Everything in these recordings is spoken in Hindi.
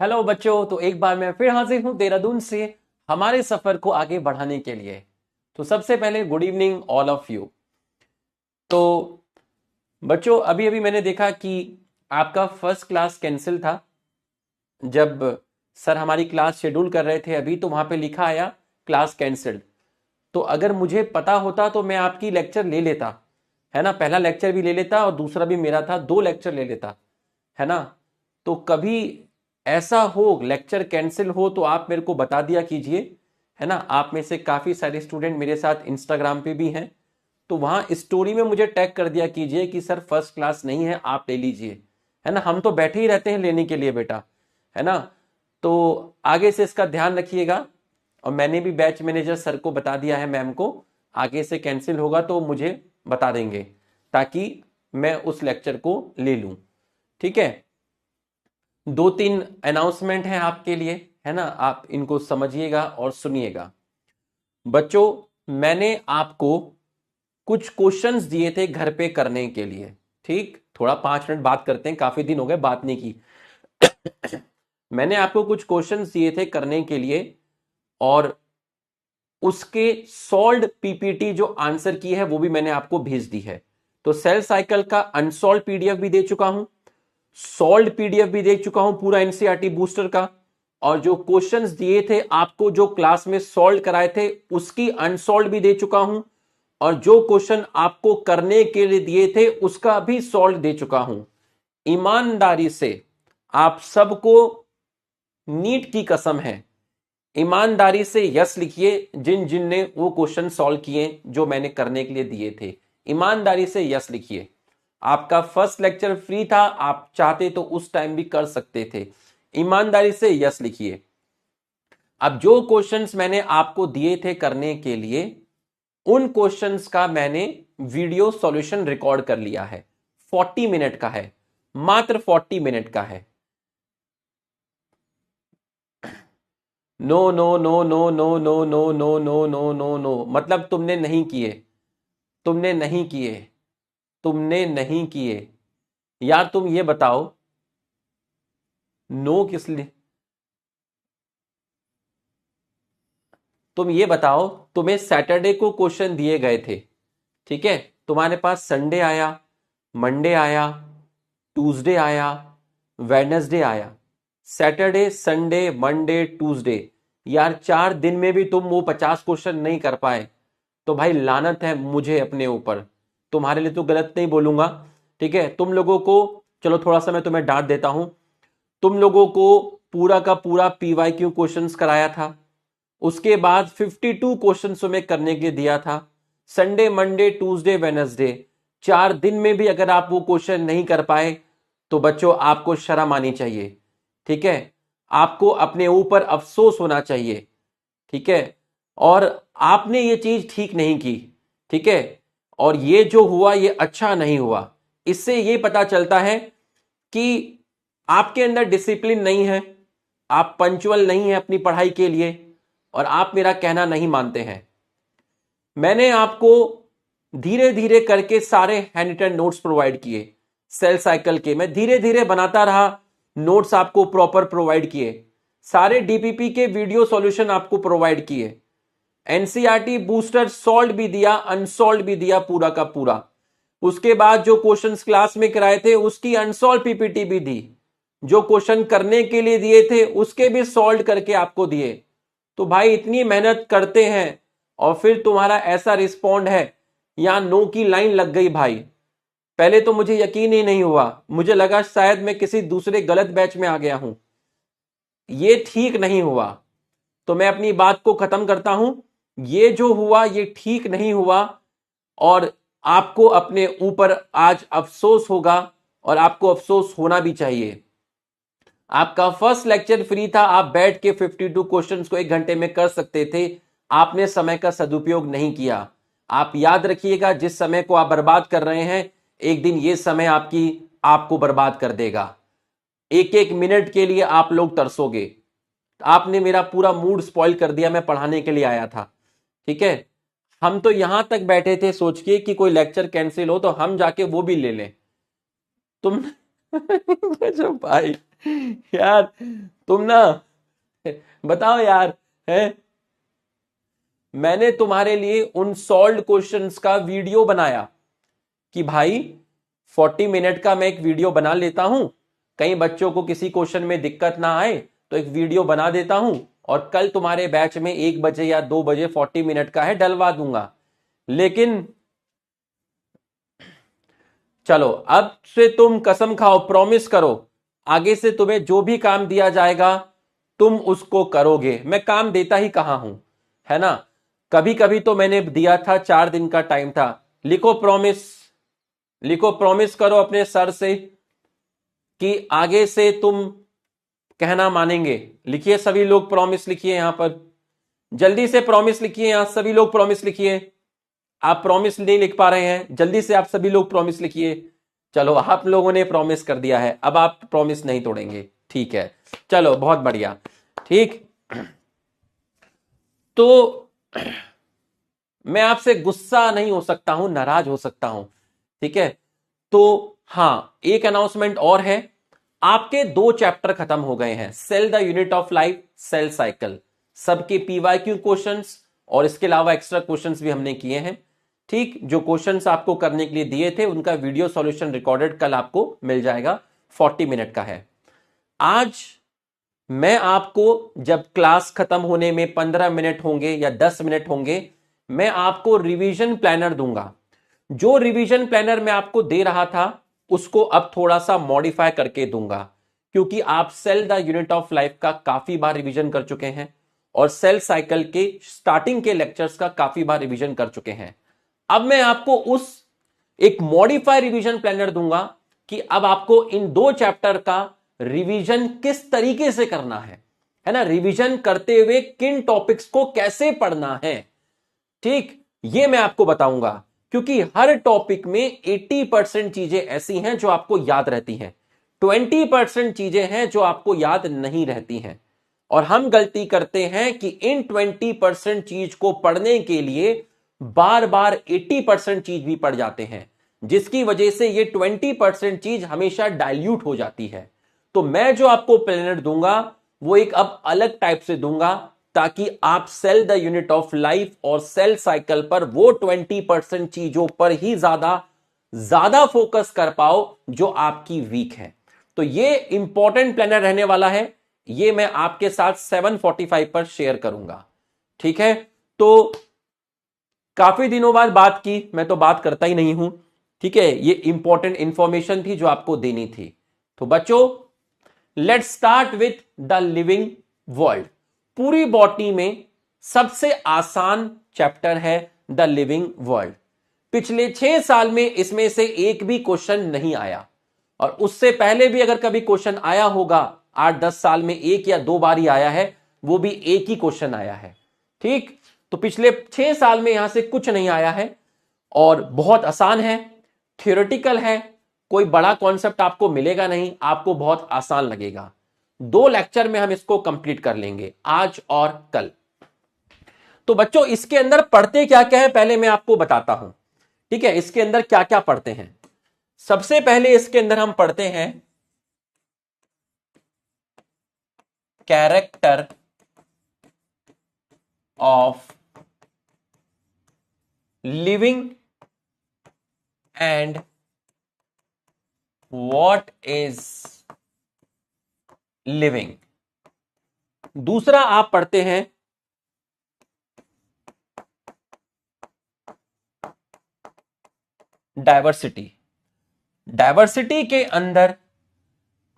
हेलो बच्चों, तो एक बार मैं फिर हाजिर हूँ देहरादून से हमारे सफर को आगे बढ़ाने के लिए। तो सबसे पहले good evening all of you. तो बच्चों, अभी अभी मैंने देखा कि आपका फर्स्ट क्लास कैंसिल था। जब सर हमारी क्लास शेड्यूल कर रहे थे अभी, तो वहां पे लिखा आया क्लास कैंसिल्ड। तो अगर मुझे पता होता तो मैं आपकी लेक्चर ले लेता, है ना। पहला लेक्चर भी ले लेता और दूसरा भी मेरा था, 2 लेक्चर ले लेता, है ना। तो कभी ऐसा हो लेक्चर कैंसिल हो तो आप मेरे को बता दिया कीजिए, है ना। आप में से काफी सारे स्टूडेंट मेरे साथ इंस्टाग्राम पे भी हैं, तो वहां स्टोरी में मुझे टैग कर दिया कीजिए कि सर फर्स्ट क्लास नहीं है, आप ले लीजिए, है ना। हम तो बैठे ही रहते हैं लेने के लिए बेटा, है ना। तो आगे से इसका ध्यान रखिएगा। और मैंने भी बैच मैनेजर सर को बता दिया है, मैम को, आगे से कैंसिल होगा तो मुझे बता देंगे, ताकि मैं उस लेक्चर को ले लूं। ठीक है। 2-3 अनाउंसमेंट है आपके लिए, है ना। आप इनको समझिएगा और सुनिएगा। बच्चों, मैंने आपको कुछ क्वेश्चंस दिए थे घर पे करने के लिए। ठीक, थोड़ा 5 मिनट बात करते हैं, काफी दिन हो गए बात नहीं की। मैंने आपको कुछ क्वेश्चंस दिए थे करने के लिए, और उसके सॉल्व्ड पीपीटी जो आंसर की है वो भी मैंने आपको भेज दी है। तो सेल साइकिल का अनसॉल्व पीडीएफ भी दे चुका हूं, सॉल्व्ड पीडीएफ भी दे चुका हूं पूरा एनसीईआरटी बूस्टर का, और जो क्वेश्चंस दिए थे आपको जो क्लास में सॉल्व कराए थे उसकी अनसॉल्व भी दे चुका हूं, और जो क्वेश्चन आपको करने के लिए दिए थे उसका भी सॉल्व दे चुका हूं। ईमानदारी से आप सबको, नीट की कसम है, ईमानदारी से यस लिखिए जिन जिन ने वो क्वेश्चन सॉल्व किए जो मैंने करने के लिए दिए थे। ईमानदारी से यस लिखिए। आपका फर्स्ट लेक्चर फ्री था, आप चाहते तो उस टाइम भी कर सकते थे। ईमानदारी से यस लिखिए। अब जो क्वेश्चंस मैंने आपको दिए थे करने के लिए, उन क्वेश्चंस का मैंने वीडियो सॉल्यूशन रिकॉर्ड कर लिया है। 40 मिनट का है, मात्र 40 मिनट का है। No no no no no no no no no no no no, मतलब तुमने नहीं किए, तुमने नहीं किए, तुमने नहीं किए। यार तुम ये बताओ, नो किस लिए, तुम ये बताओ, तुम्हें सैटरडे को क्वेश्चन दिए गए थे, ठीक है। तुम्हारे पास संडे आया, मंडे आया, ट्यूसडे आया, वेडनेसडे आया। सैटरडे, संडे, मंडे, ट्यूसडे, यार 4 दिन में भी तुम वो 50 क्वेश्चन नहीं कर पाए, तो भाई लानत है मुझे अपने ऊपर। तुम्हारे लिए तो गलत नहीं बोलूंगा, ठीक है। तुम लोगों को, चलो थोड़ा सा मैं तुम्हें डांट देता हूं, तुम लोगों को पूरा का पूरा पीवाईक्यू क्वेश्चंस कराया था, उसके बाद 52 क्वेश्चन तुम्हें करने के लिए दिया था। संडे, मंडे, ट्यूसडे, वेडनेसडे, 4 दिन में भी अगर आप वो क्वेश्चन नहीं कर पाए तो बच्चों आपको शर्म आनी चाहिए, ठीक है। आपको अपने ऊपर अफसोस होना चाहिए, ठीक है। और आपने ये चीज ठीक नहीं की, ठीक है। और ये जो हुआ ये अच्छा नहीं हुआ। इससे ये पता चलता है कि आपके अंदर डिसिप्लिन नहीं है, आप पंचुअल नहीं है अपनी पढ़ाई के लिए, और आप मेरा कहना नहीं मानते हैं। मैंने आपको धीरे धीरे करके सारे हैंड रिटन नोट्स प्रोवाइड किए, सेल साइकिल के मैं धीरे धीरे बनाता रहा, नोट्स आपको प्रॉपर प्रोवाइड किए, सारे डीपीपी के वीडियो सॉल्यूशन आपको प्रोवाइड किए, एनसीईआरटी बूस्टर सॉल्व भी दिया, अनसॉल्व भी दिया पूरा का पूरा। उसके बाद जो क्वेश्चंस क्लास में कराए थे उसकी अनसॉल्व पीपीटी भी दी, जो क्वेश्चन करने के लिए दिए थे उसके भी सॉल्व करके आपको दिए। तो भाई इतनी मेहनत करते हैं और फिर तुम्हारा ऐसा रिस्पॉन्ड है, यहां नो की लाइन लग गई भाई। पहले तो मुझे यकीन ही नहीं हुआ, मुझे लगा शायद मैं किसी दूसरे गलत बैच में आ गया हूं। ये ठीक नहीं हुआ। तो मैं अपनी बात को खत्म करता हूं, ये जो हुआ ये ठीक नहीं हुआ, और आपको अपने ऊपर आज अफसोस होगा, और आपको अफसोस होना भी चाहिए। आपका फर्स्ट लेक्चर फ्री था, आप बैठ के 52 क्वेश्चंस को 1 घंटे में कर सकते थे, आपने समय का सदुपयोग नहीं किया। आप याद रखिएगा, जिस समय को आप बर्बाद कर रहे हैं, एक दिन ये समय आपको बर्बाद कर देगा। एक एक मिनट के लिए आप लोग तरसोगे। आपने मेरा पूरा मूड स्पॉइल कर दिया, मैं पढ़ाने के लिए आया था, ठीक है। हम तो यहां तक बैठे थे सोच के कि कोई लेक्चर कैंसिल हो तो हम जाके वो भी ले लें। तुम अच्छा भाई, यार तुम ना, बताओ यार, है मैंने तुम्हारे लिए उन सॉल्व्ड क्वेश्चंस का वीडियो बनाया कि भाई 40 मिनट का मैं एक वीडियो बना लेता हूं, कई बच्चों को किसी क्वेश्चन में दिक्कत ना आए तो एक वीडियो बना देता हूं, और कल तुम्हारे बैच में 1 बजे या 2 बजे 40 मिनट का है डलवा दूंगा। लेकिन चलो, अब से तुम कसम खाओ, प्रॉमिस करो, आगे से तुम्हें जो भी काम दिया जाएगा तुम उसको करोगे। मैं काम देता ही कहां हूं, है ना? कभी कभी तो मैंने दिया था 4 दिन का टाइम था। लिखो प्रॉमिस, लिखो प्रॉमिस करो अपने सर से कि आगे से तुम कहना मानेंगे। लिखिए सभी लोग प्रॉमिस, लिखिए यहां पर, जल्दी से प्रॉमिस लिखिए, यहां सभी लोग प्रॉमिस लिखिए। आप प्रॉमिस नहीं लिख पा रहे हैं, जल्दी से आप सभी लोग प्रॉमिस लिखिए। चलो, आप लोगों ने प्रॉमिस कर दिया है, अब आप प्रॉमिस नहीं तोड़ेंगे, ठीक है? चलो, बहुत बढ़िया। ठीक, तो मैं आपसे गुस्सा नहीं हो सकता हूं, नाराज हो सकता हूं, ठीक है? तो हां, एक अनाउंसमेंट और है, आपके 2 चैप्टर खत्म हो गए हैं, cell the unit of life, cell cycle, सबके पीवाईक्यू क्वेश्चंस और इसके अलावा एक्स्ट्रा क्वेश्चंस भी हमने किए हैं। ठीक, जो क्वेश्चंस आपको करने के लिए दिए थे उनका वीडियो सॉल्यूशन रिकॉर्डेड कल आपको मिल जाएगा, 40 मिनट का है। आज मैं आपको, जब क्लास खत्म होने में 15 मिनट होंगे या 10 मिनट होंगे, मैं आपको रिवीजन प्लानर दूंगा। जो रिवीजन प्लानर मैं आपको दे रहा था उसको अब थोड़ा सा मॉडिफाई करके दूंगा, क्योंकि आप cell the unit of life का काफी बार रिवीजन कर चुके हैं और सेल साइकिल के स्टार्टिंग के लेक्चर्स का काफी बार रिवीजन कर चुके हैं। अब मैं आपको उस एक मॉडिफाई रिवीजन प्लानर दूंगा कि अब आपको इन 2 चैप्टर का रिवीजन किस तरीके से करना है ना? रिवीजन करते हुए किन टॉपिक्स को कैसे पढ़ना है, ठीक, ये मैं आपको बताऊंगा। क्योंकि हर टॉपिक में 80% चीजें ऐसी हैं जो आपको याद रहती हैं, 20% चीजें हैं जो आपको याद नहीं रहती हैं, और हम गलती करते हैं कि इन 20% चीज को पढ़ने के लिए बार बार 80% चीज भी पढ़ जाते हैं, जिसकी वजह से ये 20% चीज हमेशा डाइल्यूट हो जाती है। तो मैं जो आपको प्लेनेट दूंगा वो एक अब अलग टाइप से दूंगा, ताकि आप cell the unit of life और सेल साइकिल पर वो 20% चीजों पर ही ज्यादा ज्यादा फोकस कर पाओ जो आपकी वीक है। तो ये इंपॉर्टेंट प्लानर रहने वाला है, ये मैं आपके साथ 7:45 पर शेयर करूंगा, ठीक है? तो काफी दिनों बाद बात की, मैं तो बात करता ही नहीं हूं, ठीक है? ये इंपॉर्टेंट इंफॉर्मेशन थी जो आपको देनी थी। तो बच्चों, let's start with the living world. पूरी बॉटनी में सबसे आसान चैप्टर है द लिविंग वर्ल्ड। पिछले 6 साल में इसमें से एक भी क्वेश्चन नहीं आया, और उससे पहले भी अगर कभी क्वेश्चन आया होगा 8-10 साल में 1 या 2 बार ही आया है, वो भी एक ही क्वेश्चन आया है, ठीक? तो पिछले 6 साल में यहां से कुछ नहीं आया है, और बहुत आसान है, थियोरेटिकल है, कोई बड़ा कॉन्सेप्ट आपको मिलेगा नहीं, आपको बहुत आसान लगेगा। 2 लेक्चर में हम इसको कंप्लीट कर लेंगे, आज और कल। तो बच्चों, इसके अंदर पढ़ते क्या क्या है पहले मैं आपको बताता हूं, ठीक है? इसके अंदर क्या क्या पढ़ते हैं। सबसे पहले इसके अंदर हम पढ़ते हैं character of living and what is living. दूसरा आप पढ़ते हैं डायवर्सिटी। डायवर्सिटी के अंदर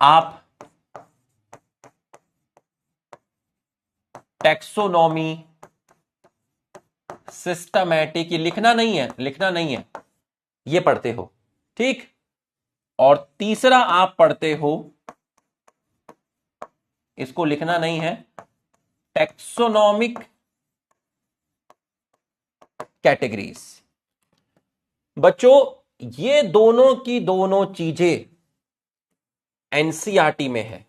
आप टैक्सोनॉमी, सिस्टमैटिक, ये लिखना नहीं है, लिखना नहीं है, ये पढ़ते हो, ठीक? और तीसरा आप पढ़ते हो, इसको लिखना नहीं है, टैक्सोनॉमिक कैटेगरीज। बच्चों, ये दोनों की दोनों चीजें एनसीईआरटी में है,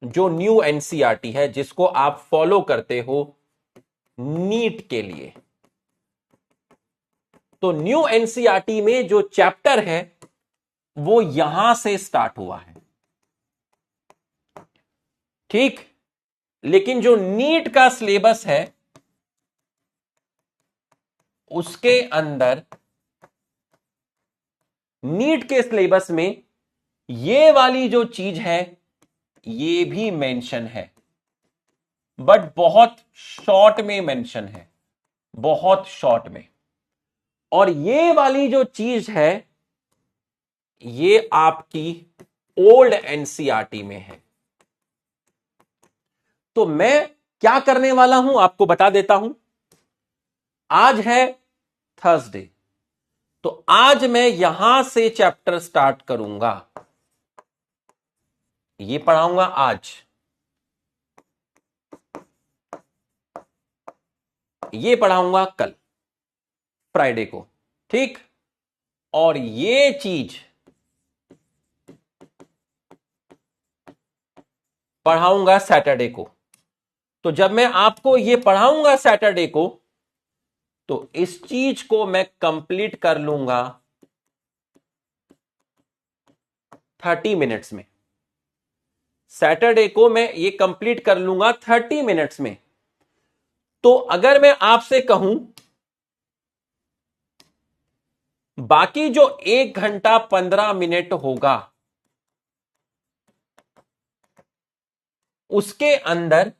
जो न्यू एनसीईआरटी है जिसको आप फॉलो करते हो नीट के लिए। तो न्यू एनसीईआरटी में जो चैप्टर है वो यहां से स्टार्ट हुआ है, ठीक। लेकिन जो नीट का सिलेबस है उसके अंदर, नीट के सिलेबस में ये वाली जो चीज है ये भी मेंशन है, बट बहुत शॉर्ट में मेंशन है, बहुत शॉर्ट में। और ये वाली जो चीज है ये आपकी ओल्ड एनसीईआरटी में है। तो मैं क्या करने वाला हूं आपको बता देता हूं। आज है थर्सडे, तो आज मैं यहां से चैप्टर स्टार्ट करूंगा, ये पढ़ाऊंगा आज, ये पढ़ाऊंगा कल फ्राइडे को, ठीक। और ये चीज पढ़ाऊंगा सैटरडे को। तो जब मैं आपको ये पढ़ाऊंगा सैटरडे को, तो इस चीज को मैं कंप्लीट कर लूंगा 30 मिनट्स में। सैटरडे को मैं ये कंप्लीट कर लूंगा 30 मिनट्स में। तो अगर मैं आपसे कहूं बाकी जो 1 घंटा 15 मिनट होगा उसके अंदर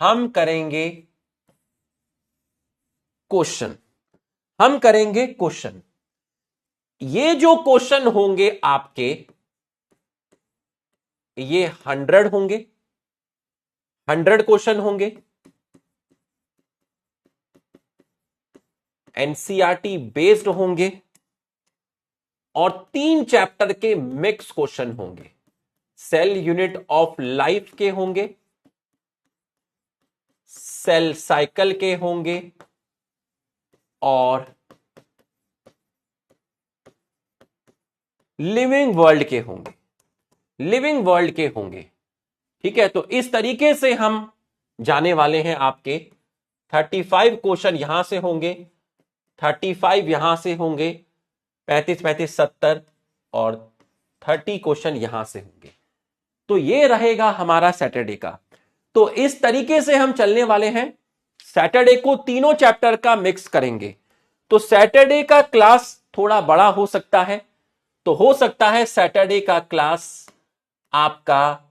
हम करेंगे क्वेश्चन, हम करेंगे क्वेश्चन। ये जो क्वेश्चन होंगे आपके, ये 100 होंगे, 100 क्वेश्चन होंगे, एनसीईआरटी बेस्ड होंगे, और 3 चैप्टर के मिक्स क्वेश्चन होंगे। सेल यूनिट ऑफ लाइफ के होंगे, सेल साइकिल के होंगे, और लिविंग वर्ल्ड के होंगे, लिविंग वर्ल्ड के होंगे, ठीक है। तो इस तरीके से हम जाने वाले हैं। आपके 35 क्वेश्चन यहां से होंगे, 35 यहां से होंगे, 35 35 70, और 30 क्वेश्चन यहां से होंगे। तो ये रहेगा हमारा सैटरडे का। तो इस तरीके से हम चलने वाले हैं। सैटरडे को तीनों चैप्टर का मिक्स करेंगे। तो सैटरडे का क्लास थोड़ा बड़ा हो सकता है, तो हो सकता है सैटरडे का क्लास आपका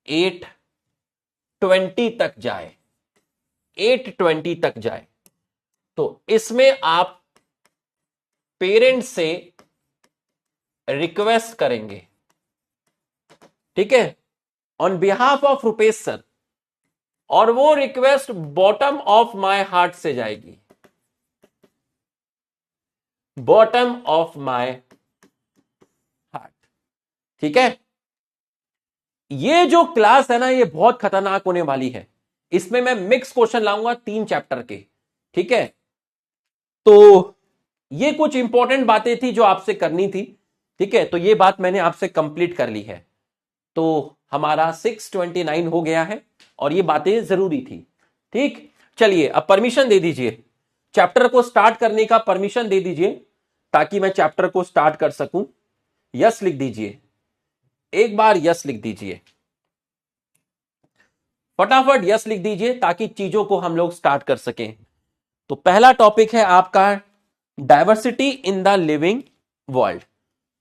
8:20 तक जाए, 8:20 तक जाए। तो इसमें आप पेरेंट्स से रिक्वेस्ट करेंगे, ठीक है, on behalf of Rupesh sir, और वो request bottom of my heart से जाएगी, बॉटम ऑफ माय हार्ट, ठीक है। ये जो क्लास है ना ये बहुत खतरनाक होने वाली है। इसमें मैं मिक्स क्वेश्चन लाऊंगा 3 चैप्टर के, ठीक है। तो ये कुछ इंपॉर्टेंट बातें थी जो आपसे करनी थी, ठीक है। तो ये बात मैंने आपसे कंप्लीट कर ली है। तो हमारा 6:29 हो गया है और ये बातें जरूरी थी, ठीक। चलिए अब परमिशन दे दीजिए, चैप्टर को स्टार्ट करने का परमिशन दे दीजिए ताकि मैं चैप्टर को स्टार्ट कर सकूं। यस लिख दीजिए, एक बार यस लिख दीजिए, फटाफट यस लिख दीजिए ताकि चीजों को हम लोग स्टार्ट कर सकें। तो पहला टॉपिक है आपका diversity in the living world,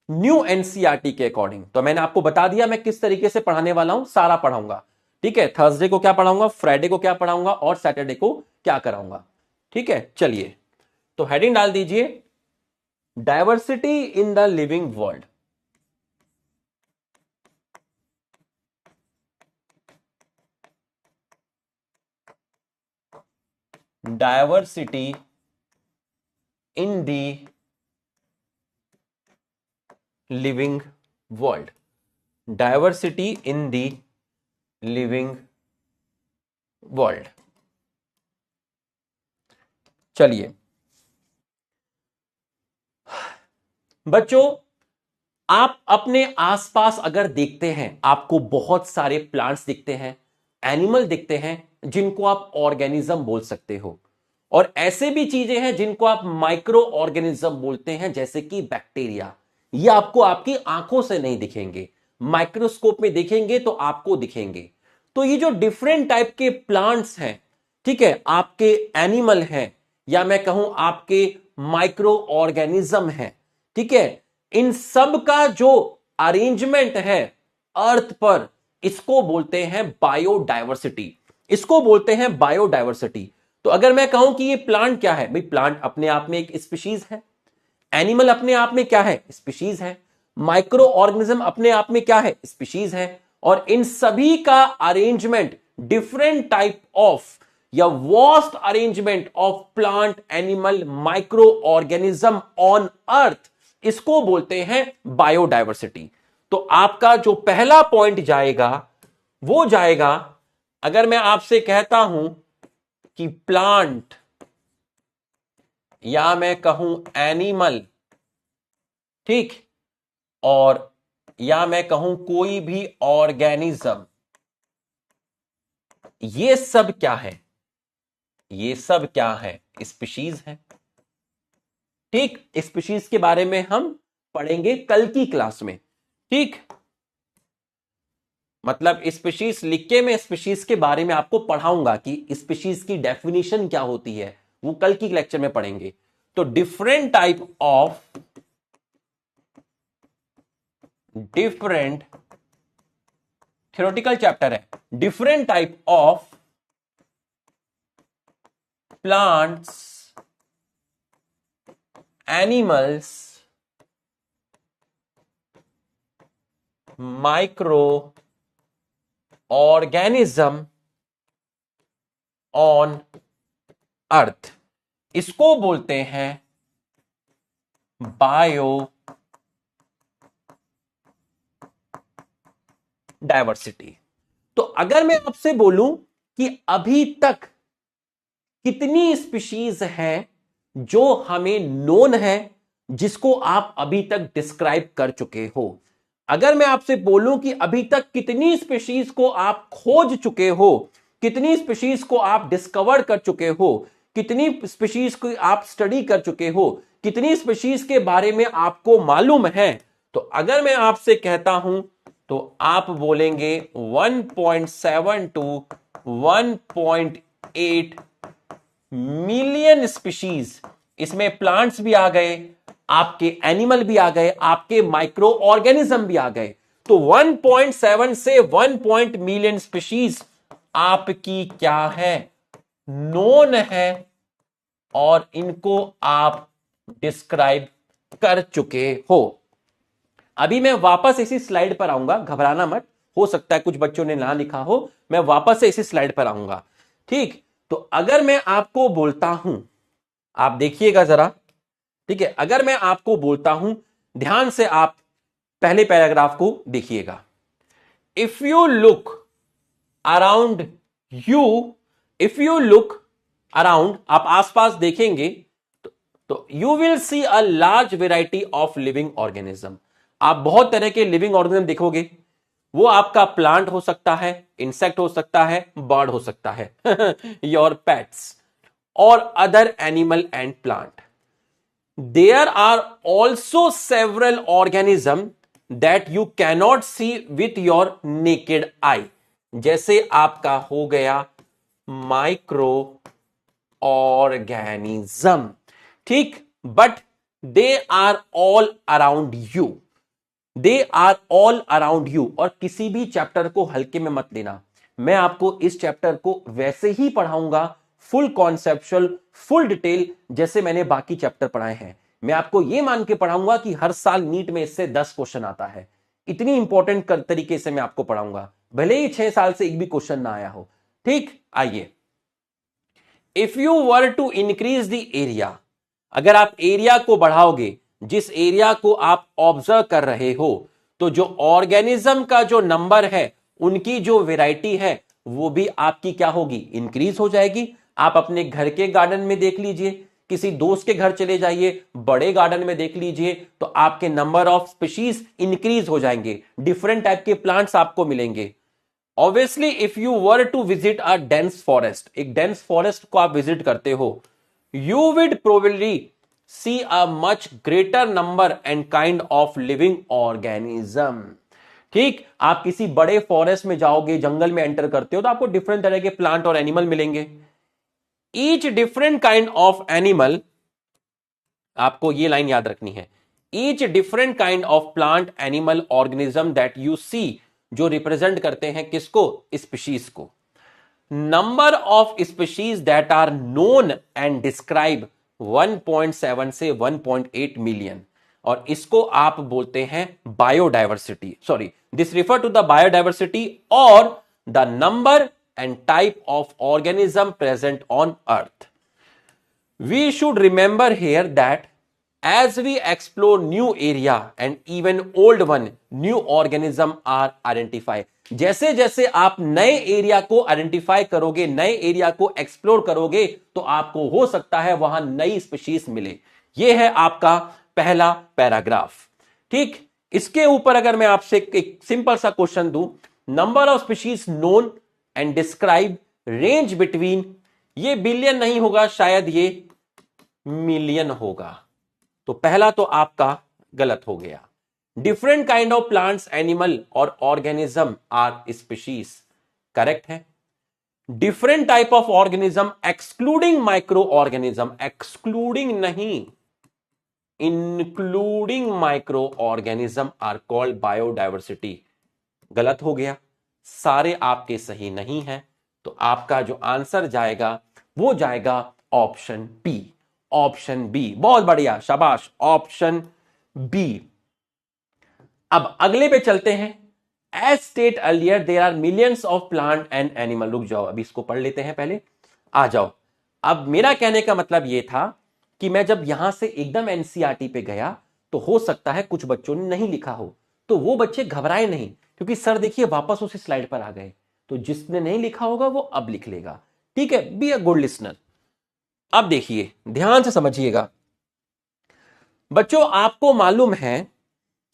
new NCERT के अकॉर्डिंग। तो मैंने आपको बता दिया मैं किस तरीके से पढ़ाने वाला हूं, सारा पढ़ाऊंगा, ठीक है। थर्सडे को क्या पढ़ाऊंगा, फ्राइडे को क्या पढ़ाऊंगा, और सैटरडे को क्या कराऊंगा, ठीक है। चलिए तो हेडिंग डाल दीजिए diversity in the living world. Diversity in the living world, diversity in the living world. चलिए बच्चों, आप अपने आसपास अगर देखते हैं आपको बहुत सारे प्लांट्स दिखते हैं, एनिमल दिखते हैं जिनको आप ऑर्गेनिज्म बोल सकते हो। और ऐसे भी चीजें हैं जिनको आप माइक्रो ऑर्गेनिज्म बोलते हैं, जैसे कि बैक्टीरिया। ये आपको आपकी आंखों से नहीं दिखेंगे, माइक्रोस्कोप में देखेंगे तो आपको दिखेंगे। तो ये जो डिफरेंट टाइप के प्लांट्स हैं, ठीक है, आपके एनिमल हैं, या मैं कहूं आपके माइक्रो ऑर्गेनिज्म हैं, ठीक है, इन सब का जो अरेंजमेंट है अर्थ पर, इसको बोलते हैं बायोडायवर्सिटी। इसको बोलते हैं बायोडायवर्सिटी। तो अगर मैं कहूं कि ये प्लांट क्या है, भाई प्लांट अपने आप में एक स्पीशीज है, एनिमल अपने आप में क्या है, स्पीशीज है, माइक्रो ऑर्गेनिज्म अपने आप में क्या है, स्पीशीज है, और इन सभी का अरेंजमेंट, डिफरेंट टाइप ऑफ या vast arrangement of plant, animal, micro organism on earth, इसको बोलते हैं बायोडायवर्सिटी। तो आपका जो पहला पॉइंट जाएगा वो जाएगा, अगर मैं आपसे कहता हूं कि प्लांट या मैं कहूं एनिमल, ठीक, और या मैं कहूं कोई भी ऑर्गेनिज्म, ये सब क्या है, ये सब क्या है, स्पीशीज है। ठीक, स्पीशीज के बारे में हम पढ़ेंगे कल की क्लास में। ठीक, मतलब स्पीशीज लिख के मैं स्पीशीज के बारे में आपको पढ़ाऊंगा कि स्पीशीज की डेफिनेशन क्या होती है, वो कल की लेक्चर में पढ़ेंगे। तो different type of, different theoretical chapter है, different type of plants, animals, micro organism on earth, इसको बोलते हैं बायो डायवर्सिटी। तो अगर मैं आपसे बोलूं कि अभी तक कितनी स्पीशीज हैं जो हमें नोन है, जिसको आप अभी तक डिस्क्राइब कर चुके हो, अगर मैं आपसे बोलूं कि अभी तक कितनी स्पीशीज को आप खोज चुके हो, कितनी स्पीशीज को आप डिस्कवर कर चुके हो, कितनी स्पीशीज को आप स्टडी कर चुके हो, कितनी स्पीशीज के बारे में आपको मालूम है, तो अगर मैं आपसे कहता हूं तो आप बोलेंगे 1.7 टू 1.8 मिलियन स्पीशीज। इसमें प्लांट्स भी आ गए, आपके एनिमल भी आ गए, आपके माइक्रो ऑर्गेनिज्म भी आ गए। तो 1.7 से 1 मिलियन स्पीशीज आपकी क्या है, नोन है, और इनको आप डिस्क्राइब कर चुके हो। अभी मैं वापस इसी स्लाइड पर आऊंगा, घबराना मत, हो सकता है कुछ बच्चों ने ना लिखा हो, मैं वापस से इसी स्लाइड पर आऊंगा। ठीक, तो अगर मैं आपको बोलता हूं, आप देखिएगा जरा, ठीक है, अगर मैं आपको बोलता हूं, ध्यान से आप पहले पैराग्राफ को देखिएगा। If you look around you, if you look around, आप आसपास देखेंगे तो you will see a large variety of living organism. आप बहुत तरह के लिविंग ऑर्गेनिज्म देखोगे, वो आपका प्लांट हो सकता है, इंसेक्ट हो सकता है, बर्ड हो सकता है योर पेट्स, और other animal and plant. There are also several organism that you cannot see with your naked eye, जैसे आपका हो गया माइक्रो ऑर्गेनिज्म। ठीक, but they are all around you, they are all around you. और किसी भी चैप्टर को हल्के में मत लेना, मैं आपको इस चैप्टर को वैसे ही पढ़ाऊंगा, फुल कॉन्सेप्चुअल, फुल डिटेल, जैसे मैंने बाकी चैप्टर पढ़ाए हैं। मैं आपको यह मान के पढ़ाऊंगा कि हर साल नीट में इससे 10 क्वेश्चन आता है, इतनी इंपॉर्टेंट तरीके से मैं आपको पढ़ाऊंगा, भले ही 6 साल से एक भी क्वेश्चन ना आया हो। ठीक, आइए, if you were to increase the area, अगर आप एरिया को बढ़ाओगे, जिस एरिया को आप ऑब्जर्व कर रहे हो, तो जो ऑर्गेनिज्म का जो नंबर है, उनकी जो वैरायटी है, वो भी आपकी क्या होगी, इंक्रीज हो जाएगी। आप अपने घर के गार्डन में देख लीजिए, किसी दोस्त के घर चले जाइए, बड़े गार्डन में देख लीजिए, तो आपके नंबर ऑफ स्पीशीज इंक्रीज हो जाएंगे, डिफरेंट टाइप के प्लांट्स आपको मिलेंगे। Obviously if you were to visit a dense forest, एक डेंस फॉरेस्ट को आप विजिट करते हो, you would probably see a much greater number and kind of living organism. ठीक, आप किसी बड़े फॉरेस्ट में जाओगे, जंगल में एंटर करते हो तो आपको डिफरेंट तरह के प्लांट और एनिमल मिलेंगे. Each different kind of animal, आपको ये लाइन याद रखनी है, each different kind of plant animal organism that you see, जो रिप्रेजेंट करते हैं किसको, स्पीशीज को. Number of species that are known and describe 1.7 से 1.8 मिलियन, और इसको आप बोलते हैं biodiversity. Sorry, this refer to the biodiversity और the number and type of organism present on earth. We should remember here that as we explore new area and even old one, new organism are identified. जैसे जैसे आप नए एरिया को आइडेंटिफाई करोगे, नए एरिया को एक्सप्लोर करोगे, तो आपको हो सकता है वहां नई स्पीशीज मिले. यह है आपका पहला पैराग्राफ. ठीक, इसके ऊपर अगर मैं आपसे एक सिंपल सा क्वेश्चन दूं, number of species known and describe range between, ये बिलियन नहीं होगा, शायद ये मिलियन होगा. तो पहला तो आपका गलत हो गया. Different kind of plants, animal और ऑर्गेनिज्म आर स्पीशीज, करेक्ट है. Different type of organism excluding micro organism, excluding नहीं, including micro organism are called biodiversity. गलत हो गया, सारे आपके सही नहीं है. तो आपका जो आंसर जाएगा वो जाएगा ऑप्शन बी. ऑप्शन बी, बहुत बढ़िया, शाबाश, ऑप्शन बी. अब अगले पे चलते हैं. As state earlier there are millions of plant and animal. रुक जाओ, अभी इसको पढ़ लेते हैं पहले, आ जाओ. अब मेरा कहने का मतलब यह था कि मैं जब यहां से एकदम एनसीईआरटी पे गया तो हो सकता है कुछ बच्चों ने नहीं लिखा हो, तो वो बच्चे घबराए नहीं, क्योंकि सर देखिए वापस उसी स्लाइड पर आ गए. तो जिसने नहीं लिखा होगा वो अब लिख लेगा. ठीक है, बी अ गुड लिसनर. अब देखिए, ध्यान से समझिएगा बच्चों. आपको मालूम है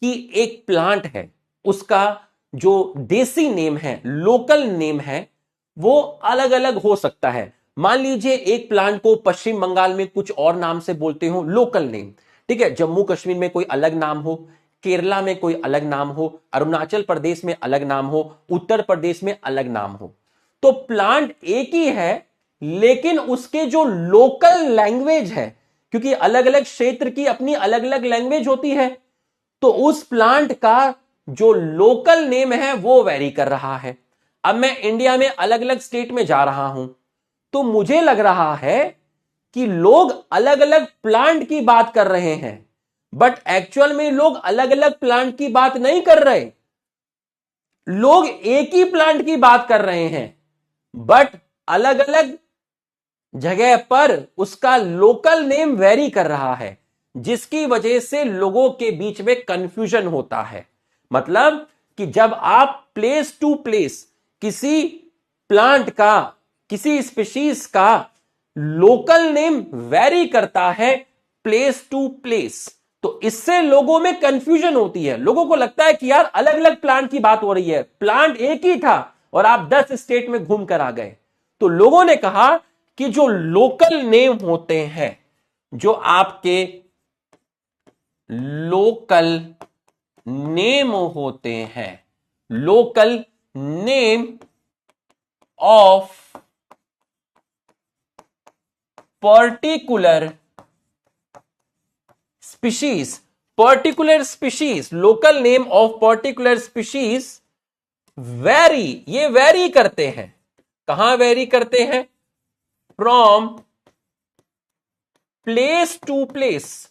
कि एक प्लांट है, उसका जो देसी नेम है, लोकल नेम है, वो अलग अलग हो सकता है. मान लीजिए एक प्लांट को पश्चिम बंगाल में कुछ और नाम से बोलते हो, लोकल नेम. ठीक है, जम्मू कश्मीर में कोई अलग नाम हो, केरला में कोई अलग नाम हो, अरुणाचल प्रदेश में अलग नाम हो, उत्तर प्रदेश में अलग नाम हो. तो प्लांट एक ही है, लेकिन उसके जो लोकल लैंग्वेज है, क्योंकि अलग अलग क्षेत्र की अपनी अलग अलग लैंग्वेज होती है, तो उस प्लांट का जो लोकल नेम है वो वेरी कर रहा है. अब मैं इंडिया में अलग अलग स्टेट में जा रहा हूं, तो मुझे लग रहा है कि लोग अलग अलग प्लांट की बात कर रहे हैं, बट एक्चुअल में लोग अलग अलग प्लांट की बात नहीं कर रहे. लोग एक ही प्लांट की बात कर रहे हैं, बट अलग अलग जगह पर उसका लोकल नेम वेरी कर रहा है, जिसकी वजह से लोगों के बीच में कंफ्यूजन होता है. मतलब कि जब आप प्लेस टू प्लेस किसी प्लांट का, किसी स्पीशीज का लोकल नेम वेरी करता है प्लेस टू प्लेस, तो इससे लोगों में कंफ्यूजन होती है. लोगों को लगता है कि यार अलग अलग प्लांट की बात हो रही है, प्लांट एक ही था और आप 10 स्टेट में घूम कर आ गए. तो लोगों ने कहा कि जो लोकल नेम होते हैं, जो आपके लोकल नेम होते हैं, local name of particular species, particular species, local name of particular species vary, ये वेरी करते हैं. कहां वेरी करते हैं? From place to place,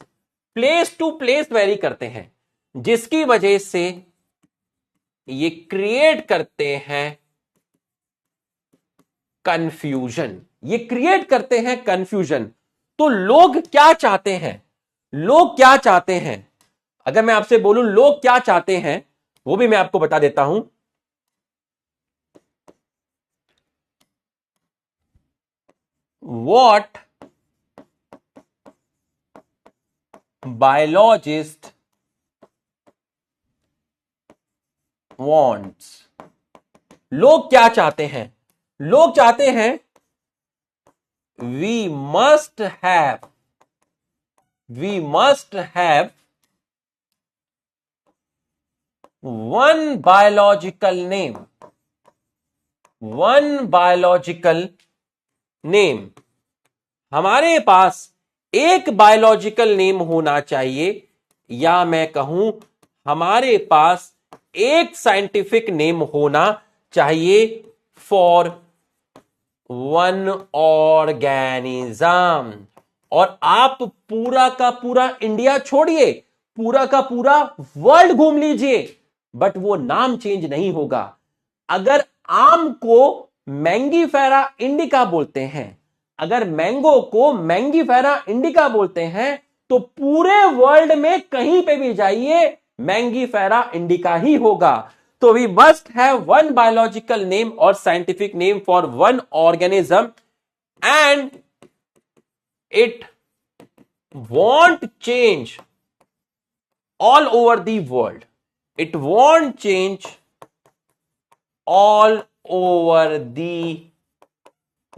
place to place vary करते हैं, जिसकी वजह से ये क्रिएट करते हैं कंफ्यूजन. ये क्रिएट करते हैं कंफ्यूजन. तो लोग क्या चाहते हैं? लोग क्या चाहते हैं? अगर मैं आपसे बोलूं लोग क्या चाहते हैं, वो भी मैं आपको बता देता हूं. What biologist wants, लोग क्या चाहते हैं? लोग चाहते हैं we must have one biological name. हमारे पास एक बायोलॉजिकल नेम होना चाहिए, या मैं कहूं हमारे पास एक साइंटिफिक नेम होना चाहिए फॉर वन ऑर्गेनिज्म. और आप पूरा का पूरा इंडिया छोड़िए, पूरा का पूरा वर्ल्ड घूम लीजिए, बट वो नाम चेंज नहीं होगा. अगर आम को मैंगीफेरा इंडिका बोलते हैं, अगर मैंगो को मैंगीफेरा इंडिका बोलते हैं, तो पूरे वर्ल्ड में कहीं पे भी जाइए मैंगीफेरा इंडिका ही होगा. तो we must have one biological name और scientific name for one organism, and it won't change all over the world. It won't change all over the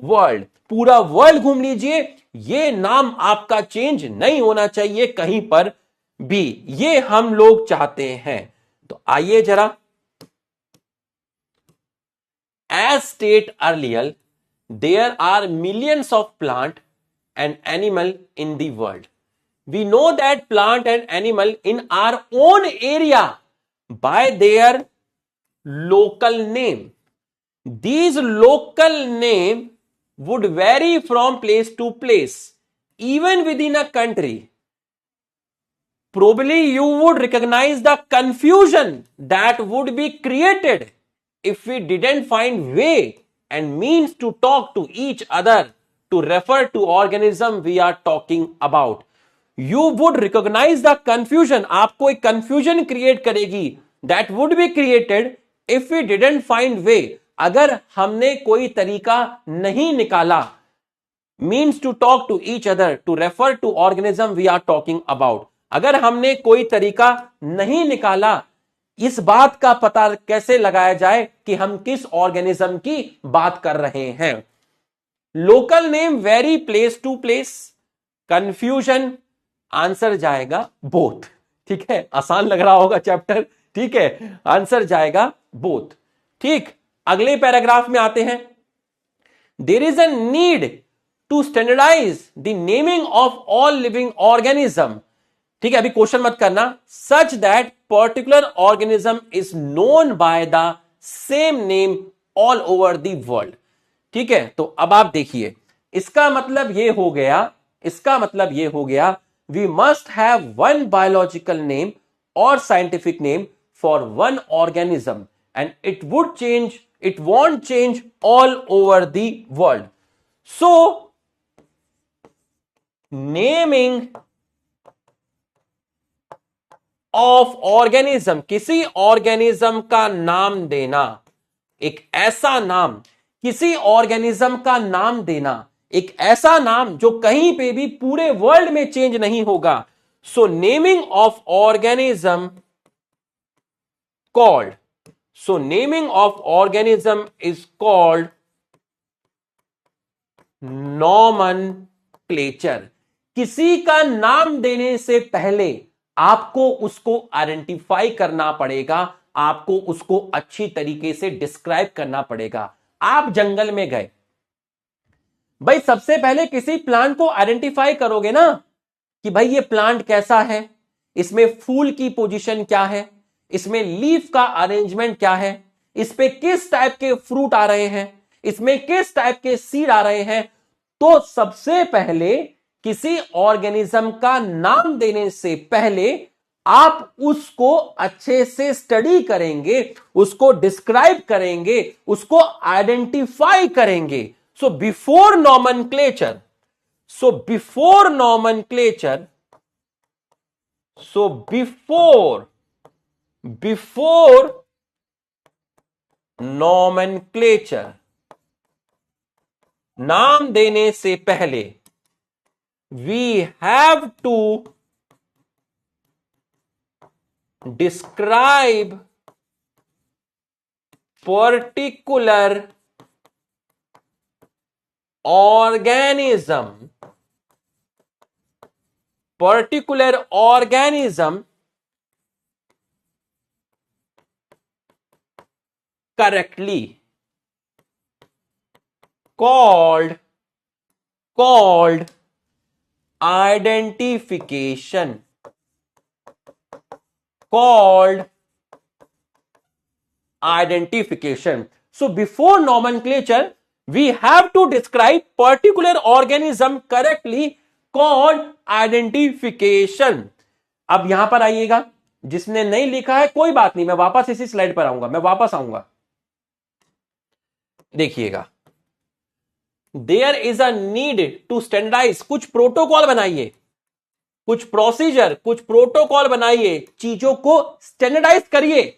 world. पूरा वर्ल्ड घूम लीजिए, ये नाम आपका चेंज नहीं होना चाहिए कहीं पर भी, ये हम लोग चाहते हैं. तो आइए जरा, as stated earlier, there are millions of plant and animal in the world. We know that plant and animal in our own area by their local name. These local name would vary from place to place, even within a country. Probably you would recognize the confusion that would be created if we didn't find way and means to talk to each other to refer to organism we are talking about. You would recognize the confusion. आपको एक confusion create करेगी. That would be created if we didn't find way. अगर हमने कोई तरीका नहीं निकाला, means to talk to each other to refer to organism we are talking about. अगर हमने कोई तरीका नहीं निकाला इस बात का पता कैसे लगाया जाए कि हम किस ऑर्गेनिज्म की बात कर रहे हैं. Local name vary place to place. Confusion, answer जाएगा बोथ. ठीक है, आसान लग रहा होगा चैप्टर. ठीक है, आंसर जाएगा बोथ. ठीक, अगले पैराग्राफ में आते हैं. There is a need to standardise the naming of all living organism. ठीक है, अभी क्वेश्चन मत करना. Such that particular organism is known by the same name all over the world. ठीक है, तो अब आप देखिए, इसका मतलब ये हो गया, we must have one biological name और scientific name for one organism, and it won't change all over the world. So naming of organism, किसी ऑर्गेनिज्म का नाम देना, एक ऐसा नाम, किसी ऑर्गेनिज्म का नाम देना, एक ऐसा नाम जो कहीं पे भी पूरे वर्ल्ड में चेंज नहीं होगा. So naming of organism called, so naming of organism is called nomenclature. किसी का नाम देने से पहले आपको उसको आइडेंटिफाई करना पड़ेगा, आपको उसको अच्छी तरीके से डिस्क्राइब करना पड़ेगा. आप जंगल में गए भाई, सबसे पहले किसी प्लांट को आइडेंटिफाई करोगे ना कि भाई ये प्लांट कैसा है, इसमें फूल की पोजीशन क्या है, इसमें लीफ का अरेंजमेंट क्या है, इस पे किस टाइप के फ्रूट आ रहे हैं, इसमें किस टाइप के सीड आ रहे हैं. तो सबसे पहले किसी ऑर्गेनिज्म का नाम देने से पहले आप उसको अच्छे से स्टडी करेंगे, उसको डिस्क्राइब करेंगे, उसको आइडेंटिफाई करेंगे. So before nomenclature, before nomenclature, नाम देने से पहले we have to describe particular organism, particular organism correctly, called identification, called identification. So before nomenclature, we have to describe particular organism correctly, called identification. अब यहां पर आइएगा, जिसने नहीं लिखा है कोई बात नहीं, मैं वापस इसी स्लाइड पर आऊंगा, मैं वापस आऊंगा। देखिएगा, there is a need to standardise, कुछ प्रोटोकॉल बनाइए, कुछ प्रोसीजर, कुछ प्रोटोकॉल बनाइए, चीजों को स्टैंडर्डाइज करिए।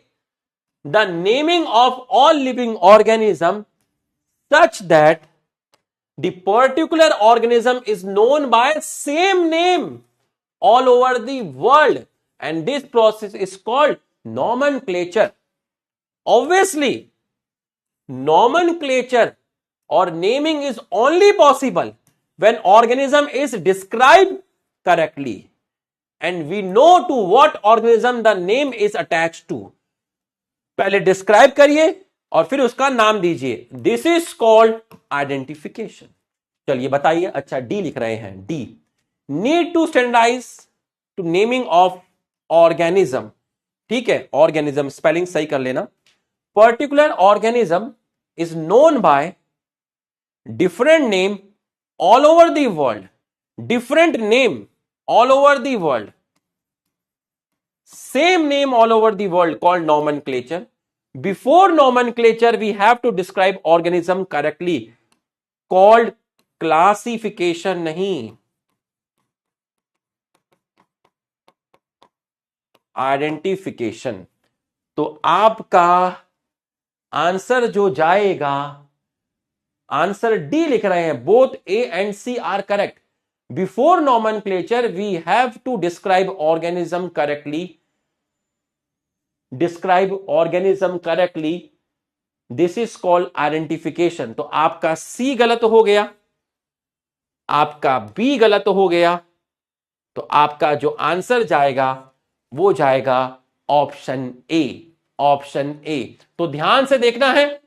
The naming of all living organism such that the particular organism is known by same name all over the world, and this process is called nomenclature. Obviously, nomenclature or naming is only possible when organism is described correctly and we know to what organism the name is attached to. पहले डिस्क्राइब करिए और फिर उसका नाम दीजिए, दिस इज कॉल्ड आइडेंटिफिकेशन। चलिए बताइए। अच्छा, डी लिख रहे हैं, D, need to standardise to naming of organism. ठीक है, ऑर्गेनिज्म स्पेलिंग सही कर लेना। Particular organism is known by different name all over the world, different name all over the world, same name all over the world, called nomenclature. Before nomenclature, we have to describe organism correctly, called classification. नहीं, identification. तो आपका आंसर जो जाएगा, आंसर डी लिख रहे हैं, both A and C are correct. Before nomenclature, we have to describe organism correctly. Describe organism correctly. This is called identification. तो आपका C गलत हो गया, आपका B गलत हो गया, तो आपका जो आंसर जाएगा वो जाएगा ऑप्शन ए, ऑप्शन ए। तो ध्यान से देखना है,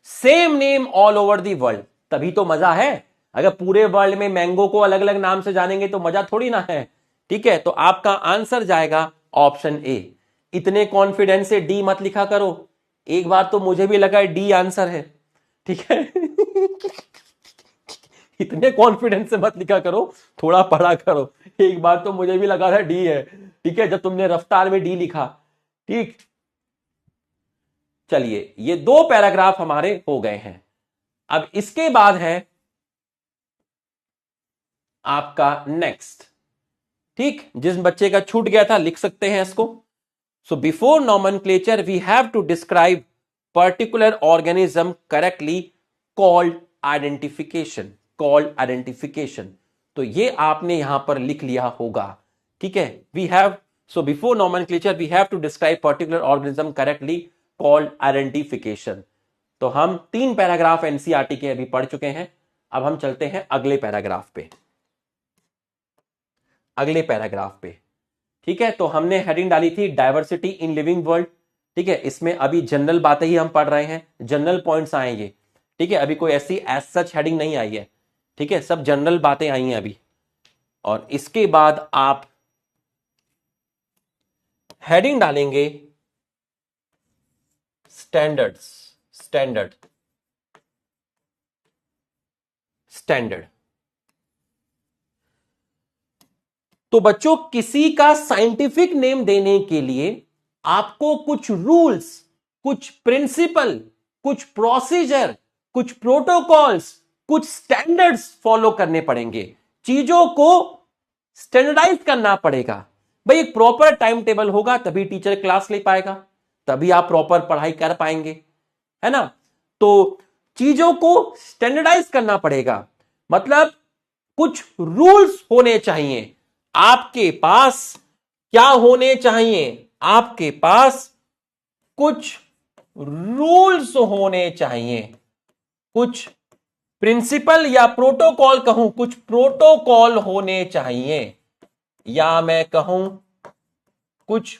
same name all over the world, तभी तो मजा है। अगर पूरे वर्ल्ड में मैंगो को अलग अलग नाम से जानेंगे तो मजा थोड़ी ना है। ठीक है, तो आपका आंसर जाएगा ऑप्शन ए। इतने कॉन्फिडेंस से डी मत लिखा करो, एक बार तो मुझे भी लगा डी आंसर है। ठीक है इतने कॉन्फिडेंस से मत लिखा करो, थोड़ा पढ़ा करो। एक बार तो मुझे भी लगा था डी है, ठीक है, जब तुमने रफ्तार में डी लिखा। ठीक, चलिए, ये दो पैराग्राफ हमारे हो गए हैं। अब इसके बाद है आपका नेक्स्ट। ठीक, जिस बच्चे का छूट गया था लिख सकते हैं इसको। So before nomenclature, we have to describe particular organism correctly, called identification, called identification. तो ये आपने यहां पर लिख लिया होगा। ठीक है, we have, so before nomenclature, we have to describe particular organism correctly, called identification. तो हम 3 पैराग्राफ एनसीईआरटी के अभी पढ़ चुके हैं। अब हम चलते हैं अगले पैराग्राफ पे, अगले पैराग्राफ पे। ठीक है, तो हमने हेडिंग डाली थी डाइवर्सिटी इन लिविंग वर्ल्ड। ठीक है, इसमें अभी जनरल बातें ही हम पढ़ रहे हैं, जनरल पॉइंट्स आएंगे। ठीक है, अभी कोई ऐसी एज सच हेडिंग नहीं आई है। ठीक है, सब जनरल बातें आई हैं अभी। और इसके बाद आप हेडिंग डालेंगे स्टैंडर्ड्स, स्टैंडर्ड, स्टैंडर्ड। तो बच्चों, किसी का साइंटिफिक नेम देने के लिए आपको कुछ रूल्स, कुछ प्रिंसिपल, कुछ प्रोसीजर, कुछ प्रोटोकॉल्स, कुछ स्टैंडर्ड्स फॉलो करने पड़ेंगे। चीजों को स्टैंडर्डाइज करना पड़ेगा। भाई, एक प्रॉपर टाइम टेबल होगा तभी टीचर क्लास ले पाएगा, तभी आप प्रॉपर पढ़ाई कर पाएंगे, है ना। तो चीजों को स्टैंडर्डाइज करना पड़ेगा, मतलब कुछ रूल्स होने चाहिए। आपके पास क्या होने चाहिए? आपके पास कुछ रूल्स होने चाहिए, कुछ प्रिंसिपल या प्रोटोकॉल कहूं, कुछ प्रोटोकॉल होने चाहिए, या मैं कहूं कुछ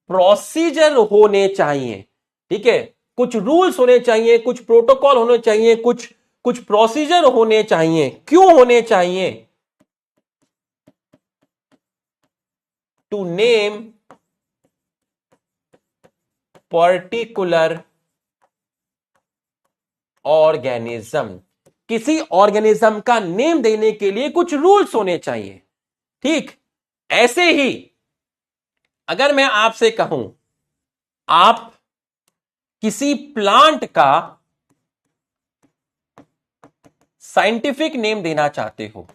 प्रोसीजर होने चाहिए। ठीक है, कुछ रूल्स होने चाहिए, कुछ प्रोटोकॉल होने चाहिए, कुछ कुछ प्रोसीजर होने चाहिए। क्यों होने चाहिए? टू नेम पर्टिकुलर ऑर्गेनिज्म, किसी ऑर्गेनिज्म का नेम देने के लिए कुछ रूल्स होने चाहिए। ठीक, ऐसे ही अगर मैं आपसे कहूं, आप किसी प्लांट का साइंटिफिक नेम देना चाहते हो,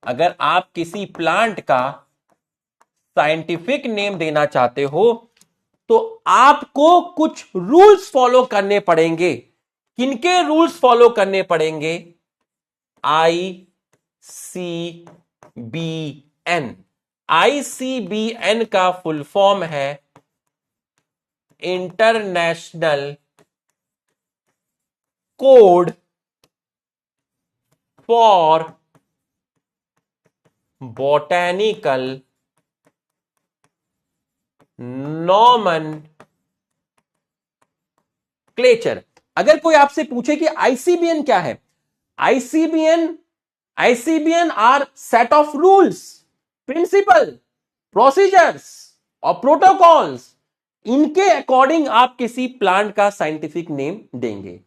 अगर आप किसी प्लांट का साइंटिफिक नेम देना चाहते हो, तो आपको कुछ रूल्स फॉलो करने पड़ेंगे। किनके रूल्स फॉलो करने पड़ेंगे? ICBN। ICBN का फुल फॉर्म है international code for botanical nomenclature. अगर कोई आपसे पूछे कि आईसीबीएन क्या है, ICBN are set of rules, principle, procedures और प्रोटोकॉल्स। इनके अकॉर्डिंग आप किसी प्लांट का साइंटिफिक नेम देंगे।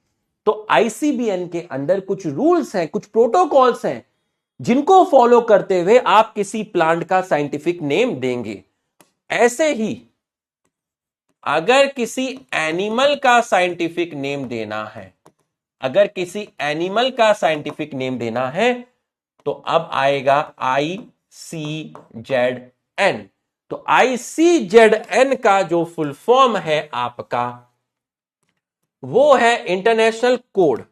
तो आईसीबीएन के अंदर कुछ रूल्स हैं, कुछ प्रोटोकॉल्स हैं, जिनको फॉलो करते हुए आप किसी प्लांट का साइंटिफिक नेम देंगे। ऐसे ही अगर किसी एनिमल का साइंटिफिक नेम देना है, अगर किसी एनिमल का साइंटिफिक नेम देना है, तो अब आएगा ICZN। तो ICZN का जो फुल फॉर्म है आपका, वो है इंटरनेशनल कोड।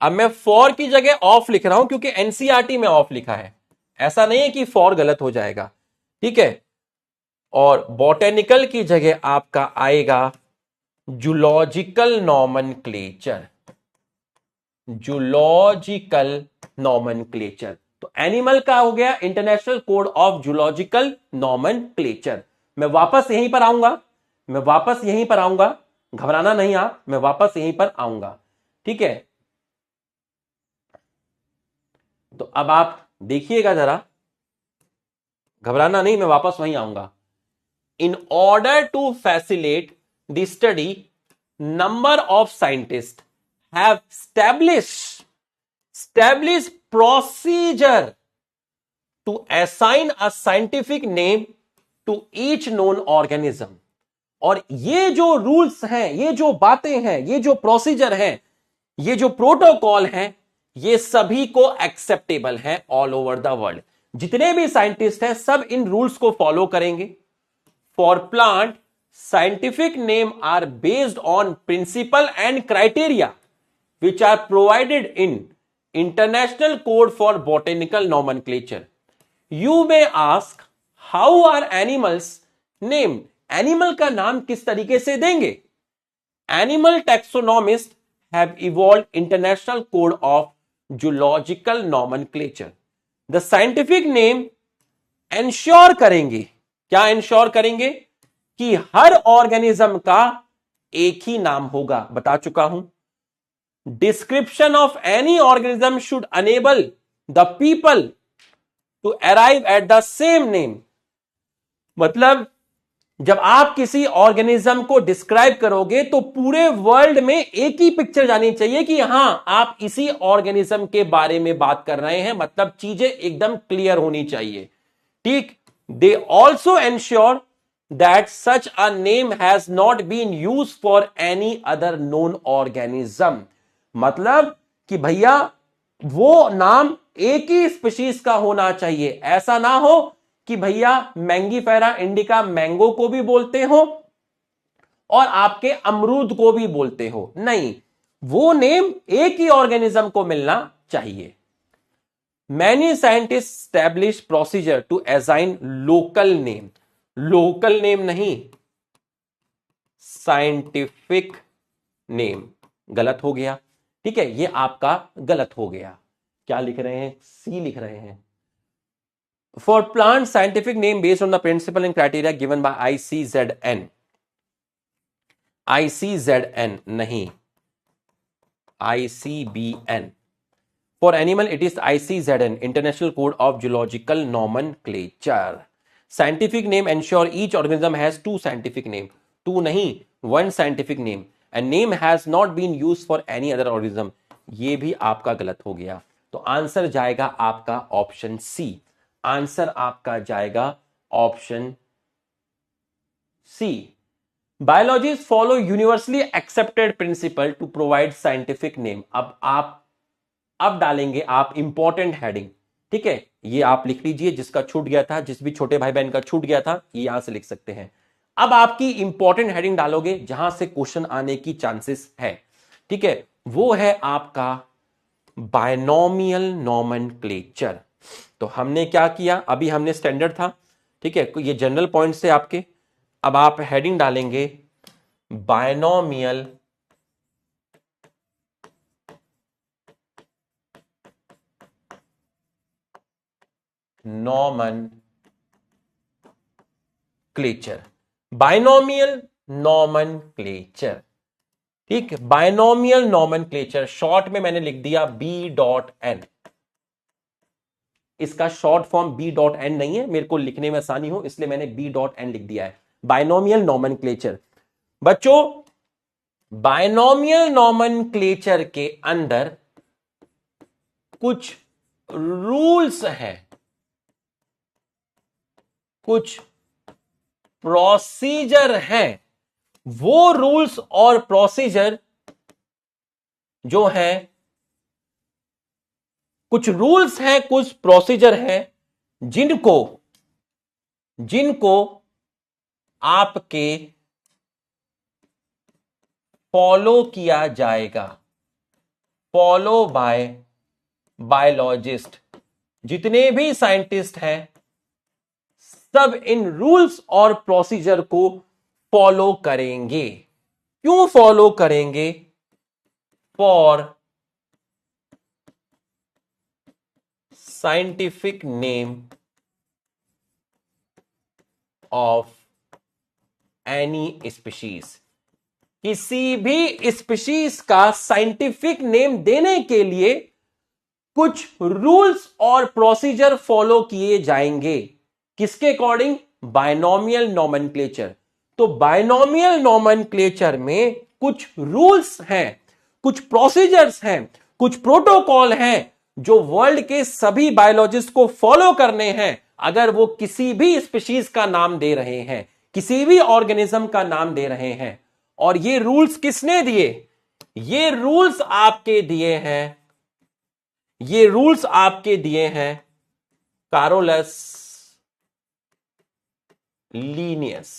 अब मैं फॉर की जगह ऑफ लिख रहा हूं क्योंकि एनसीईआरटी में ऑफ लिखा है, ऐसा नहीं है कि फॉर गलत हो जाएगा। ठीक है, और बॉटेनिकल की जगह आपका आएगा जूलॉजिकल नॉमेनक्लेचर, जूलॉजिकल नॉमेनक्लेचर। तो एनिमल का हो गया international code of zoological nomenclature. मैं वापस यहीं पर आऊंगा, मैं वापस यहीं पर आऊंगा, घबराना नहीं आप, मैं वापस यहीं पर आऊंगा। ठीक है, तो अब आप देखिएगा जरा, घबराना नहीं, मैं वापस वहीं आऊंगा। In order to facilitate the study, number of scientist have established procedure to assign a scientific name to each known organism। और ये जो रूल्स हैं, ये जो बातें हैं, ये जो प्रोसीजर हैं, ये जो प्रोटोकॉल हैं, ये सभी को एक्सेप्टेबल है ऑल ओवर द वर्ल्ड। जितने भी साइंटिस्ट हैं सब इन रूल्स को फॉलो करेंगे। For plant, scientific name are based on principle and criteria which are provided in International Code for Botanical Nomenclature. You may ask, how are animals named? Animal का नाम किस तरीके से देंगे? Animal taxonomists have evolved International Code of Zoological Nomenclature. The scientific name ensure करेंगे, क्या ensure करेंगे? कि हर ऑर्गेनिज्म का एक ही नाम होगा। बता चुका हूं, description of any organism should enable the people to arrive at the same name। मतलब जब आप किसी ऑर्गेनिज्म को डिस्क्राइब करोगे तो पूरे वर्ल्ड में एक ही पिक्चर जानी चाहिए कि हां आप इसी ऑर्गेनिज्म के बारे में बात कर रहे हैं, मतलब चीजें एकदम क्लियर होनी चाहिए। ठीक, they also ensure that such a name has not been used for any other known organism। मतलब कि भैया वो नाम एक ही स्पीशीज का होना चाहिए, ऐसा ना हो कि भैया मैंगीफेरा इंडिका मैंगो को भी बोलते हो और आपके अमरूद को भी बोलते हो, नहीं, वो नेम एक ही ऑर्गेनिज्म को मिलना चाहिए। Many scientist establish procedure to assign local name, local name नहीं, साइंटिफिक नेम, गलत हो गया। ठीक है, ये आपका गलत हो गया। क्या लिख रहे हैं? सी लिख रहे हैं। For plant scientific name based on the principle and criteria given by ICZN। ICZN नहीं, ICBN। For animal, it is ICZN, International Code of Zoological Nomenclature. Scientific name ensure each organism has two scientific name. Two नहीं, one scientific name. And name has not been used for any other organism. ये भी आपका गलत हो गया। तो आंसर जाएगा आपका ऑप्शन सी। आंसर आपका जाएगा option C. Biologists follow universally accepted principle to provide scientific name. अब डालेंगे आप इंपॉर्टेंट हेडिंग। ठीक है, ये आप लिख लीजिए, जिसका छूट गया था, जिस भी छोटे भाई बहन का छूट गया था, ये यहां से लिख सकते हैं। अब आपकी इंपॉर्टेंट हेडिंग डालोगे जहां से क्वेश्चन आने की चांसेस है। ठीक है, वो है आपका बायनोमियल नॉमेनक्लेचर। तो हमने क्या किया, अभी हमने स्टैंडर्ड था, ठीक है, ये जनरल पॉइंट से आपके। अब आप हेडिंग डालेंगे बायनोमियल नॉमेनक्लेचर। बायनोमियल नॉमेनक्लेचर, ठीक, बायनोमियल नॉमेनक्लेचर शॉर्ट में मैंने लिख दिया B.N। इसका शॉर्ट फॉर्म B.N नहीं है, मेरे को लिखने में आसानी हो इसलिए मैंने B.N लिख दिया है। Binomial nomenclature. बच्चों, बायनोमियल नॉमेनक्लेचर के अंदर कुछ रूल्स हैं, कुछ प्रोसीजर हैं। वो रूल्स और प्रोसीजर जो हैं, कुछ रूल्स हैं, कुछ प्रोसीजर हैं, जिनको आपके फॉलो किया जाएगा, फॉलो बाय बायोलॉजिस्ट। जितने भी साइंटिस्ट हैं सब इन रूल्स और प्रोसीजर को फॉलो करेंगे। क्यों फॉलो करेंगे? For scientific name of any species. किसी भी स्पीशीज का साइंटिफिक नेम देने के लिए कुछ रूल्स और प्रोसीजर फॉलो किए जाएंगे। किसके अकॉर्डिंग? Binomial nomenclature. तो बायनोमियल नॉमेनक्लेचर में कुछ रूल्स हैं, कुछ प्रोसीजर्स हैं, कुछ प्रोटोकॉल हैं जो वर्ल्ड के सभी बायोलॉजिस्ट को फॉलो करने हैं अगर वो किसी भी स्पीशीज का नाम दे रहे हैं, किसी भी ऑर्गेनिज्म का नाम दे रहे हैं। और ये रूल्स किसने दिए? ये रूल्स आपके दिए हैं, ये रूल्स आपके दिए हैं कारोलस लीनियस।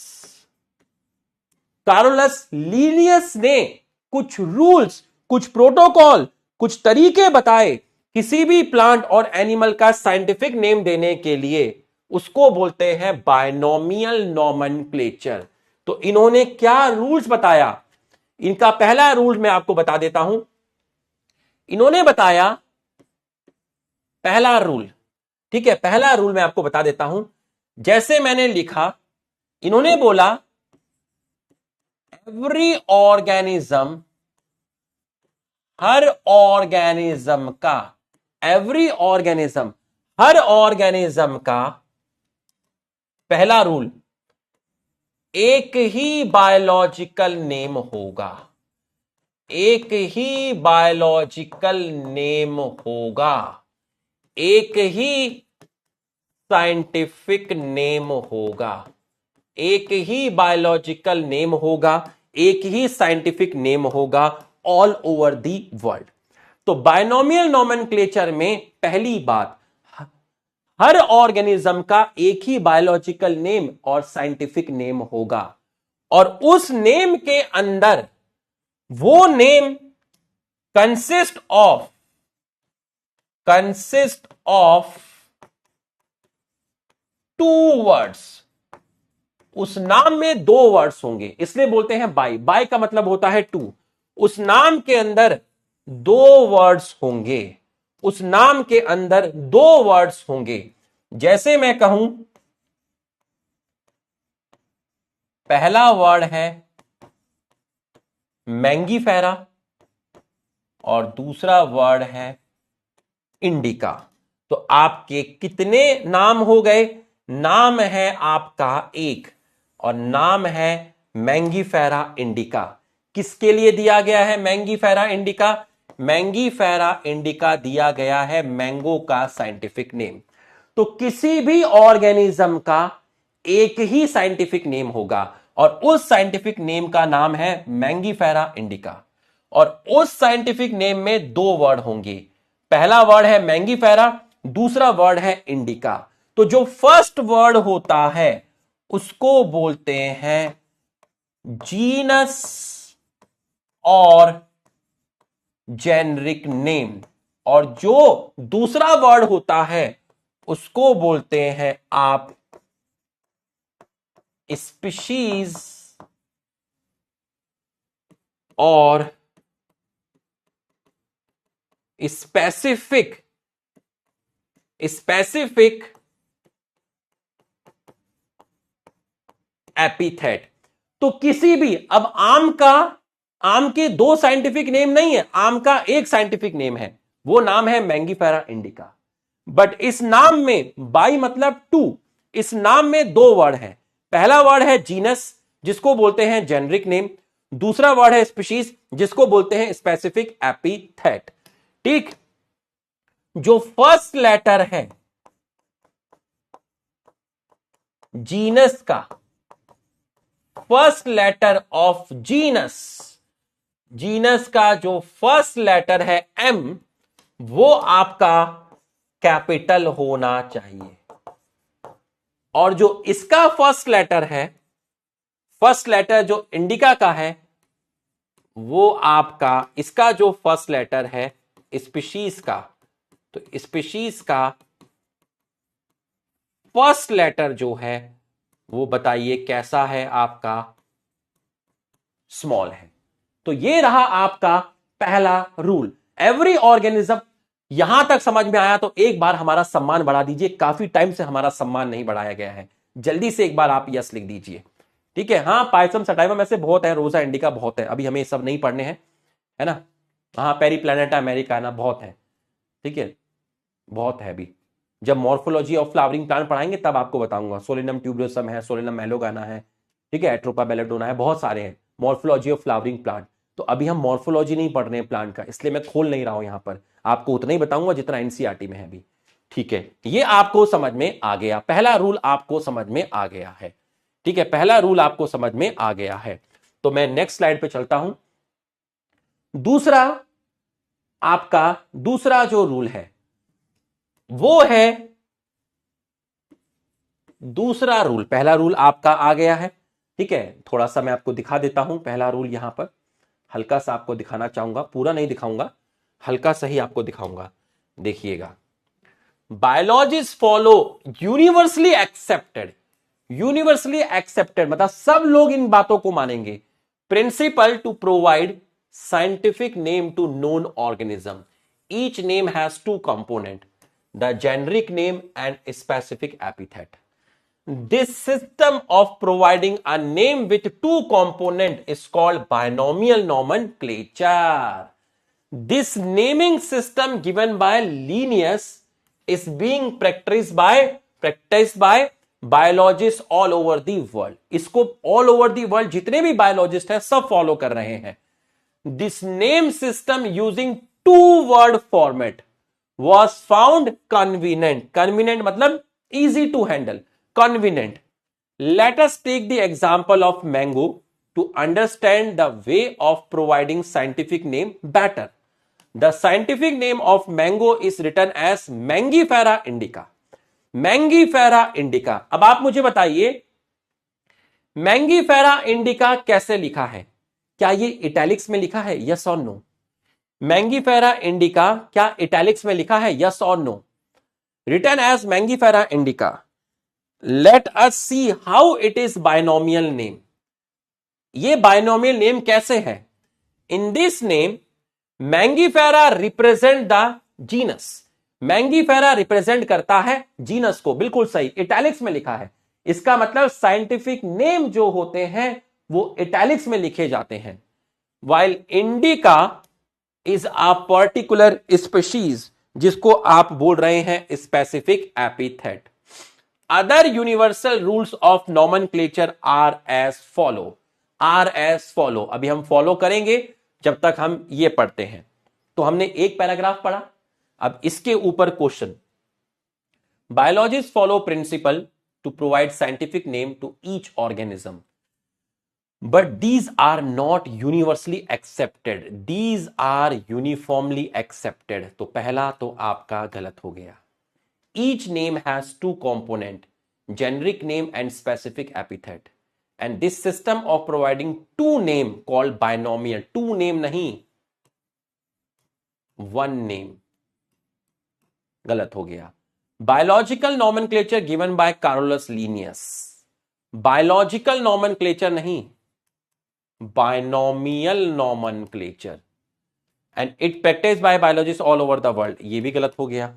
कारोलस लीनियस ने कुछ रूल्स, कुछ प्रोटोकॉल, कुछ तरीके बताए किसी भी प्लांट और एनिमल का साइंटिफिक नेम देने के लिए। उसको बोलते हैं बायनोमियल नॉमेनक्लेचर। तो इन्होंने क्या रूल्स बताया? इनका पहला रूल मैं आपको बता देता हूं। इन्होंने बताया पहला रूल, ठीक है, पहला रूल मैं आपको बता देता हूं। जैसे मैंने लिखा, इन्होंने बोला एवरी ऑर्गेनिज्म, हर ऑर्गेनिज्म का, एवरी ऑर्गेनिज्म, हर ऑर्गेनिज्म का पहला रूल, एक ही बायोलॉजिकल नेम होगा, एक ही बायोलॉजिकल नेम होगा, एक ही साइंटिफिक नेम होगा, एक ही बायोलॉजिकल नेम होगा, एक ही साइंटिफिक नेम होगा ऑल ओवर दी वर्ल्ड। तो बायनोमियल नॉमेनक्लेचर में पहली बात, हर ऑर्गेनिज्म का एक ही बायोलॉजिकल नेम और साइंटिफिक नेम होगा, और उस नेम के अंदर वो name consist of two words. उस नाम में दो वर्ड्स होंगे, इसलिए बोलते हैं बाई। बाई का मतलब होता है टू। उस नाम के अंदर दो वर्ड्स होंगे, उस नाम के अंदर दो वर्ड्स होंगे। जैसे मैं कहूं पहला वर्ड है मैंगीफेरा और दूसरा वर्ड है इंडिका, तो आपके कितने नाम हो गए? नाम है आपका एक और नाम है मैंगीफेरा इंडिका। किसके लिए दिया गया है मैंगीफेरा इंडिका? मैंगीफेरा इंडिका दिया गया है मैंगो का साइंटिफिक नेम। तो किसी भी ऑर्गेनिज्म का एक ही साइंटिफिक नेम होगा और उस साइंटिफिक नेम का नाम है मैंगीफेरा इंडिका, और उस साइंटिफिक नेम में दो वर्ड होंगे। पहला वर्ड है मैंगीफेरा, दूसरा वर्ड है इंडिका। तो जो फर्स्ट वर्ड होता है उसको बोलते हैं जीनस और जेनरिक नेम, और जो दूसरा वर्ड होता है उसको बोलते हैं आप स्पीशीज और स्पेसिफिक एपिथेट। तो किसी भी, अब आम के दो साइंटिफिक नेम नहीं है, आम का एक साइंटिफिक नेम है, वो नाम है मैंगीफेरा इंडिका। बट इस नाम में बाई मतलब टू, इस नाम में दो वर्ड है। पहला वर्ड है जीनस जिसको बोलते हैं जेनरिक नेम, दूसरा वर्ड है स्पीशीज जिसको बोलते हैं स्पेसिफिक एपिथेट। ठीक, जो फर्स्ट लेटर है जीनस का, फर्स्ट लेटर ऑफ जीनस का जो फर्स्ट लेटर है एम, वो आपका कैपिटल होना चाहिए। और जो इसका फर्स्ट लेटर है, फर्स्ट लेटर जो इंडिका का है, वो आपका, इसका जो फर्स्ट लेटर है स्पीशीज का, तो स्पीशीज का फर्स्ट लेटर जो है वो बताइए कैसा है आपका? स्मॉल है। तो ये रहा आपका पहला रूल। एवरी ऑर्गेनिज्म, यहां तक समझ में आया तो एक बार हमारा सम्मान बढ़ा दीजिए, काफी टाइम से हमारा सम्मान नहीं बढ़ाया गया है, जल्दी से एक बार आप यस लिख दीजिए। ठीक है, हाँ पाइसम सटाइवम ऐसे बहुत है, रोजा इंडिका बहुत है, अभी हमें सब नहीं पढ़ने हैं, है ना। हाँ पेरी प्लैनेटा अमेरिकाना बहुत है, ठीक है, बहुत है। अभी जब मॉर्फोलॉजी ऑफ फ्लावरिंग प्लांट पढ़ाएंगे तब आपको बताऊंगा। सोलेनम ट्यूबरोसम है, सोलेनम मेलोगाना है, ठीक है, एट्रोपा बेलेडोना है, बहुत सारे हैं मॉर्फोलॉजी ऑफ फ्लावरिंग प्लांट। तो अभी हम मॉर्फोलॉजी नहीं पढ़ रहे हैं प्लांट का, इसलिए मैं खोल नहीं रहा हूं यहां पर, आपको उतना ही बताऊंगा जितना एनसीईआरटी में है अभी। ठीक है, ये आपको समझ में आ गया, पहला रूल आपको समझ में आ गया है। ठीक है, पहला रूल आपको समझ में आ गया है। तो मैं नेक्स्ट स्लाइड पे चलता हूं। दूसरा, आपका दूसरा जो रूल है वो है, दूसरा रूल, पहला रूल आपका आ गया है। ठीक है, थोड़ा सा मैं आपको दिखा देता हूं पहला रूल, यहां पर हल्का सा आपको दिखाना चाहूंगा, पूरा नहीं दिखाऊंगा, हल्का सा ही आपको दिखाऊंगा। देखिएगा, biologist follow universally accepted, universally accepted मतलब सब लोग इन बातों को मानेंगे, principle to provide scientific name to known organism. Each name has two component, the generic name and specific epithet. This system of providing a name with two components is called binomial nomenclature. This naming system given by Linnaeus is being practiced by biologists all over the world. इसको all over the world जितने भी biologist हैं सब follow कर रहे हैं। This name system using two word format was found convenient. Convenient मतलब easy to handle. Convenient. Let us take the example of mango to understand the way of providing scientific name better. The scientific name of mango is written as Mangifera indica. Mangifera indica. अब आप मुझे बताइए Mangifera indica कैसे लिखा है? क्या ये इटैलिक्स में लिखा है? यस और नो? Mangifera indica क्या इटैलिक्स में लिखा है? यस और no? Written as Mangifera indica. Let us see how it is binomial name. ये binomial name कैसे है? In this name, Mangifera represent the genus, Mangifera represent करता है जीनस को, बिल्कुल सही, इटैलिक्स में लिखा है। इसका मतलब साइंटिफिक नेम जो होते हैं वो इटैलिक्स में लिखे जाते हैं। While indica is a particular species, जिसको आप बोल रहे हैं specific epithet. Other universal rules of nomenclature are as follow, are as follow. अभी हम फॉलो करेंगे जब तक हम ये पढ़ते हैं। तो हमने एक पैराग्राफ पढ़ा, अब इसके ऊपर question. Biologist follow principle to provide scientific name to each organism, but these are not universally accepted, these are uniformly accepted. तो पहला तो आपका गलत हो गया। Each name has two component, generic name and specific epithet, and this system of providing two name called binomial, two name नहीं, वन नेम, गलत हो गया। Biological nomenclature given by Carlos Linnaeus, biological nomenclature नहीं, binomial nomenclature, and it practice by biologist all over the world, ये भी गलत हो गया।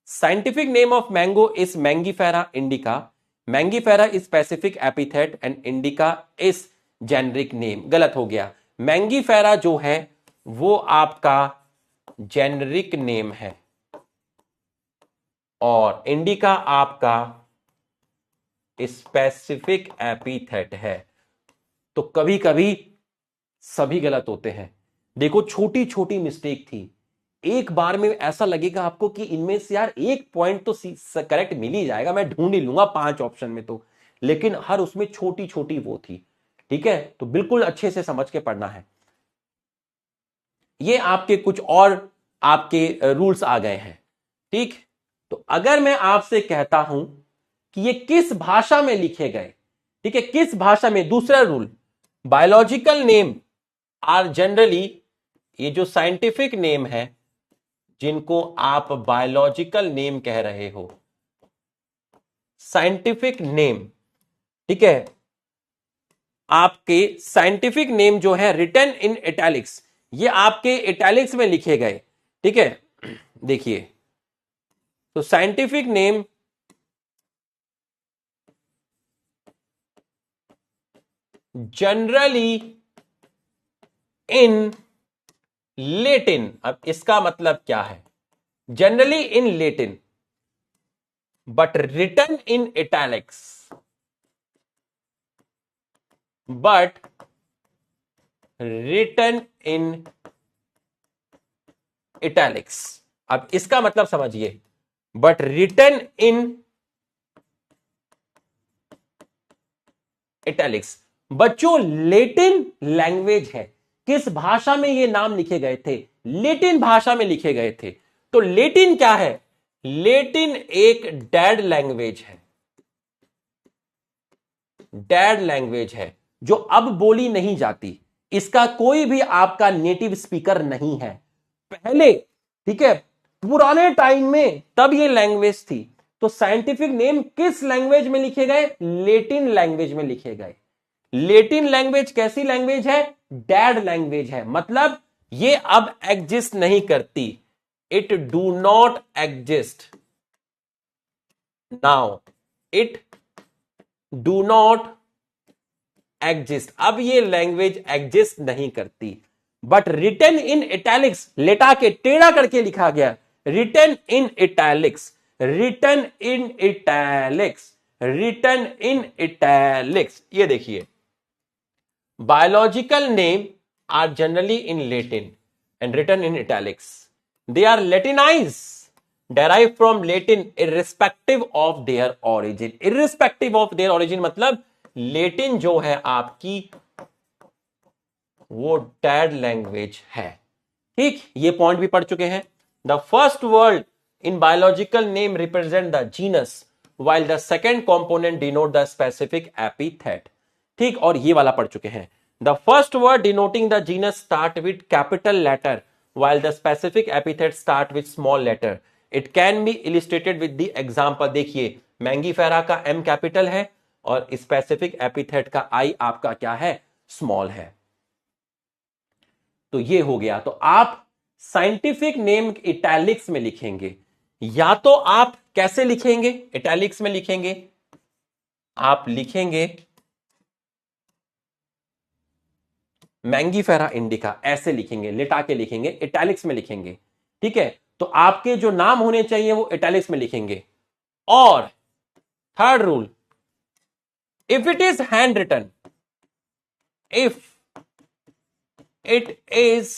Scientific name of mango is Mangifera indica, Mangifera is specific epithet and indica is generic name, गलत हो गया। मैंगीफेरा जो है वो आपका जेनरिक नेम है और इंडिका आपका स्पेसिफिक एपिथेट है। तो कभी कभी सभी गलत होते हैं। देखो छोटी छोटी मिस्टेक थी, एक बार में ऐसा लगेगा आपको कि इनमें से यार एक पॉइंट तो करेक्ट मिल ही जाएगा, मैं ढूंढ ही लूंगा 5 ऑप्शन में तो, लेकिन हर उसमें छोटी छोटी वो थी। ठीक है, तो बिल्कुल अच्छे से समझ के पढ़ना है। ये आपके कुछ और आपके रूल्स आ गए हैं। ठीक, तो अगर मैं आपसे कहता हूं कि ये किस भाषा में लिखे गए, ठीक है, किस भाषा में, दूसरा rule, biological name are generally, ये जो साइंटिफिक नेम है जिनको आप बायोलॉजिकल नेम कह रहे हो, साइंटिफिक नेम, ठीक है, आपके साइंटिफिक नेम जो है रिटन इन इटैलिक्स, ये आपके इटैलिक्स में लिखे गए। ठीक है, देखिए, तो scientific name generally in Latin, अब इसका मतलब क्या है, generally in Latin but written in italics, but written in italics. अब इसका मतलब समझिए, बट रिटन इन इटैलिक्स। बच्चों लेटिन लैंग्वेज है, किस भाषा में ये नाम लिखे गए थे, लेटिन भाषा में लिखे गए थे। तो लेटिन क्या है, लेटिन एक डेड लैंग्वेज है, डेड लैंग्वेज है जो अब बोली नहीं जाती, इसका कोई भी आपका नेटिव स्पीकर नहीं है। पहले, ठीक है, पुराने टाइम में तब ये लैंग्वेज थी। तो साइंटिफिक नेम किस लैंग्वेज में लिखे गए, लेटिन लैंग्वेज में लिखे गए। लेटिन लैंग्वेज कैसी लैंग्वेज है, डेड लैंग्वेज है, मतलब ये अब एग्जिस्ट नहीं करती, it do not exist now, it do not exist, अब ये लैंग्वेज एग्जिस्ट नहीं करती। बट रिटन इन इटैलिक्स, लेटा के टेढ़ा करके लिखा गया, written in italics, written in italics, written in italics. ये देखिए, biological name are generally in Latin and written in italics, they are latinised, derived from Latin irrespective of their origin, irrespective of their origin मतलब लेटिन जो है आपकी वो डेड लैंग्वेज है। ठीक, ये पॉइंट भी पढ़ चुके हैं। The first word in biological name represent the genus while the second component denote the specific epithet। ठीक, और ये वाला पढ़ चुके हैं। The first word denoting the genus start with capital letter while the specific epithet start with small letter। It can be illustrated with the example। देखिए, मैंगीफेरा का M कैपिटल है और स्पेसिफिक एपिथेट का I आपका क्या है, स्मॉल है। तो ये हो गया। तो आप साइंटिफिक नेम इटैलिक्स में लिखेंगे। या तो आप कैसे लिखेंगे इटैलिक्स में लिखेंगे, आप लिखेंगे मैंगीफेरा इंडिका, ऐसे लिखेंगे, लिटा के लिखेंगे, इटैलिक्स में लिखेंगे। ठीक है, तो आपके जो नाम होने चाहिए वो इटैलिक्स में लिखेंगे। और third rule, if it is handwritten, if it is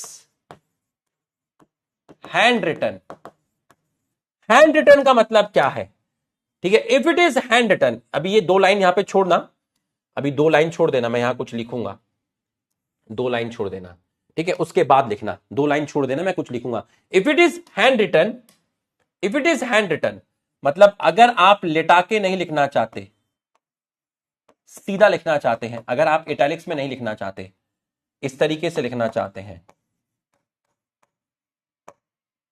handwritten, handwritten का मतलब क्या है? ठीक है, if it is handwritten, अभी ये 2 लाइन यहां पे छोड़ना, अभी 2 लाइन छोड़ देना, मैं यहां कुछ लिखूंगा, 2 लाइन छोड़ देना। ठीक है, उसके बाद लिखना, 2 लाइन छोड़ देना, मैं कुछ लिखूंगा। If it is handwritten, if it is handwritten मतलब अगर आप लिटा के नहीं लिखना चाहते, सीधा लिखना चाहते हैं, अगर आप इटैलिक्स में नहीं लिखना चाहते, इस तरीके से लिखना चाहते हैं,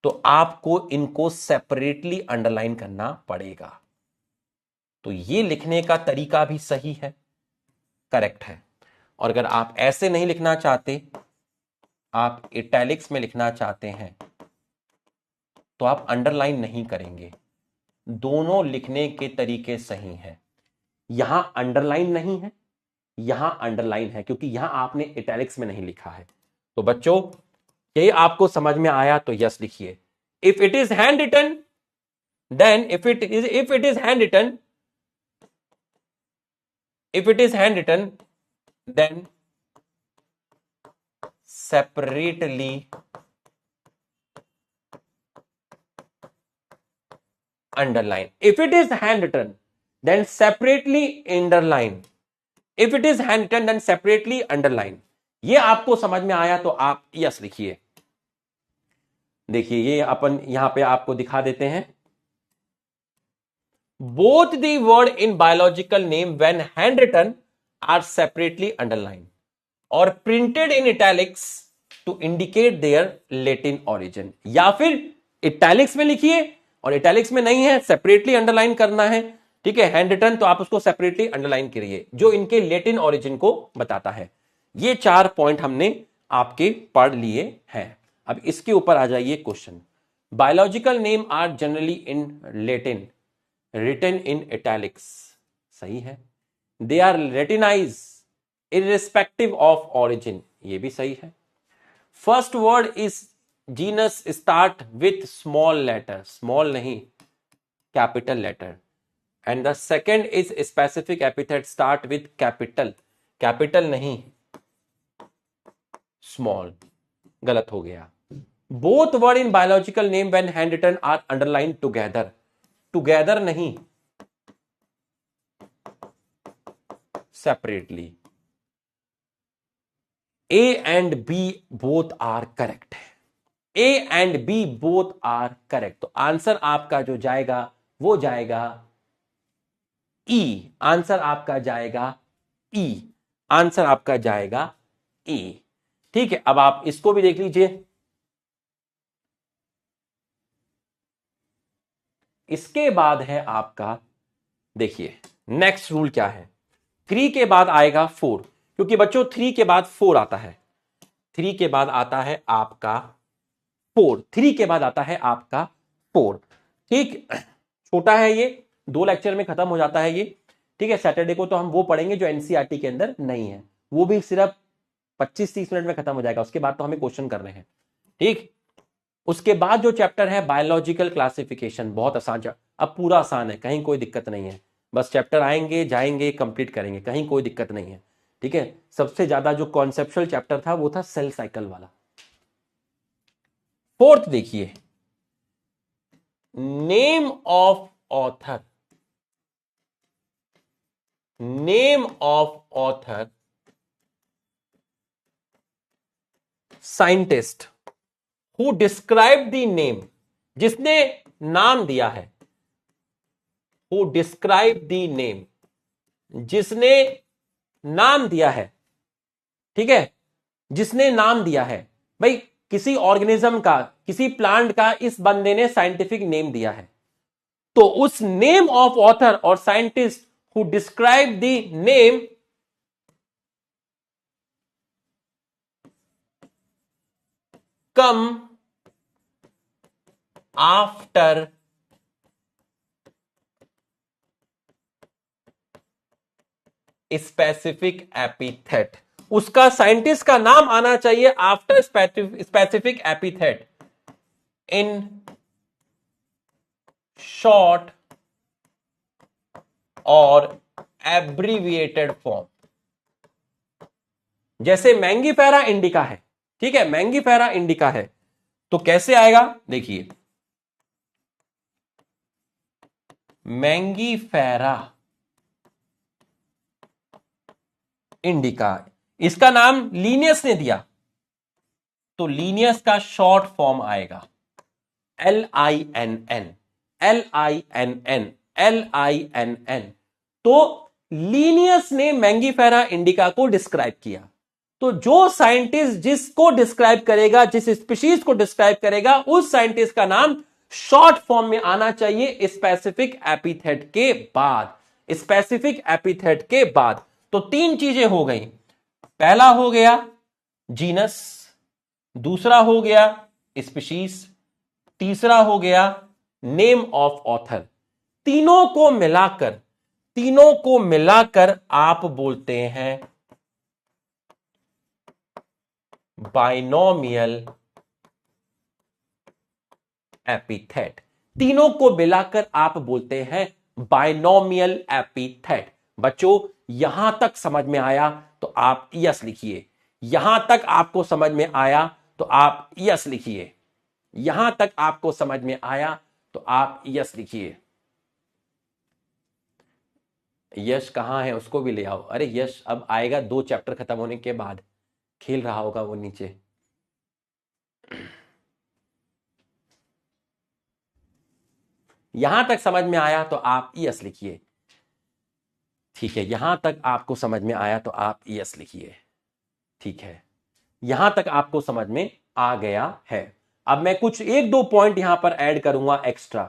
तो आपको इनको सेपरेटली अंडरलाइन करना पड़ेगा। तो ये लिखने का तरीका भी सही है, करेक्ट है। और अगर आप ऐसे नहीं लिखना चाहते, आप इटैलिक्स में लिखना चाहते हैं, तो आप अंडरलाइन नहीं करेंगे। दोनों लिखने के तरीके सही हैं। यहां अंडरलाइन नहीं है, यहां अंडरलाइन है, क्योंकि यहां आपने इटैलिक्स में नहीं लिखा है। तो बच्चों, यही आपको समझ में आया तो यस लिखिए। If it is handwritten, then if it is handwritten, if it is handwritten, then separately underline. If it is handwritten, then separately underline. If it is handwritten, then separately underline. ये आपको समझ में आया तो आप यस लिखिए। देखिए, ये अपन यहां पे आपको दिखा देते हैं। Both the word in biological name when handwritten are separately underlined or printed in italics to indicate their Latin origin। या फिर इटैलिक्स में लिखिए, और इटैलिक्स में नहीं है, सेपरेटली अंडरलाइन करना है। ठीक है, हैंड रिटन तो आप उसको सेपरेटली अंडरलाइन करिए, जो इनके लेटिन ओरिजिन को बताता है। ये 4 पॉइंट हमने आपके पढ़ लिए हैं। अब इसके ऊपर आ जाइए question. Biological name are generally in Latin, written in italics, सही है। They are Latinized irrespective of origin, ये भी सही है। First word is genus start with small letter, small नहीं, capital letter, and the second is specific epithet start with capital, capital नहीं, small, गलत हो गया। Both word in biological name when handwritten are underlined together, together नहीं, separately. A and B both are correct. A and B both are correct. तो आंसर आपका जो जाएगा वो जाएगा E, आंसर आपका जाएगा E, आंसर आपका जाएगा E। ठीक है, अब आप इसको भी देख लीजिए। इसके बाद है आपका, देखिए नेक्स्ट रूल क्या है। 3 के बाद आएगा 4, क्योंकि बच्चों 3 के बाद 4 आता है, 3 के बाद आता है आपका 4, 3 के बाद आता है आपका 4। ठीक, छोटा है ये, 2 लेक्चर में खत्म हो जाता है ये। ठीक है, सैटरडे को तो हम वो पढ़ेंगे जो एनसीईआरटी के अंदर नहीं है, वो भी सिर्फ 25-30 मिनट में खत्म हो जाएगा। उसके बाद तो हमें क्वेश्चन करने हैं। ठीक, उसके बाद जो चैप्टर है बायोलॉजिकल क्लासिफिकेशन, बहुत आसान, अब पूरा आसान है, कहीं कोई दिक्कत नहीं है। बस चैप्टर आएंगे जाएंगे कंप्लीट करेंगे, कहीं कोई दिक्कत नहीं है। ठीक है, सबसे ज्यादा जो कॉन्सेप्चुअल चैप्टर था वो था सेल साइकिल वाला। 4th देखिए, name of author, name of author scientist who describe the name, जिसने नाम दिया है, हु डिस्क्राइब द नेम, जिसने नाम दिया है। ठीक है, जिसने नाम दिया है, भाई किसी ऑर्गेनिज्म का, किसी प्लांट का इस बंदे ने साइंटिफिक नेम दिया है, तो उस नेम ऑफ ऑथर और scientist who describe the name come after specific epithet, उसका साइंटिस्ट का नाम आना चाहिए after specific epithet in short और एब्रीविएटेड फॉर्म। जैसे मैंगीफेरा इंडिका है, ठीक है, मैंगीफेरा इंडिका है, तो कैसे आएगा देखिए, मैंगीफेरा इंडिका, इसका नाम लीनियस ने दिया, तो लीनियस का शॉर्ट फॉर्म आएगा LINN, LINN, LINN। तो लीनियस ने मैंगीफेरा इंडिका को डिस्क्राइब किया, तो जो साइंटिस्ट जिसको डिस्क्राइब करेगा, जिस स्पीशीज को डिस्क्राइब करेगा, उस साइंटिस्ट का नाम शॉर्ट फॉर्म में आना चाहिए स्पेसिफिक एपिथेट के बाद, स्पेसिफिक एपिथेट के बाद। तो तीन चीजें हो गई, पहला हो गया जीनस, दूसरा हो गया स्पीशीज, तीसरा हो गया नेम ऑफ ऑथर। तीनों को मिलाकर आप बोलते हैं बाइनोमियल एपिथेट। तीनों को मिलाकर आप बोलते हैं बाइनोमियल एपिथेट। बच्चों यहां तक समझ में आया तो आप यस लिखिए, यहां तक आपको समझ में आया तो आप यस लिखिए, यहां तक आपको समझ में आया तो आप यस लिखिए। यश कहां है उसको भी ले आओ, अरे यश अब आएगा 2 चैप्टर खत्म होने के बाद, खेल रहा होगा वो नीचे। यहां तक समझ में आया तो आप यस लिखिए, ठीक है, यहां तक आपको समझ में आया तो आप यस लिखिए, ठीक है, यहां तक आपको समझ में आ गया है। अब मैं कुछ 1-2 पॉइंट यहां पर ऐड करूंगा एक्स्ट्रा,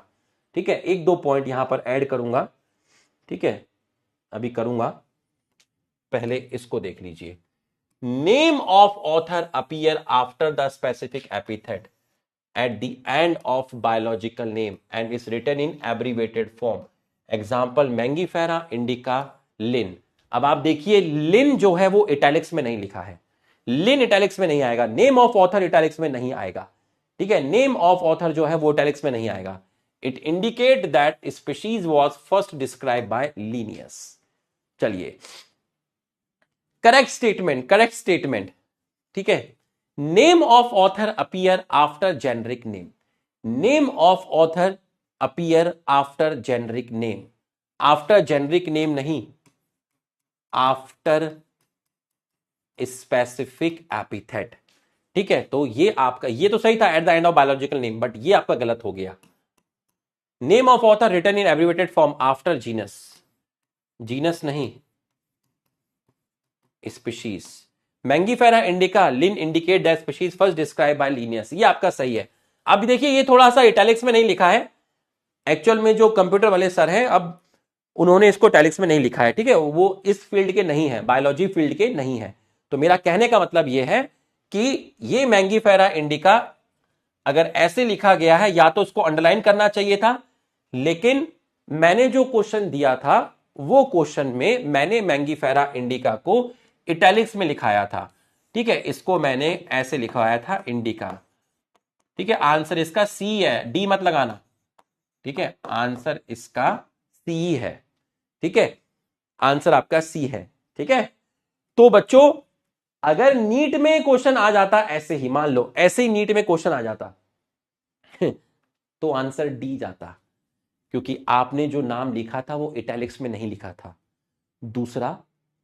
ठीक है, 1-2 पॉइंट यहां पर ऐड करूंगा, ठीक है, अभी करूंगा, पहले इसको देख लीजिए। Name of author appear after the specific epithet at the end of biological name and is written in abbreviated form. Example Mangifera indica Lin। अब आप देखिए लिन जो है वो इटैलिक्स में नहीं लिखा है, लिन इटैलिक्स में नहीं आएगा, नेम ऑफ ऑथर इटैलिक्स में नहीं आएगा, ठीक है, नेम ऑफ ऑथर जो है वो इटैलिक्स में नहीं आएगा। It indicate that species was first describe by Linnaeus. चलिए करेक्ट स्टेटमेंट, ठीक है, name of author appear after generic name, name of author appear after generic name, after generic name नहीं, आफ्टर स्पेसिफिक एपिथेट, ठीक है। तो ये आपका, ये तो सही था at the end of biological name, but ये आपका गलत हो गया। Name of author written in abbreviated form after genus, genus नहीं species. Mangifera indica Lin indicate that species first describe by Linnaeus, ये आपका सही है। अब देखिए ये थोड़ा सा इटैलिक्स में नहीं लिखा है, एक्चुअल में जो कंप्यूटर वाले सर हैं अब उन्होंने इसको इटैलिक्स में नहीं लिखा है, ठीक है, वो इस फील्ड के नहीं है, बायोलॉजी फील्ड के नहीं है। तो मेरा कहने का मतलब यह है कि ये मैंगीफेरा इंडिका अगर ऐसे लिखा गया है या तो उसको अंडरलाइन करना चाहिए था, लेकिन मैंने जो क्वेश्चन दिया था वो क्वेश्चन में मैंने मैंगीफेरा इंडिका को इटैलिक्स में लिखाया था, ठीक है, इसको मैंने ऐसे लिखवाया था इंडिका, ठीक है। आंसर इसका सी है, डी मत लगाना, ठीक है, आंसर इसका सी है, ठीक है, आंसर आपका सी है, ठीक है। तो बच्चों अगर नीट में क्वेश्चन आ जाता ऐसे ही, मान लो ऐसे ही नीट में क्वेश्चन आ जाता तो आंसर डी जाता, क्योंकि आपने जो नाम लिखा था वो इटैलिक्स में नहीं लिखा था। दूसरा,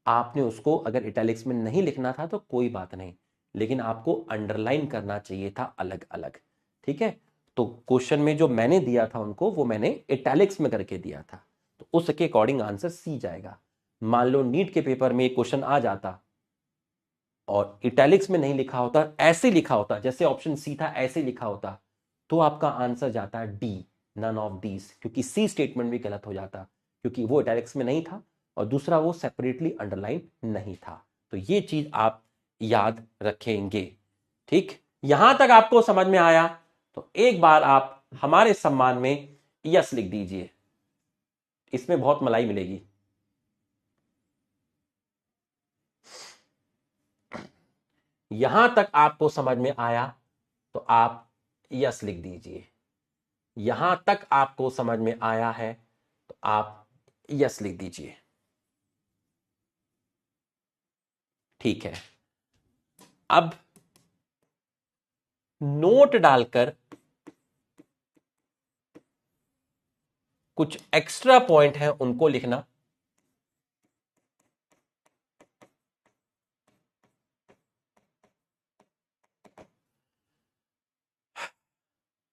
आपने उसको अगर इटैलिक्स में नहीं लिखना था तो कोई बात नहीं, लेकिन आपको अंडरलाइन करना चाहिए था अलग अलग, ठीक है। तो क्वेश्चन में जो मैंने दिया था उनको वो मैंने इटैलिक्स में करके दिया था, तो उसके अकॉर्डिंग आंसर सी जाएगा। मान लो नीट के पेपर में क्वेश्चन आ जाता और इटैलिक्स में नहीं लिखा होता, ऐसे लिखा होता, जैसे ऑप्शन सी था ऐसे लिखा होता, तो आपका आंसर जाता है डी, नन ऑफ दीज, क्योंकि सी स्टेटमेंट भी गलत हो जाता, क्योंकि वो इटैलिक्स में नहीं था और दूसरा वो सेपरेटली अंडरलाइन नहीं था। तो ये चीज आप याद रखेंगे, ठीक। यहां तक आपको समझ में आया तो एक बार आप हमारे सम्मान में यस लिख दीजिए, इसमें बहुत मलाई मिलेगी। यहां तक आपको समझ में आया तो आप यस लिख दीजिए। यहां तक आपको समझ में आया है तो आप यस लिख दीजिए। ठीक है, अब नोट डालकर कुछ एक्स्ट्रा पॉइंट है उनको लिखना।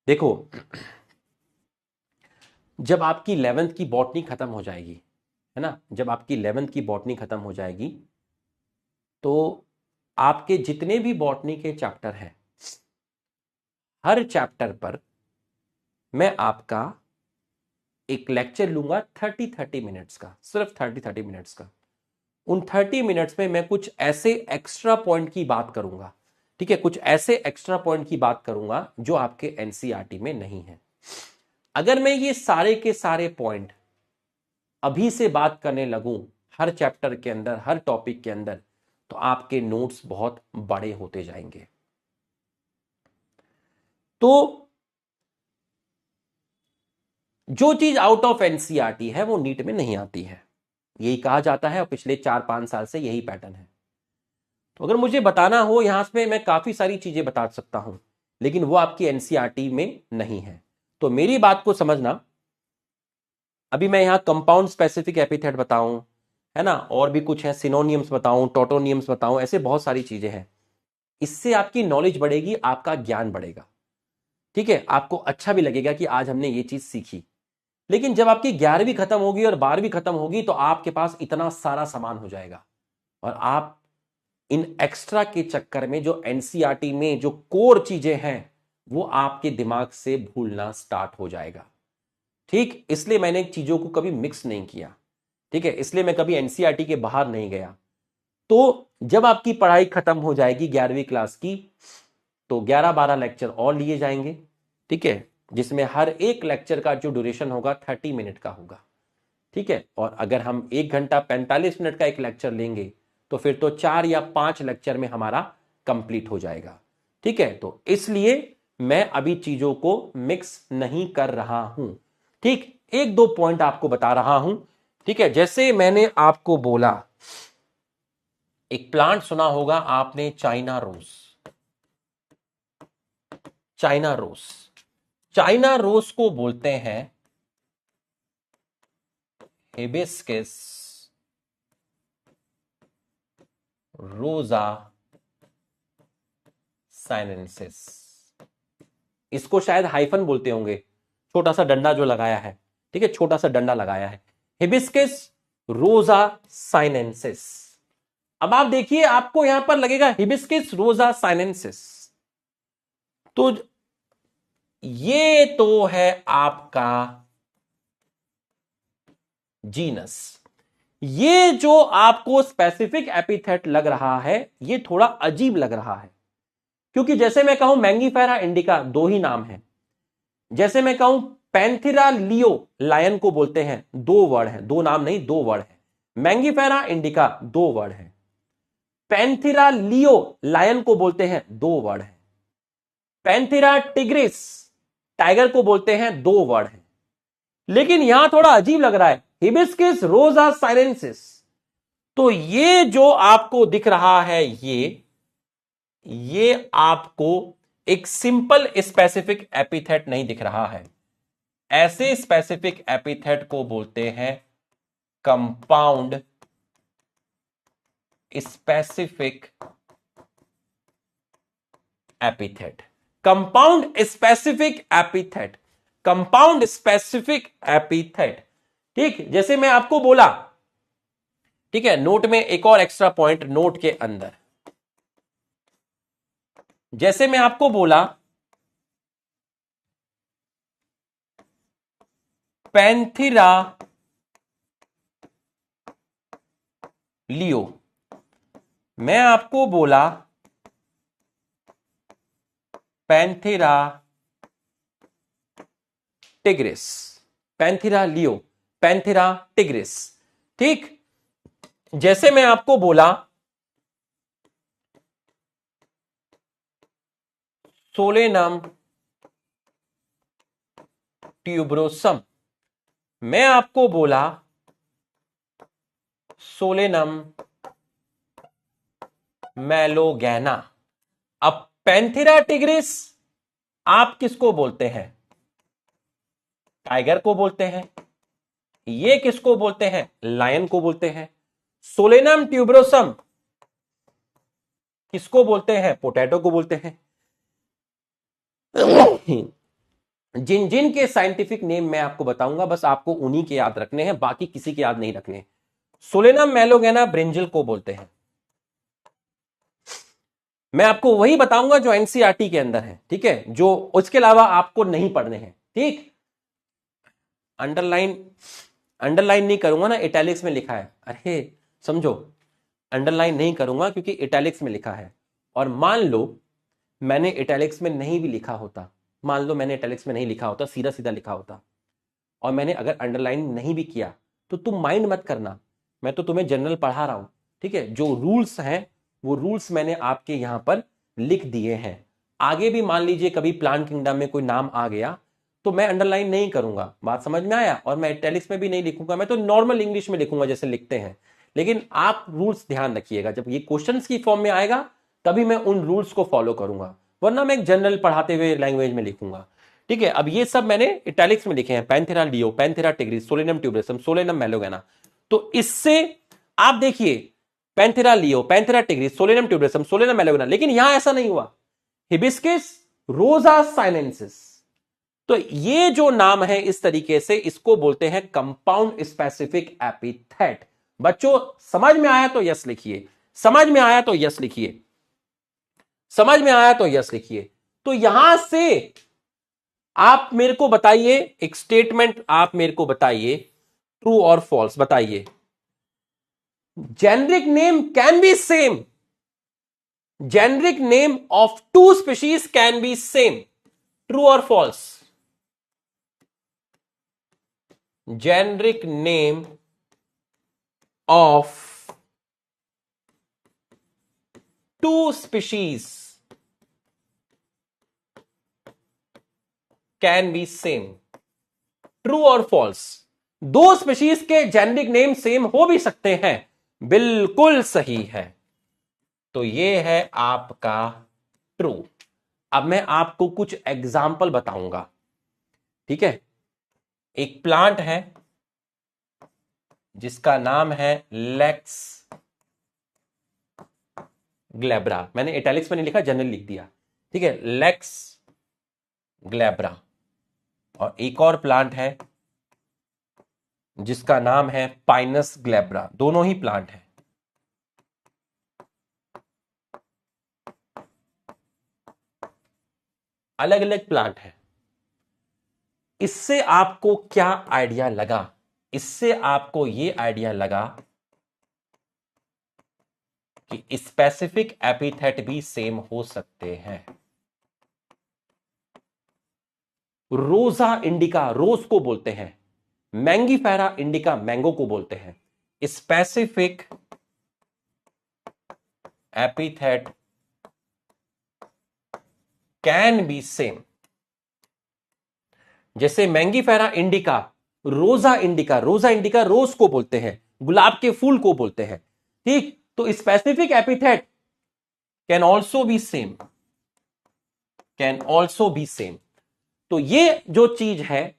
देखो, जब आपकी 11th की बॉटनी खत्म हो जाएगी, है ना, जब आपकी 11th की बॉटनी खत्म हो जाएगी तो आपके जितने भी बॉटनी के चैप्टर हैं, हर चैप्टर पर मैं आपका एक लेक्चर लूंगा 30 मिनट्स का, सिर्फ 30 मिनट्स का। उन 30 मिनट्स में मैं कुछ ऐसे एक्स्ट्रा पॉइंट की बात करूंगा, ठीक है, कुछ ऐसे एक्स्ट्रा पॉइंट की बात करूंगा जो आपके एनसीईआरटी में नहीं है। अगर मैं ये सारे के सारे पॉइंट अभी से बात करने लगूं हर चैप्टर के अंदर, हर टॉपिक के अंदर, तो आपके नोट्स बहुत बड़े होते जाएंगे। तो जो चीज आउट ऑफ एनसीईआरटी है वो नीट में नहीं आती है, यही कहा जाता है और पिछले 4-5 साल से यही पैटर्न है। तो अगर मुझे बताना हो यहां पे मैं काफी सारी चीजें बता सकता हूं, लेकिन वो आपकी एनसीईआरटी में नहीं है। तो मेरी बात को समझना, अभी मैं यहां कंपाउंड स्पेसिफिक एपिथेट बताऊं, है ना, और भी कुछ है, सिनोनियम्स बताऊं, टोटोनियम्स बताऊं, ऐसे बहुत सारी चीजें हैं। इससे आपकी नॉलेज बढ़ेगी, आपका ज्ञान बढ़ेगा, ठीक है, आपको अच्छा भी लगेगा कि आज हमने ये चीज सीखी। लेकिन जब आपकी 11वीं खत्म होगी और 12वीं खत्म होगी तो आपके पास इतना सारा सामान हो जाएगा और आप इन एक्स्ट्रा के चक्कर में जो एनसीईआरटी में जो कोर चीजें हैं वो आपके दिमाग से भूलना स्टार्ट हो जाएगा। ठीक, इसलिए मैंने चीजों को कभी मिक्स नहीं किया, ठीक है, इसलिए मैं कभी एनसीईआरटी के बाहर नहीं गया। तो जब आपकी पढ़ाई खत्म हो जाएगी 11वीं क्लास की तो 11-12 लेक्चर और लिए जाएंगे, ठीक है, जिसमें हर एक लेक्चर का जो ड्यूरेशन होगा 30 मिनट का होगा, ठीक है। और अगर हम 1 घंटा 45 मिनट का एक लेक्चर लेंगे तो फिर तो 4 या 5 लेक्चर में हमारा कंप्लीट हो जाएगा, ठीक है। तो इसलिए मैं अभी चीजों को मिक्स नहीं कर रहा हूं, ठीक। एक दो पॉइंट आपको बता रहा हूं, ठीक है। जैसे मैंने आपको बोला, एक प्लांट सुना होगा आपने, China rose, China rose, China rose को बोलते हैं हिबिस्कस रोजा साइनेंसिस। इसको शायद हाइफन बोलते होंगे, छोटा सा डंडा जो लगाया है, ठीक है, छोटा सा डंडा लगाया है, हिबिस्कस रोजा साइनेंसिस। अब आप देखिए, आपको यहां पर लगेगा हिबिस्कस रोजा साइनेंसिस, तो ये तो है आपका जीनस। ये जो आपको स्पेसिफिक एपिथेट लग रहा है ये थोड़ा अजीब लग रहा है, क्योंकि जैसे मैं कहूं मैंगीफेरा इंडिका, दो ही नाम है। जैसे मैं कहूं पैंथेरा लियो, लायन को बोलते हैं, दो वर्ड है, दो नाम नहीं, दो वर्ड है। मैंगीफेरा इंडिका दो वर्ड है, पैंथेरा लियो लायन को बोलते हैं, दो वर्ड है। पैंथेरा टिग्रिस टाइगर को बोलते हैं, दो वर्ड है। लेकिन यहां थोड़ा अजीब लग रहा है, हिबिस्कस रोजा साइनेंसिस। तो ये जो आपको दिख रहा है ये आपको एक सिंपल स्पेसिफिक एपिथेट नहीं दिख रहा है। ऐसे स्पेसिफिक एपिथेट को बोलते हैं compound specific epithet. Compound specific epithet, compound specific epithet, ठीक। जैसे मैं आपको बोला, ठीक है, नोट में एक और एक्स्ट्रा पॉइंट नोट के अंदर, जैसे मैं आपको बोला पैंथेरा लियो, मैं आपको बोला पैंथेरा टिग्रिस, पैंथेरा लियो, पैंथेरा टिग्रिस। ठीक, जैसे मैं आपको बोला सोलेनम ट्यूबरोसम, मैं आपको बोला सोलेनम मेलोगैना। अब पैंथेरा टिग्रिस आप किसको बोलते हैं? टाइगर को बोलते हैं। ये किसको बोलते हैं? लायन को बोलते हैं। सोलेनम ट्यूबरोसम किसको बोलते हैं? पोटैटो को बोलते हैं। जिन जिन के साइंटिफिक नेम मैं आपको बताऊंगा, बस आपको उन्हीं के याद रखने हैं, बाकी किसी के याद नहीं रखने। सोलेनम मेलोगैना ब्रिंजल को बोलते हैं। मैं आपको वही बताऊंगा जो एनसीईआरटी के अंदर है, ठीक है, जो उसके अलावा आपको नहीं पढ़ने हैं। ठीक, अंडरलाइन नहीं करूंगा ना, इटैलिक्स में लिखा है। अरे समझो, अंडरलाइन नहीं करूंगा क्योंकि इटैलिक्स में लिखा है। और मान लो मैंने इटैलिक्स में नहीं भी लिखा होता, मान लो मैंने इटैलिक्स में नहीं लिखा होता, सीधा सीधा लिखा होता, और मैंने अगर अंडरलाइन नहीं भी किया, तो तुम माइंड मत करना, मैं तो तुम्हें जनरल पढ़ा रहा हूं। ठीक है, जो रूल्स हैं वो रूल्स मैंने आपके यहां पर लिख दिए हैं। आगे भी मान लीजिए कभी प्लांट किंगडम में कोई नाम आ गया तो मैं अंडरलाइन नहीं करूंगा, बात समझ में आया? और मैं इटैलिक्स में भी नहीं लिखूंगा, मैं तो नॉर्मल इंग्लिश में लिखूंगा जैसे लिखते हैं। लेकिन आप रूल्स ध्यान रखिएगा, जब ये क्वेश्चंस की फॉर्म में आएगा तभी मैं उन रूल्स को फॉलो करूंगा, वरना मैं एक जनरल पढ़ाते हुए लैंग्वेज में लिखूंगा। ठीक है, अब ये सब मैंने इटैलिक्स में लिखे हैं, पैंथेरा लियो, पैंथेरा टिग्रिस, सोलेनम ट्यूबरोसम, सोलेनम मेलोगैना। तो इससे आप देखिए, पैंथेरा लियो, पैंथेरा टिग्रिस, सोलेनम ट्यूबरोसम, सोलेनम मेलोगैना, लेकिन यहां ऐसा नहीं हुआ। हिबिस्किस रोजा साइनेंसिस, तो ये जो नाम है इस तरीके से, इसको बोलते हैं कंपाउंड स्पेसिफिक एपिथेट। बच्चों समझ में आया तो यस लिखिए, समझ में आया तो यस लिखिए, समझ में आया तो यस लिखिए। तो यहां से आप मेरे को बताइए एक स्टेटमेंट, आप मेरे को बताइए ट्रू और फॉल्स बताइए। Generic name can be same, generic name of two species can be same, true और false? Generic name of two species can be same, true और फॉल्स? दो स्पीशीज के जेनरिक नेम सेम हो भी सकते हैं, बिल्कुल सही है। तो ये है आपका ट्रू। अब मैं आपको कुछ एग्जाम्पल बताऊंगा। ठीक है, एक प्लांट है जिसका नाम है लेक्स ग्लैब्रा, मैंने इटैलिक्स में नहीं लिखा, जनरल लिख दिया। ठीक है, लेक्स ग्लैब्रा। और एक और प्लांट है जिसका नाम है पाइनस ग्लैब्रा, दोनों ही प्लांट है। अलग अलग प्लांट है। इससे आपको क्या आइडिया लगा? इससे आपको यह आइडिया लगा कि स्पेसिफिक एपिथेट भी सेम हो सकते हैं। रोजा इंडिका रोज को बोलते हैं, मैंगीफेरा इंडिका मैंगो को बोलते हैं। Specific epithet can be same. जैसे Mangifera indica, Rosa indica, Rosa indica rose को बोलते हैं, गुलाब के फूल को बोलते हैं। ठीक, तो specific epithet can also be same, can also be same. तो ये जो चीज है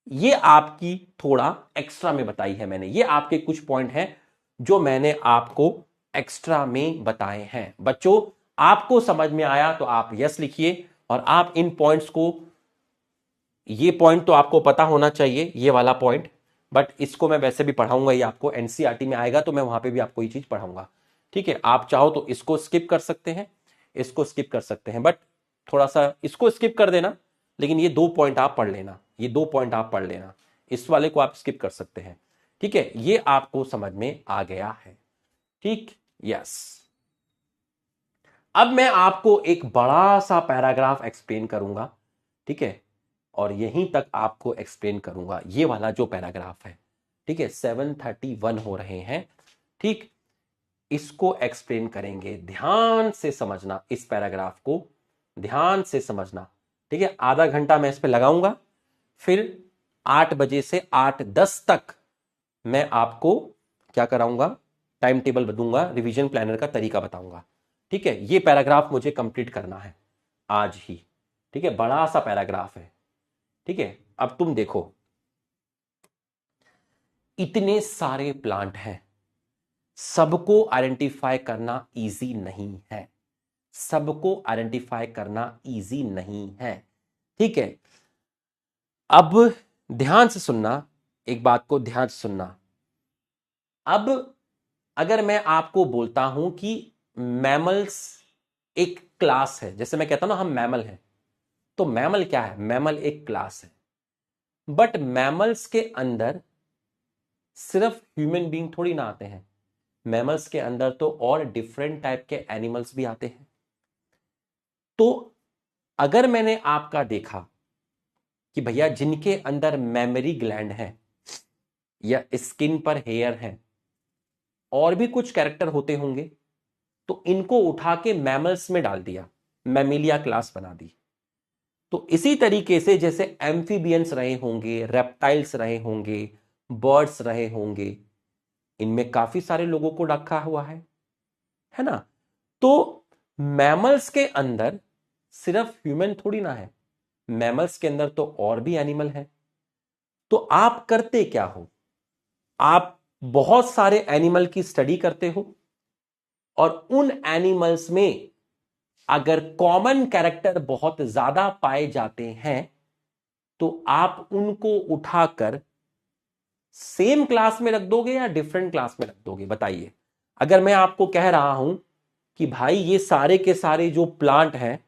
ये आपकी थोड़ा एक्स्ट्रा में बताई है मैंने, ये आपके कुछ पॉइंट हैं जो मैंने आपको एक्स्ट्रा में बताए हैं। बच्चों आपको समझ में आया तो आप यस लिखिए, और आप इन पॉइंट्स को, ये पॉइंट तो आपको पता होना चाहिए, ये वाला पॉइंट, बट इसको मैं वैसे भी पढ़ाऊंगा, ये आपको एनसीईआरटी में आएगा तो मैं वहां पे भी आपको ये चीज पढ़ाऊंगा। ठीक है, आप चाहो तो इसको स्किप कर सकते हैं, इसको स्किप कर सकते हैं, बट थोड़ा सा इसको स्किप कर देना, लेकिन ये दो पॉइंट आप पढ़ लेना, ये दो पॉइंट आप पढ़ लेना, इस वाले को आप स्किप कर सकते हैं। ठीक है, ये आपको समझ में आ गया है? ठीक, यस। अब मैं आपको एक बड़ा सा पैराग्राफ एक्सप्लेन करूंगा। ठीक है, और यहीं तक आपको एक्सप्लेन करूंगा ये वाला जो पैराग्राफ है। ठीक है, 731 हो रहे हैं। ठीक, इसको एक्सप्लेन करेंगे, ध्यान से समझना, इस पैराग्राफ को ध्यान से समझना। ठीक है, आधा घंटा मैं इस पे लगाऊंगा, फिर 8 बजे से 8:10 तक मैं आपको क्या कराऊंगा, टाइम टेबल दूंगा, रिवीजन प्लानर का तरीका बताऊंगा। ठीक है, ये पैराग्राफ मुझे कंप्लीट करना है आज ही। ठीक है, बड़ा सा पैराग्राफ है। ठीक है, अब तुम देखो, इतने सारे प्लांट हैं, सबको आइडेंटिफाई करना इजी नहीं है, सबको आइडेंटिफाई करना इजी नहीं है। ठीक है, अब ध्यान से सुनना, एक बात को ध्यान से सुनना। अब अगर मैं आपको बोलता हूं कि मैमल्स एक क्लास है, जैसे मैं कहता हूं ना हम मैमल हैं, तो मैमल क्या है, मैमल एक क्लास है। बट मैमल्स के अंदर सिर्फ ह्यूमन बीइंग थोड़ी ना आते हैं, मैमल्स के अंदर तो और डिफरेंट टाइप के एनिमल्स भी आते हैं। तो अगर मैंने आपका देखा कि भैया जिनके अंदर मेमोरी ग्लैंड है या स्किन पर हेयर है और भी कुछ कैरेक्टर होते होंगे, तो इनको उठा के मैमल्स में डाल दिया, मैमिलिया क्लास बना दी। तो इसी तरीके से जैसे एम्फीबियंस रहे होंगे, रेप्टाइल्स रहे होंगे, बर्ड्स रहे होंगे, इनमें काफी सारे लोगों को रखा हुआ है ना। तो मैमल्स के अंदर सिर्फ ह्यूमन थोड़ी ना है, मैमल्स के अंदर तो और भी एनिमल है। तो आप करते क्या हो, आप बहुत सारे एनिमल की स्टडी करते हो और उन एनिमल्स में अगर कॉमन कैरेक्टर बहुत ज्यादा पाए जाते हैं तो आप उनको उठाकर सेम क्लास में रख दोगे या डिफरेंट क्लास में रख दोगे, बताइए। अगर मैं आपको कह रहा हूं कि भाई ये सारे के सारे जो प्लांट हैं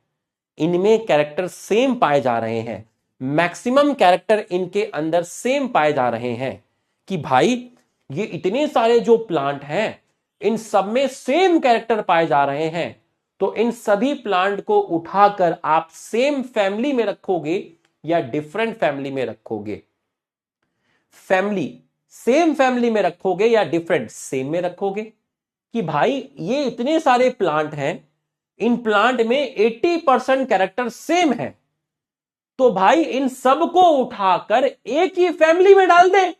इनमें कैरेक्टर सेम पाए जा रहे हैं, मैक्सिमम कैरेक्टर इनके अंदर सेम पाए जा रहे हैं, कि भाई ये इतने सारे जो प्लांट हैं इन सब में सेम कैरेक्टर पाए जा रहे हैं, तो इन सभी प्लांट को उठाकर आप सेम फैमिली में रखोगे या डिफरेंट फैमिली में रखोगे, फैमिली सेम फैमिली में रखोगे या डिफरेंट सेम में रखोगे। कि भाई ये इतने सारे प्लांट हैं, इन प्लांट में 80% कैरेक्टर सेम है, तो भाई इन सबको उठाकर एक ही फैमिली में डाल दे।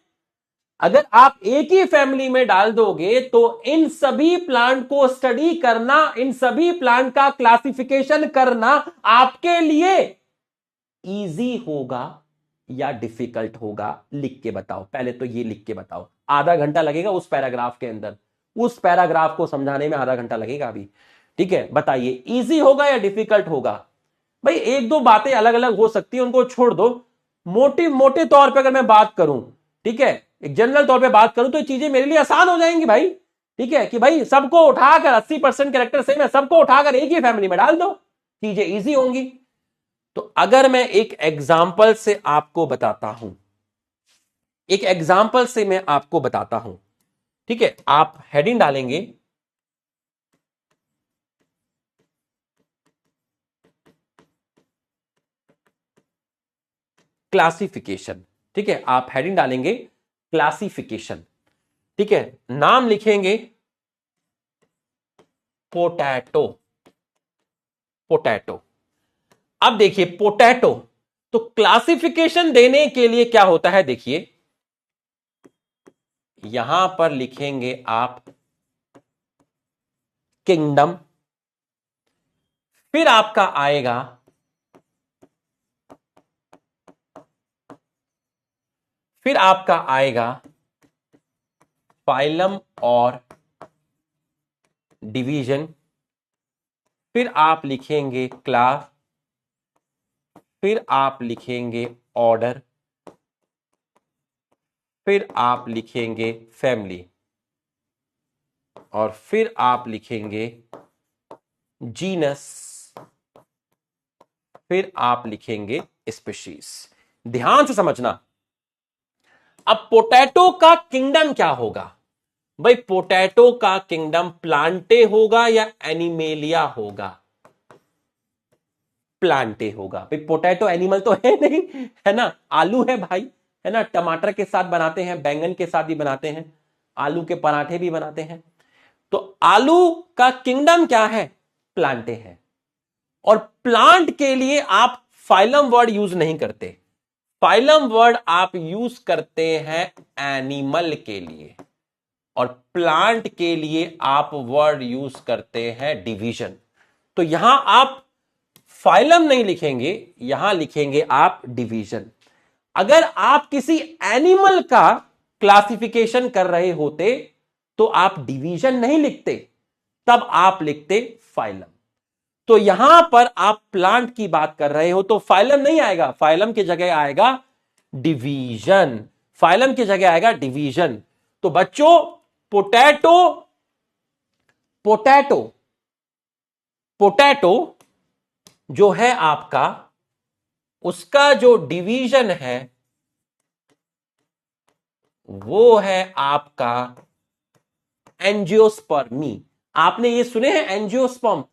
अगर आप एक ही फैमिली में डाल दोगे तो इन सभी प्लांट को स्टडी करना, इन सभी प्लांट का क्लासिफिकेशन करना आपके लिए इजी होगा या डिफिकल्ट होगा, लिख के बताओ। पहले तो ये लिख के बताओ, आधा घंटा लगेगा उस पैराग्राफ के अंदर, उस पैराग्राफ को समझाने में आधा घंटा लगेगा अभी। ठीक है, बताइए इजी होगा या डिफिकल्ट होगा। भाई एक दो बातें अलग अलग हो सकती है, उनको छोड़ दो। मोटे तौर पे अगर मैं बात करूं, ठीक है, एक जनरल तौर पे बात करूं, तो ये चीजें मेरे लिए आसान हो जाएंगी भाई। ठीक है, कि भाई सबको उठाकर 80% कैरेक्टर सेम है, सबको उठाकर एक ही फैमिली में डाल दो, चीजें इजी होंगी। तो अगर मैं एक एग्जाम्पल से आपको बताता हूं, एक एग्जाम्पल से मैं आपको बताता हूं, ठीक है, आप हेडिंग डालेंगे क्लासिफिकेशन। ठीक है, आप हेडिंग डालेंगे क्लासिफिकेशन। ठीक है, नाम लिखेंगे पोटैटो, पोटैटो। अब देखिए पोटैटो, तो क्लासिफिकेशन देने के लिए क्या होता है, देखिए यहां पर लिखेंगे आप किंगडम, फिर आपका आएगा फाइलम और डिवीजन, फिर आप लिखेंगे क्लास, फिर आप लिखेंगे ऑर्डर, फिर आप लिखेंगे फैमिली, और फिर आप लिखेंगे जीनस, फिर आप लिखेंगे स्पीशीज। ध्यान से समझना। अब पोटैटो का किंगडम क्या होगा भाई, पोटैटो का किंगडम प्लांटे होगा या एनिमेलिया होगा, प्लांटे होगा। भाई पोटैटो एनिमल तो है नहीं, है ना, आलू है भाई, है ना, टमाटर के साथ बनाते हैं, बैंगन के साथ भी बनाते हैं, आलू के पराठे भी बनाते हैं। तो आलू का किंगडम क्या है? प्लांटे है। और प्लांट के लिए आप फाइलम वर्ड यूज नहीं करते, फाइलम वर्ड आप यूज करते हैं एनिमल के लिए, और प्लांट के लिए आप वर्ड यूज करते हैं डिवीजन। तो यहां आप फाइलम नहीं लिखेंगे, यहां लिखेंगे आप डिवीजन। अगर आप किसी एनिमल का क्लासिफिकेशन कर रहे होते तो आप डिवीजन नहीं लिखते, तब आप लिखते फाइलम। तो यहां पर आप प्लांट की बात कर रहे हो तो फाइलम नहीं आएगा, फाइलम की जगह आएगा डिवीजन, फाइलम की जगह आएगा डिवीजन। तो बच्चों पोटैटो, पोटैटो, पोटैटो जो है आपका, उसका जो डिवीजन है वो है आपका एंजियोस्पर्मी। आपने ये सुने हैं एंजियोस्पर्म?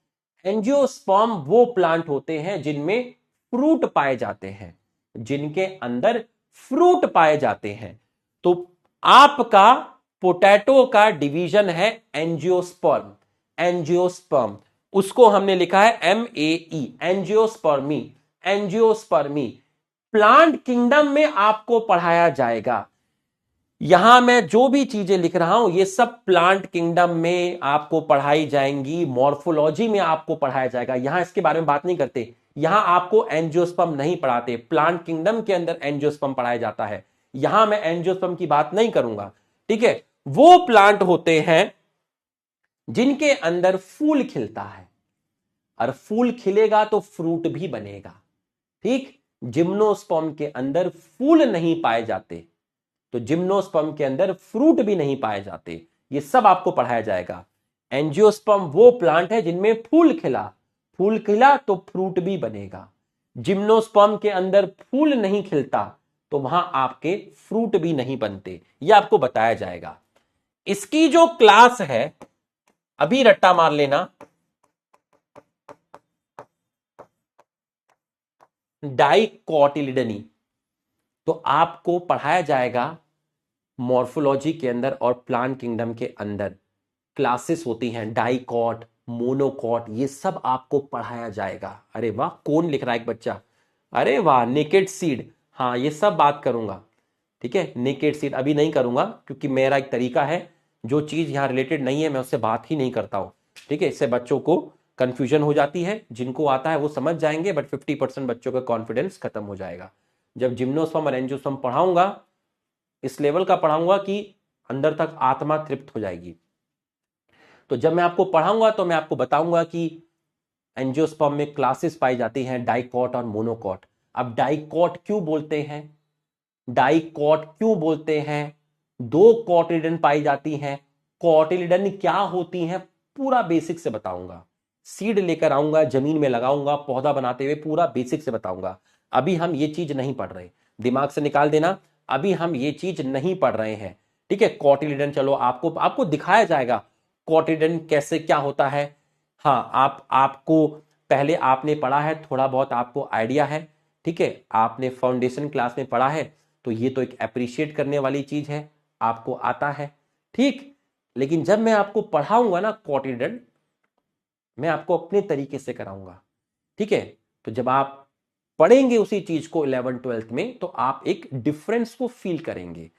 एंजियोस्पर्म वो प्लांट होते हैं जिनमें फ्रूट पाए जाते हैं, जिनके अंदर फ्रूट पाए जाते हैं। तो आपका पोटैटो का डिवीजन है एंजियोस्पर्म, एंजियोस्पर्म, उसको हमने लिखा है MAE, angiospermae, angiospermae. Plant kingdom में आपको पढ़ाया जाएगा। यहां मैं जो भी चीजें लिख रहा हूं ये सब प्लांट किंगडम में आपको पढ़ाई जाएंगी, मॉर्फोलॉजी में आपको पढ़ाया जाएगा। यहां इसके बारे में बात नहीं करते, यहां आपको एंजियोस्पर्म नहीं पढ़ाते, प्लांट किंगडम के अंदर एंजियोस्पर्म पढ़ाया जाता है। यहां मैं एंजियोस्पर्म की बात नहीं करूंगा, ठीक है। वो प्लांट होते हैं जिनके अंदर फूल खिलता है, और फूल खिलेगा तो फ्रूट भी बनेगा, ठीक। जिम्नोस्पर्म के अंदर फूल नहीं पाए जाते, तो जिम्नोस्पर्म के अंदर फ्रूट भी नहीं पाए जाते। ये सब आपको पढ़ाया जाएगा। एंजियोस्पर्म वो प्लांट है जिनमें फूल खिला, फूल खिला तो फ्रूट भी बनेगा। जिम्नोस्पर्म के अंदर फूल नहीं खिलता तो वहां आपके फ्रूट भी नहीं बनते। यह आपको बताया जाएगा। इसकी जो क्लास है, अभी रट्टा मार लेना, डाइकोटिलिडनी। तो आपको पढ़ाया जाएगा मॉर्फोलॉजी के अंदर और प्लांट किंगडम के अंदर क्लासेस होती हैं, डाइकॉट, मोनोकॉट, ये सब आपको पढ़ाया जाएगा। अरे वाह, कौन लिख रहा है एक बच्चा, अरे वाह, नेकेड सीड, हाँ ये सब बात करूंगा, ठीक है। नेकेड सीड अभी नहीं करूंगा क्योंकि मेरा एक तरीका है, जो चीज यहां रिलेटेड नहीं है मैं उससे बात ही नहीं करता हूं, ठीक है। इससे बच्चों को कंफ्यूजन हो जाती है, जिनको आता है वो समझ जाएंगे, बट 50% बच्चों का कॉन्फिडेंस खत्म हो जाएगा। जब जिम्नोस्पर्म और एंजियोस्पर्म पढ़ाऊंगा, इस लेवल का पढ़ाऊंगा कि अंदर तक आत्मा तृप्त हो जाएगी। तो जब मैं आपको पढ़ाऊंगा तो मैं आपको बताऊंगा कि एंजियोस्पर्म में क्लासेस पाई जाती हैं, डाइकॉट और मोनोकॉट। अब डाइकॉट क्यों बोलते हैं, डाइकॉट क्यों बोलते हैं? दो कॉटिलिडन पाई जाती हैं। कॉटिलिडन क्या होती हैं पूरा बेसिक से बताऊंगा, सीड लेकर आऊंगा, जमीन में लगाऊंगा, पौधा बनाते हुए पूरा बेसिक से बताऊंगा। अभी हम ये चीज नहीं पढ़ रहे, दिमाग से निकाल देना, अभी हम ये चीज नहीं पढ़ रहे हैं, ठीक है। कॉटिलिडन चलो आपको दिखाया जाएगा कॉटिलिडन कैसे क्या होता है। हाँ, आपको पहले आपने पढ़ा है, थोड़ा बहुत आपको आइडिया है, ठीक है, आपने फाउंडेशन क्लास में पढ़ा है, तो ये तो एक अप्रिशिएट करने वाली चीज है, आपको आता है, ठीक। लेकिन जब मैं आपको पढ़ाऊंगा ना कॉटिलिडन, मैं आपको अपने तरीके से कराऊंगा, ठीक है। तो जब आप पढ़ेंगे उसी चीज को 11th-12th में, तो आप एक डिफरेंस को फील करेंगे।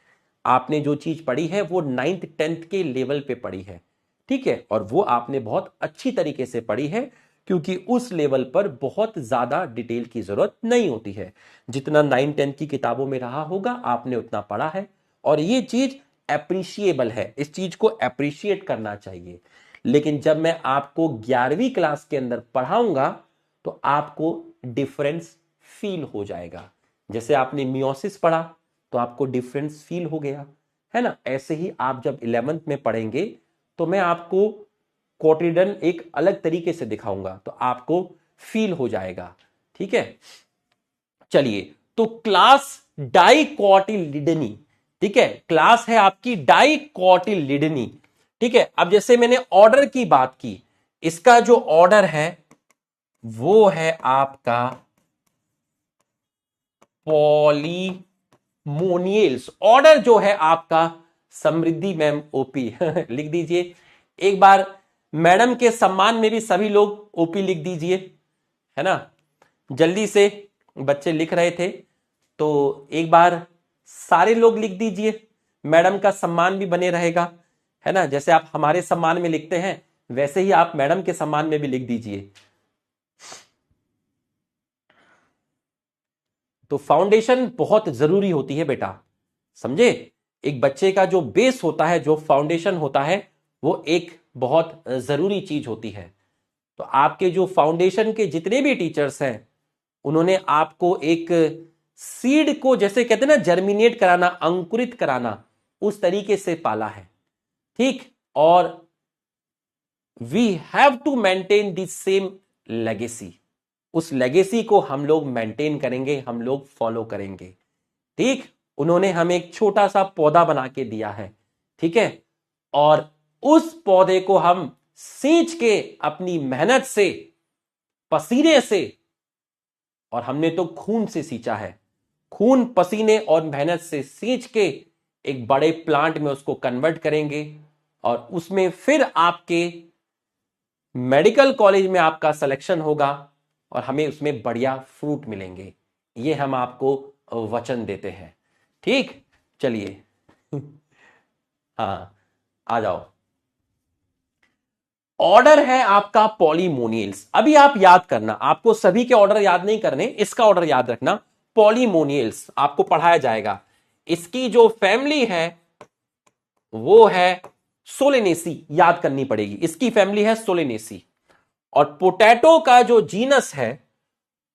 आपने जो चीज पढ़ी है वो 9th-10th के लेवल पे पढ़ी है, ठीक है, और वो आपने बहुत अच्छी तरीके से पढ़ी है, क्योंकि उस लेवल पर बहुत ज्यादा डिटेल की जरूरत नहीं होती है। जितना 9th-10th की किताबों में रहा होगा आपने उतना पढ़ा है, और ये चीज एप्रिशिएबल है, इस चीज को एप्रिशिएट करना चाहिए। लेकिन जब मैं आपको 11वीं क्लास के अंदर पढ़ाऊंगा तो आपको डिफरेंस फील हो जाएगा। जैसे आपने मियोसिस पढ़ा तो आपको डिफरेंस फील हो गया, है ना। ऐसे ही आप जब 11th में पढ़ेंगे तो मैं आपको कॉटिलिडन एक अलग तरीके से दिखाऊंगा, तो आपको फील हो जाएगा, ठीक है। चलिए, तो क्लास डाइकोटिलिडनी, ठीक है, क्लास है आपकी डाइकोटिलिडनी, ठीक है। अब जैसे मैंने ऑर्डर की बात की, इसका जो ऑर्डर है वो है आपका पॉलीमोनियल्स। ऑर्डर जो है आपका, समृद्धि मैम ओपी लिख दीजिए एक बार, मैडम के सम्मान में भी सभी लोग ओपी लिख दीजिए, है ना। जल्दी से बच्चे लिख रहे थे, तो एक बार सारे लोग लिख दीजिए, मैडम का सम्मान भी बने रहेगा, है ना। जैसे आप हमारे सम्मान में लिखते हैं, वैसे ही आप मैडम के सम्मान में भी लिख दीजिए। तो फाउंडेशन बहुत जरूरी होती है बेटा, समझे। एक बच्चे का जो बेस होता है, जो फाउंडेशन होता है, वो एक बहुत जरूरी चीज होती है। तो आपके जो फाउंडेशन के जितने भी टीचर्स हैं, उन्होंने आपको एक सीड को, जैसे कहते हैं ना, जर्मिनेट कराना, अंकुरित कराना, उस तरीके से पाला है, ठीक। और we have to maintain this same legacy, उस लेगेसी को हम लोग मेंटेन करेंगे, हम लोग फॉलो करेंगे, ठीक। उन्होंने हमें एक छोटा सा पौधा बना के दिया है, ठीक है, और उस पौधे को हम सींच के अपनी मेहनत से, पसीने से, और हमने तो खून से सींचा है, खून पसीने और मेहनत से सींच के एक बड़े प्लांट में उसको कन्वर्ट करेंगे, और उसमें फिर आपके मेडिकल कॉलेज में आपका सिलेक्शन होगा, और हमें उसमें बढ़िया फ्रूट मिलेंगे। ये हम आपको वचन देते हैं, ठीक। चलिए हाँ, आ जाओ। ऑर्डर है आपका पॉलीमोनियल्स। अभी आप याद करना, आपको सभी के ऑर्डर याद नहीं करने, इसका ऑर्डर याद रखना। पॉलीमोनियल्स आपको पढ़ाया जाएगा। इसकी जो फैमिली है वो है सोलेनेसी, याद करनी पड़ेगी। इसकी फैमिली है सोलेनेसी। और पोटैटो का जो जीनस है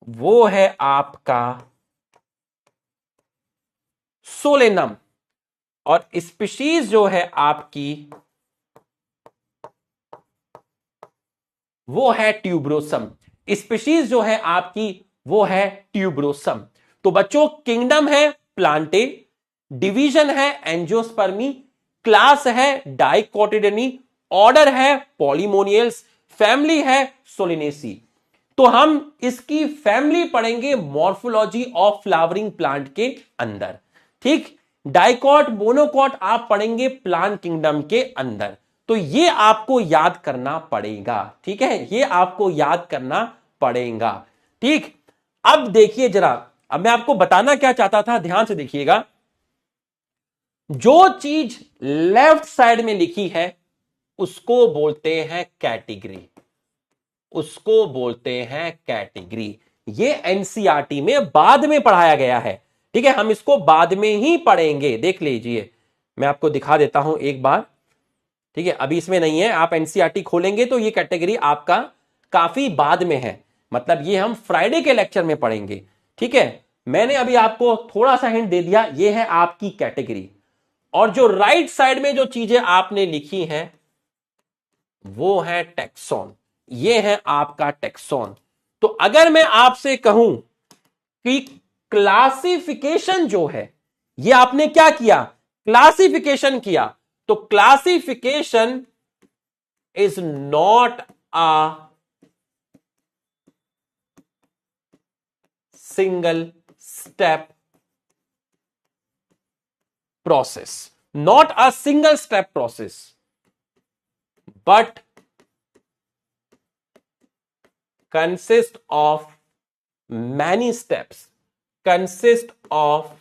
वो है आपका सोलेनम। और स्पीशीज जो है आपकी वो है ट्यूबरोसम। स्पीशीज जो है आपकी वो है ट्यूबरोसम। तो बच्चों, किंगडम है प्लांटे, डिवीजन है एंजियोस्पर्मी, क्लास है डाइकोटिलेडोनी, ऑर्डर है पॉलीमोनियल्स, फैमिली है सोलिनेसी। तो हम इसकी फैमिली पढ़ेंगे मॉर्फोलॉजी ऑफ फ्लावरिंग प्लांट के अंदर, ठीक। डाइकॉट, मोनोकॉट आप पढ़ेंगे प्लांट किंगडम के अंदर। तो ये आपको याद करना पड़ेगा, ठीक है, ये आपको याद करना पड़ेगा, ठीक। अब देखिए जरा, अब मैं आपको बताना क्या चाहता था, ध्यान से देखिएगा। जो चीज लेफ्ट साइड में लिखी है उसको बोलते हैं कैटेगरी, उसको बोलते हैं कैटेगरी। ये एनसीईआरटी में बाद में पढ़ाया गया है, ठीक है, हम इसको बाद में ही पढ़ेंगे। देख लीजिए, मैं आपको दिखा देता हूं एक बार, ठीक है, अभी इसमें नहीं है। आप एनसीईआरटी खोलेंगे तो ये कैटेगरी आपका काफी बाद में है, मतलब ये हम फ्राइडे के लेक्चर में पढ़ेंगे, ठीक है। मैंने अभी आपको थोड़ा सा हिंट दे दिया, ये है आपकी कैटेगरी। और जो राइट साइड में जो चीजें आपने लिखी हैं वो है टेक्सॉन, ये है आपका टेक्सॉन। तो अगर मैं आपसे कहूं कि क्लासिफिकेशन जो है, ये आपने क्या किया, क्लासिफिकेशन किया, तो classification is not a single step process, not a single step process, but consist of many steps, consist of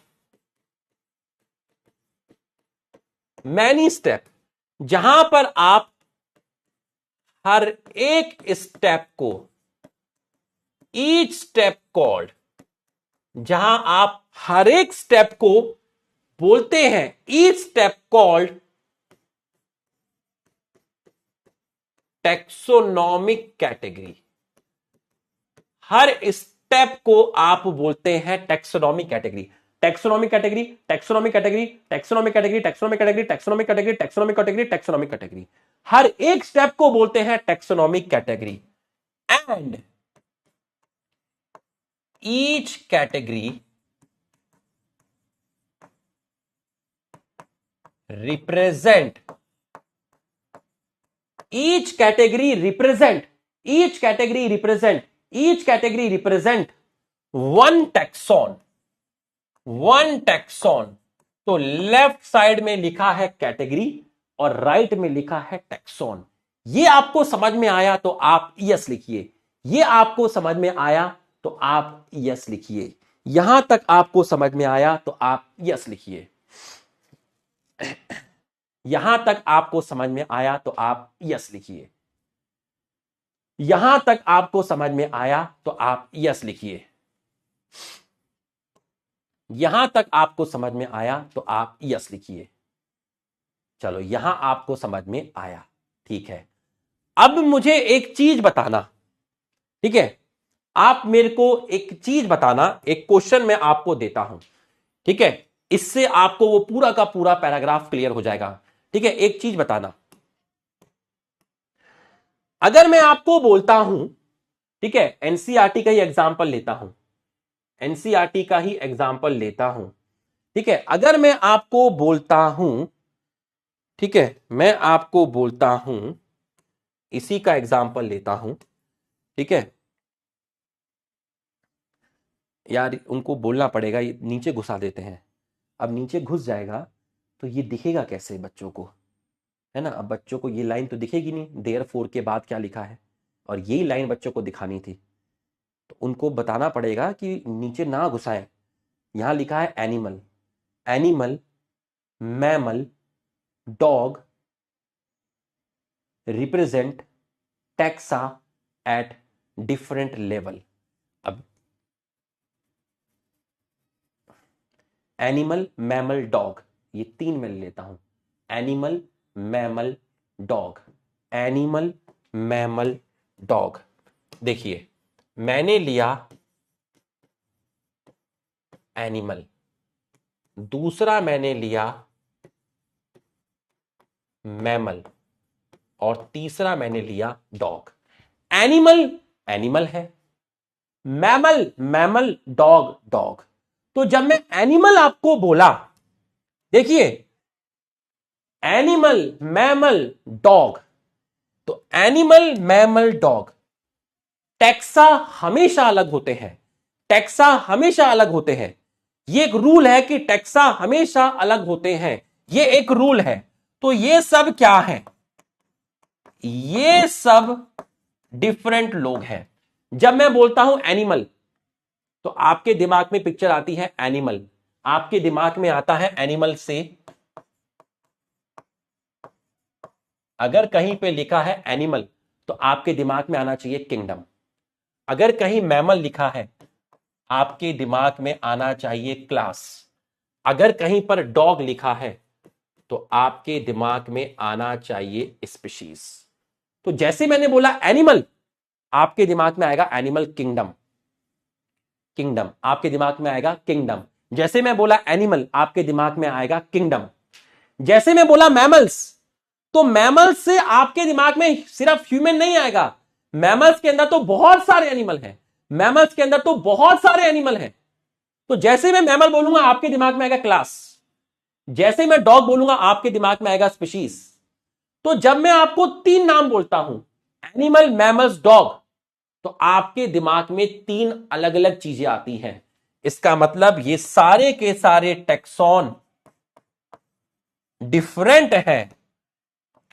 many step, जहां पर आप हर एक स्टेप को, each step called, जहां आप हर एक स्टेप को बोलते हैं each step called taxonomic category. हर स्टेप को आप बोलते हैं taxonomic category. Taxonomic category, taxonomic category, taxonomic category, taxonomic category, taxonomic category, taxonomic category, taxonomic category, हर एक स्टेप को बोलते हैं taxonomic category. And each category represent, each category represent each category represent one taxon, one taxon. तो लेफ्ट साइड में लिखा है कैटेगरी और राइट में लिखा है टैक्सॉन। ये आपको समझ में आया तो आप यस लिखिए, ये आपको समझ में आया तो आप यस लिखिए, यहां तक आपको समझ में आया तो आप यस लिखिए, यहां तक आपको समझ में आया तो आप यस लिखिए, यहां तक आपको समझ में आया तो आप यस लिखिए, यहां तक आपको समझ में आया तो आप यस लिखिए। चलो यहां आपको समझ में आया, ठीक है। अब मुझे एक चीज बताना, ठीक है, आप मेरे को एक चीज बताना, एक क्वेश्चन मैं आपको देता हूं, ठीक है, इससे आपको वो पूरा का पूरा पैराग्राफ क्लियर हो जाएगा, ठीक है। एक चीज बताना, अगर मैं आपको बोलता हूं, ठीक है, एनसीईआरटी का ही एग्जांपल लेता हूं, एनसीईआरटी का ही एग्जांपल लेता हूं, ठीक है, अगर मैं आपको बोलता हूं, ठीक है, मैं आपको बोलता हूं, इसी का एग्जांपल लेता हूं, ठीक है, यार उनको बोलना पड़ेगा, ये नीचे घुसा देते हैं, अब नीचे घुस जाएगा तो ये दिखेगा कैसे बच्चों को, है ना। अब बच्चों को ये लाइन तो दिखेगी नहीं, देयर फोर के बाद क्या लिखा है, और यही लाइन बच्चों को दिखानी थी, तो उनको बताना पड़ेगा कि नीचे ना घुसाए। यहां लिखा है animal, animal, mammal, dog represent taxa eight different level. अब एनिमल, मैमल, डॉग, ये तीन मैं लेता हूं, animal, mammal, dog, animal, mammal, dog. देखिए मैंने लिया एनिमल, दूसरा मैंने लिया मैमल, और तीसरा मैंने लिया डॉग। एनिमल एनिमल है, मैमल मैमल, डॉग डॉग। तो जब मैं एनिमल आपको बोला, देखिए एनिमल, मैमल, डॉग, तो एनिमल, मैमल, डॉग, टैक्सा हमेशा अलग होते हैं, टैक्सा हमेशा अलग होते हैं। ये एक रूल है कि टैक्सा हमेशा अलग होते हैं, ये एक रूल है। तो ये सब क्या है, ये सब डिफरेंट लोग हैं। जब मैं बोलता हूं एनिमल, तो आपके दिमाग में पिक्चर आती है एनिमल, आपके दिमाग में आता है एनिमल से, अगर कहीं पे लिखा है एनिमल तो आपके दिमाग में आना चाहिए किंगडम। अगर कहीं मैमल लिखा है आपके दिमाग में आना चाहिए क्लास। अगर कहीं पर डॉग लिखा है तो आपके दिमाग में आना चाहिए स्पीशीज। तो जैसे मैंने बोला एनिमल, आपके दिमाग में आएगा एनिमल किंगडम, किंगडम आपके दिमाग में आएगा किंगडम। जैसे मैं बोला एनिमल, आपके दिमाग में आएगा किंगडम। जैसे मैं बोला मैमल्स, तो मैमल्स से आपके दिमाग में सिर्फ ह्यूमन नहीं आएगा, मैमल्स के अंदर तो बहुत सारे एनिमल हैं, मैमल्स के अंदर तो बहुत सारे एनिमल हैं। तो जैसे मैं मैमल बोलूंगा आपके दिमाग में आएगा क्लास, जैसे मैं डॉग बोलूंगा आपके दिमाग में आएगा स्पीशीज। तो जब मैं आपको तीन नाम बोलता हूं, एनिमल, मैमल्स, डॉग, तो आपके दिमाग में तीन अलग अलग चीजें आती हैं। इसका मतलब ये सारे के सारे टैक्सॉन डिफरेंट है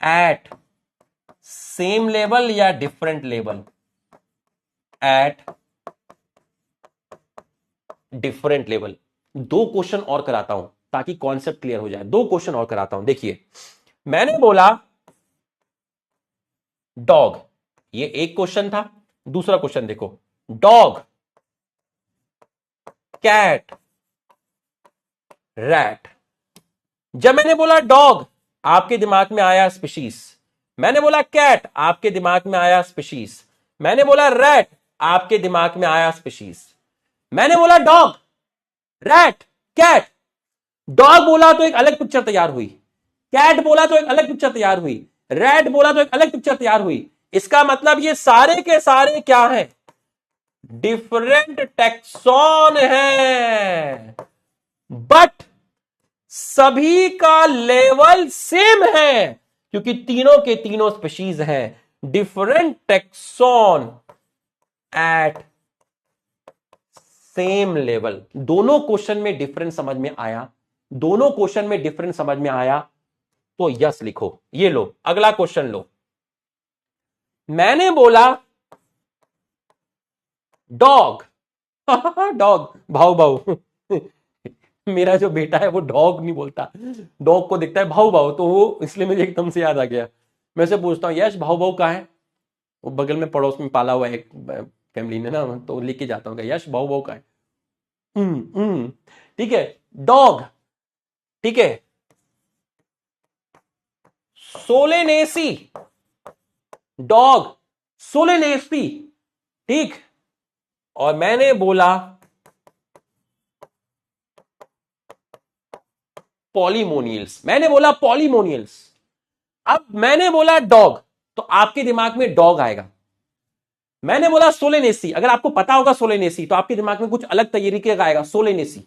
एट सेम लेवल या different level, eight different level. दो क्वेश्चन और कराता हूं ताकि कॉन्सेप्ट क्लियर हो जाए, दो क्वेश्चन और कराता हूं। देखिए मैंने बोला डॉग, ये एक क्वेश्चन था। दूसरा क्वेश्चन देखो, डॉग, कैट, रैट। जब मैंने बोला डॉग, आपके दिमाग में आया स्पीशीज। मैंने बोला कैट, आपके दिमाग में आया स्पीशीज। मैंने बोला रैट, आपके दिमाग में आया स्पीशीज। मैंने बोला डॉग, रैट, कैट, डॉग बोला तो एक अलग पिक्चर तैयार हुई, कैट बोला तो एक अलग पिक्चर तैयार हुई, रैट बोला तो एक अलग पिक्चर तैयार हुई। इसका मतलब ये सारे के सारे क्या हैं, डिफरेंट टैक्सॉन है, बट सभी का लेवल सेम है क्योंकि तीनों के तीनों स्पीशीज हैं। Different taxon at same level. दोनों क्वेश्चन में डिफरेंस समझ में आया, दोनों क्वेश्चन में डिफरेंस समझ में आया तो यस लिखो। ये लो अगला क्वेश्चन लो। मैंने बोला डॉग डॉग भाऊ भाऊ मेरा जो बेटा है वो डॉग नहीं बोलता, डॉग को दिखता है भाऊ भाऊ, तो वो इसलिए मुझे एकदम से याद आ गया। मैं से पूछता हूँ यश भाऊ भाऊ कहाँ है, वो बगल में पड़ोस में पाला हुआ है एक फैमिली ने ना, तो लेके जाता हूँ यश भाऊ भाऊ कहाँ है। ठीक है डॉग, ठीक है सोलेनेसी, डॉग सोलेनेसी, ठीक। और मैंने बोला पॉलीमोनियल्स, मैंने बोला पॉलीमोनियल्स। अब मैंने बोला डॉग तो आपके दिमाग में डॉग आएगा, मैंने बोला सोलेनेसी, अगर आपको पता होगा सोलेनेसी तो आपके दिमाग में कुछ अलग तरीके का आएगा। सोलेनेसी,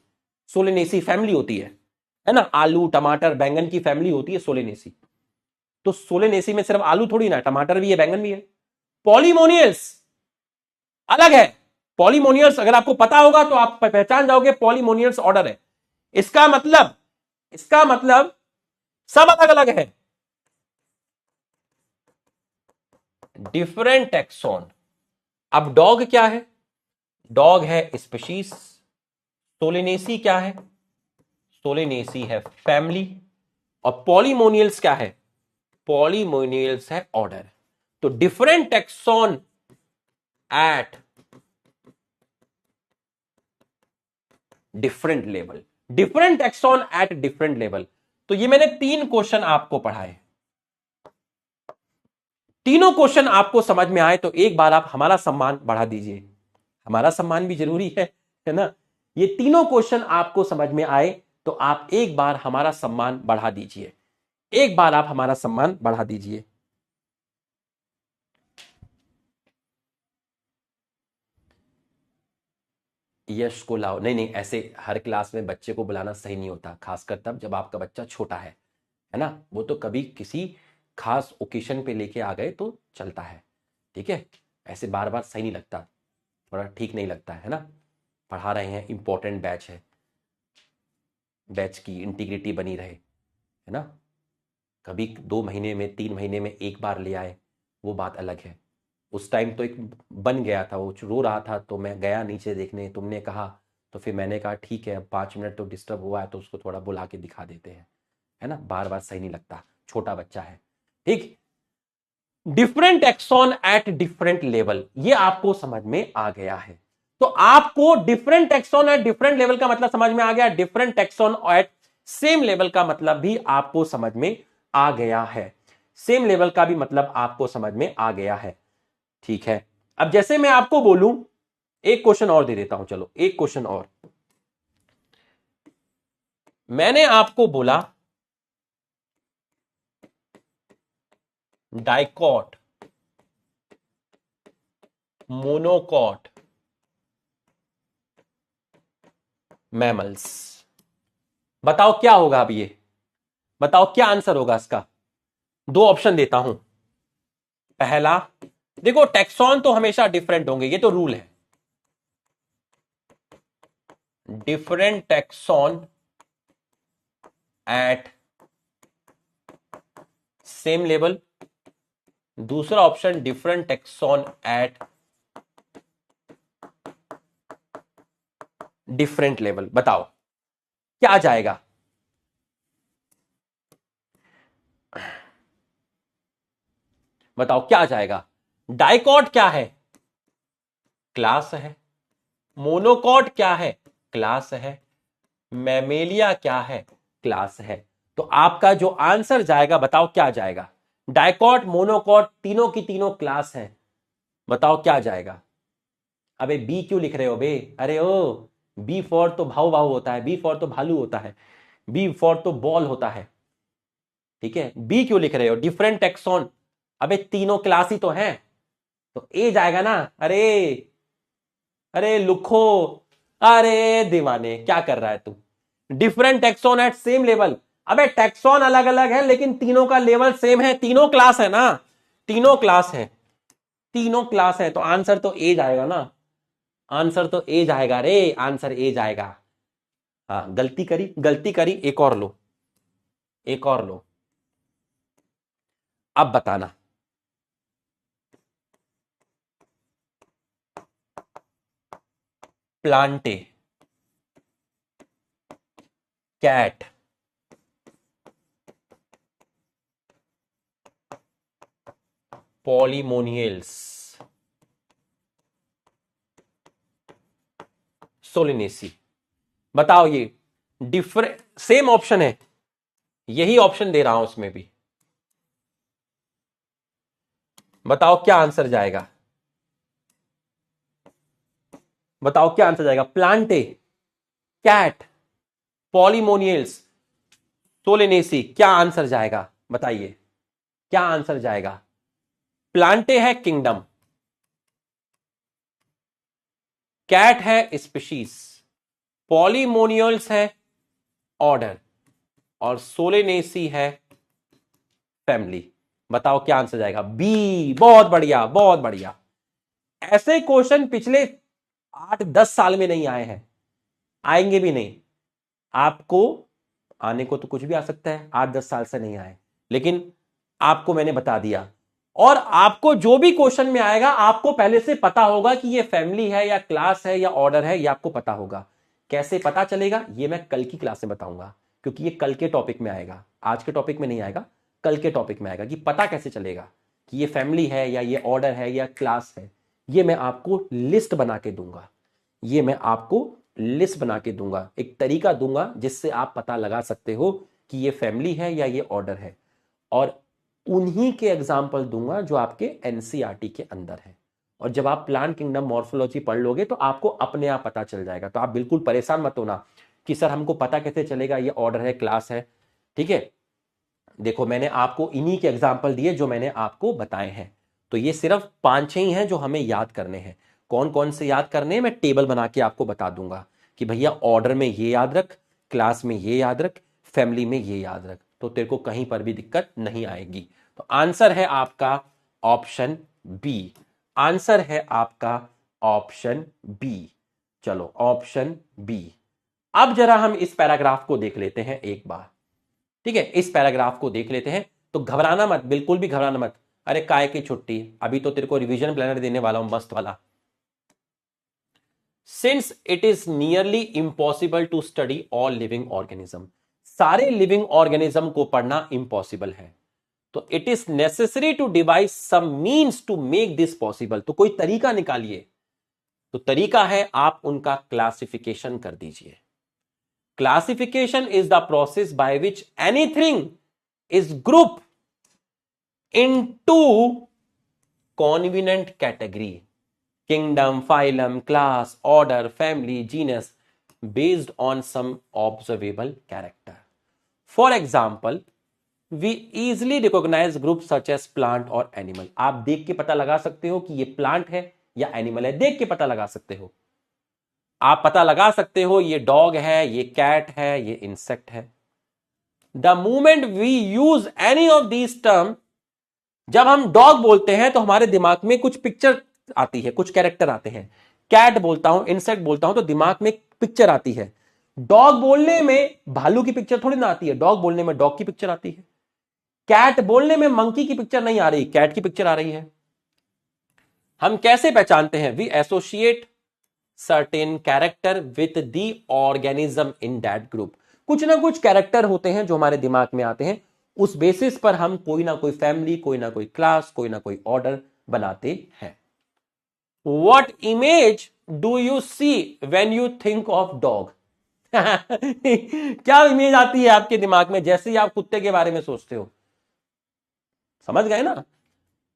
सोलेनेसी फैमिली होती है ना, आलू टमाटर बैंगन की फैमिली होती है सोलेनेसी। तो सोलेनेसी में सिर्फ आलू थोड़ी ना, टमाटर भी है बैंगन भी है। पॉलीमोनियल्स अलग है, पॉलीमोनियल्स अगर आपको पता होगा तो आप पहचान जाओगे पॉलीमोनियल्स ऑर्डर है। इसका मतलब सब अलग अलग है, डिफरेंट टैक्सॉन। अब डॉग क्या है, डॉग है स्पीशीज, सोलेनेसी क्या है, सोलेनेसी है फैमिली, और पॉलीमोनियल्स क्या है, पॉलीमोनियल्स है ऑर्डर। तो different taxon at different level, different taxon at different level. तो ये मैंने 3 क्वेश्चन आपको पढ़ाए, तीनों क्वेश्चन आपको समझ में आए तो एक बार आप हमारा सम्मान बढ़ा दीजिए, हमारा सम्मान भी जरूरी है ना। ये तीनों क्वेश्चन आपको समझ में आए तो आप एक बार हमारा सम्मान बढ़ा दीजिए, एक बार आप हमारा सम्मान बढ़ा दीजिए। यश को लाओ, नहीं नहीं ऐसे हर क्लास में बच्चे को बुलाना सही नहीं होता, खासकर तब जब आपका बच्चा छोटा है ना। वो तो कभी किसी खास ओकेशन पे लेके आ गए तो चलता है, ठीक है, ऐसे बार बार सही नहीं लगता, थोड़ा ठीक नहीं लगता है ना। पढ़ा रहे हैं, इंपॉर्टेंट बैच है, बैच की इंटीग्रिटी बनी रहे, है ना। कभी 2 महीने में 3 महीने में एक बार ले आए वो बात अलग है। उस टाइम तो एक बन गया था, वो रो रहा था तो मैं गया नीचे देखने, तुमने कहा तो फिर मैंने कहा ठीक है 5 मिनट तो डिस्टर्ब हुआ है तो उसको थोड़ा बुला के दिखा देते हैं, है ना, बार बार सही नहीं लगता, छोटा बच्चा है, ठीक। Different taxon at different level, ये आपको समझ में आ गया है। तो आपको different taxon at different level का मतलब समझ में आ गया, different taxon at same level का मतलब भी आपको समझ में आ गया है, सेम लेवल का भी मतलब आपको समझ में आ गया है, ठीक है। अब जैसे मैं आपको बोलूं, एक क्वेश्चन और दे देता हूं, चलो एक क्वेश्चन और। मैंने आपको बोला डाइकॉट, मोनोकॉट मैमल्स, बताओ क्या होगा। अब ये बताओ क्या आंसर होगा इसका। 2 ऑप्शन देता हूं। पहला, देखो टैक्सॉन तो हमेशा डिफरेंट होंगे, ये तो रूल है, different taxon at same level. दूसरा option different taxon at different level. बताओ क्या आ जाएगा। बताओ क्या आ जाएगा। डाइकॉट क्या है, क्लास है। मोनोकॉट क्या है, क्लास है। मैमेलिया क्या है, क्लास है। तो आपका जो आंसर जाएगा बताओ क्या जाएगा। डाइकॉट मोनोकॉट तीनों की तीनों क्लास है, बताओ क्या जाएगा। अबे बी क्यों लिख रहे हो बे, अरे ओ बी फॉर तो भाऊ भाऊ होता है, बी फॉर तो भालू होता है, बी फॉर तो बॉल होता है, ठीक है। बी क्यों लिख रहे हो, डिफरेंट टैक्सॉन, अबे तीनों क्लास ही तो हैं, तो ए जाएगा ना। अरे अरे लुखो, अरे दीवाने क्या कर रहा है तू। Different taxon at same level, अबे टैक्सॉन अलग अलग है लेकिन तीनों का लेवल सेम है, तीनों क्लास है ना, तीनों क्लास है। तीनों क्लास है, तो आंसर तो ए जाएगा ना, आंसर तो ए जाएगा रे, आंसर ए जाएगा। हाँ, गलती करी, एक और लो, एक और लो। अब बताना, प्लांटे, कैट, पॉलीमोनियल्स, सोलिनेसी। बताओ, ये डिफरेंट सेम ऑप्शन है, यही ऑप्शन दे रहा हूं उसमें भी। बताओ क्या आंसर जाएगा, बताओ क्या आंसर जाएगा। प्लांटे, कैट, पॉलीमोनियल्स, सोलिनेसी, क्या आंसर जाएगा बताइए, क्या आंसर जाएगा। प्लांटे है किंगडम, कैट है स्पीशीज, पॉलीमोनियल्स है ऑर्डर, और सोलिनेसी है फैमिली। बताओ क्या आंसर जाएगा। बी, बहुत बढ़िया, बहुत बढ़िया। ऐसे क्वेश्चन पिछले 8-10 साल में नहीं आए हैं, आएंगे भी नहीं। आपको आने को तो कुछ भी आ सकता है, 8-10 साल से नहीं आए, लेकिन आपको मैंने बता दिया। और आपको जो भी क्वेश्चन में आएगा, आपको पहले से पता होगा कि ये फैमिली है या क्लास है या ऑर्डर है, ये आपको पता होगा। कैसे पता चलेगा ये मैं कल की क्लास में बताऊंगा, क्योंकि ये कल के टॉपिक में आएगा, आज के टॉपिक में नहीं आएगा, कल के टॉपिक में आएगा कि पता कैसे चलेगा कि ये फैमिली है या ये ऑर्डर है या क्लास है। ये मैं आपको लिस्ट बना के दूंगा, ये मैं आपको लिस्ट बना के दूंगा, एक तरीका दूंगा जिससे आप पता लगा सकते हो कि ये फैमिली है या ये ऑर्डर है। और उन्हीं के एग्जाम्पल दूंगा जो आपके एनसीईआरटी के अंदर है। और जब आप प्लांट किंगडम मॉर्फोलॉजी पढ़ लोगे तो आपको अपने आप पता चल जाएगा। तो आप बिल्कुल परेशान मत होना कि सर हमको पता कैसे चलेगा ये ऑर्डर है, क्लास है। ठीक है, देखो मैंने आपको इन्हीं के एग्जाम्पल दिए जो मैंने आपको बताए हैं। तो ये सिर्फ 5-6 ही हैं जो हमें याद करने हैं। कौन कौन से याद करने हैं मैं टेबल बना के आपको बता दूंगा कि भैया ऑर्डर में ये याद रख, क्लास में ये याद रख, फैमिली में ये याद रख, तो तेरे को कहीं पर भी दिक्कत नहीं आएगी। तो आंसर है आपका ऑप्शन बी, आंसर है आपका ऑप्शन बी। चलो ऑप्शन बी। अब जरा हम इस पैराग्राफ को देख लेते हैं एक बार। ठीक है, इस पैराग्राफ को देख लेते हैं। तो घबराना मत, बिल्कुल भी घबराना मत। अरे काय की छुट्टी, अभी तो तेरे को रिवीजन प्लानर देने वाला हूं मस्त वाला। Since it is nearly impossible to study all living organism, सारे लिविंग ऑर्गेनिज्म को पढ़ना इंपॉसिबल है, तो it is necessary to devise some means to make this possible. तो कोई तरीका निकालिए। तो तरीका है आप उनका क्लासिफिकेशन कर दीजिए। Classification is the process by which anything is grouped into convenient category, kingdom, phylum, class, order, family, genus, based on some observable character. For example, we easily recognize groups such as plant or animal. आप देख के पता लगा सकते हो कि ये प्लांट है या एनिमल है, देख के पता लगा सकते हो। आप पता लगा सकते हो ये डॉग है, ये कैट है, ये इंसेक्ट है। The moment we use any of these term, जब हम डॉग बोलते हैं तो हमारे दिमाग में कुछ पिक्चर आती है, कुछ कैरेक्टर आते हैं। कैट बोलता हूं, इंसेक्ट बोलता हूं तो दिमाग में पिक्चर आती है। डॉग बोलने में भालू की पिक्चर थोड़ी ना आती है, डॉग बोलने में डॉग की पिक्चर आती है। कैट बोलने में मंकी की पिक्चर नहीं आ रही, कैट की पिक्चर आ रही है। हम कैसे पहचानते हैं? We associate certain character with the organism in that group. कुछ ना कुछ कैरेक्टर होते हैं जो हमारे दिमाग में आते हैं, उस बेसिस पर हम कोई ना कोई फैमिली, कोई ना कोई क्लास, कोई ना कोई ऑर्डर बनाते हैं। What image do you see when you think of dog? क्या इमेज आती है आपके दिमाग में जैसे ही आप कुत्ते के बारे में सोचते हो? समझ गए ना?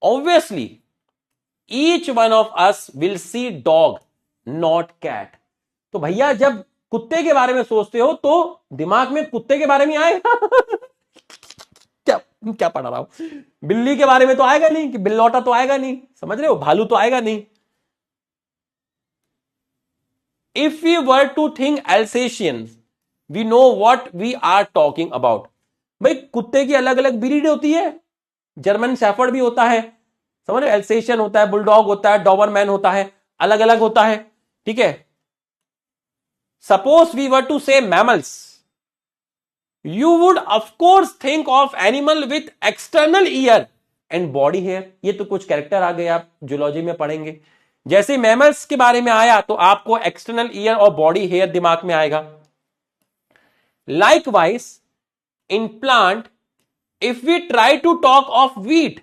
Obviously, each one of us will see dog, not cat. तो भैया जब कुत्ते के बारे में सोचते हो तो दिमाग में कुत्ते के बारे में आएगा। क्या क्या पढ़ा रहा हूं? बिल्ली के बारे में तो आएगा नहीं, कि बिल्लौटा तो आएगा नहीं, समझ रहे हो? भालू तो आएगा नहीं। If we were to think Alsatian, we know what we are talking about. भाई कुत्ते की अलग अलग ब्रीड होती है, जर्मन शेफर्ड भी होता है, समझ रहे, एल्सेशियन होता है, बुलडॉग होता है, डॉबरमैन होता है, अलग अलग होता है, ठीक है। Suppose we were to say mammals, you would of course think of animal with external ear and body hair. ये तो कुछ कैरेक्टर आ गए, आप जूलॉजी में पढ़ेंगे। जैसे मैमल्स के बारे में आया तो आपको एक्सटर्नल ईयर और बॉडी हेयर दिमाग में आएगा। Likewise in plant, if we try to talk of wheat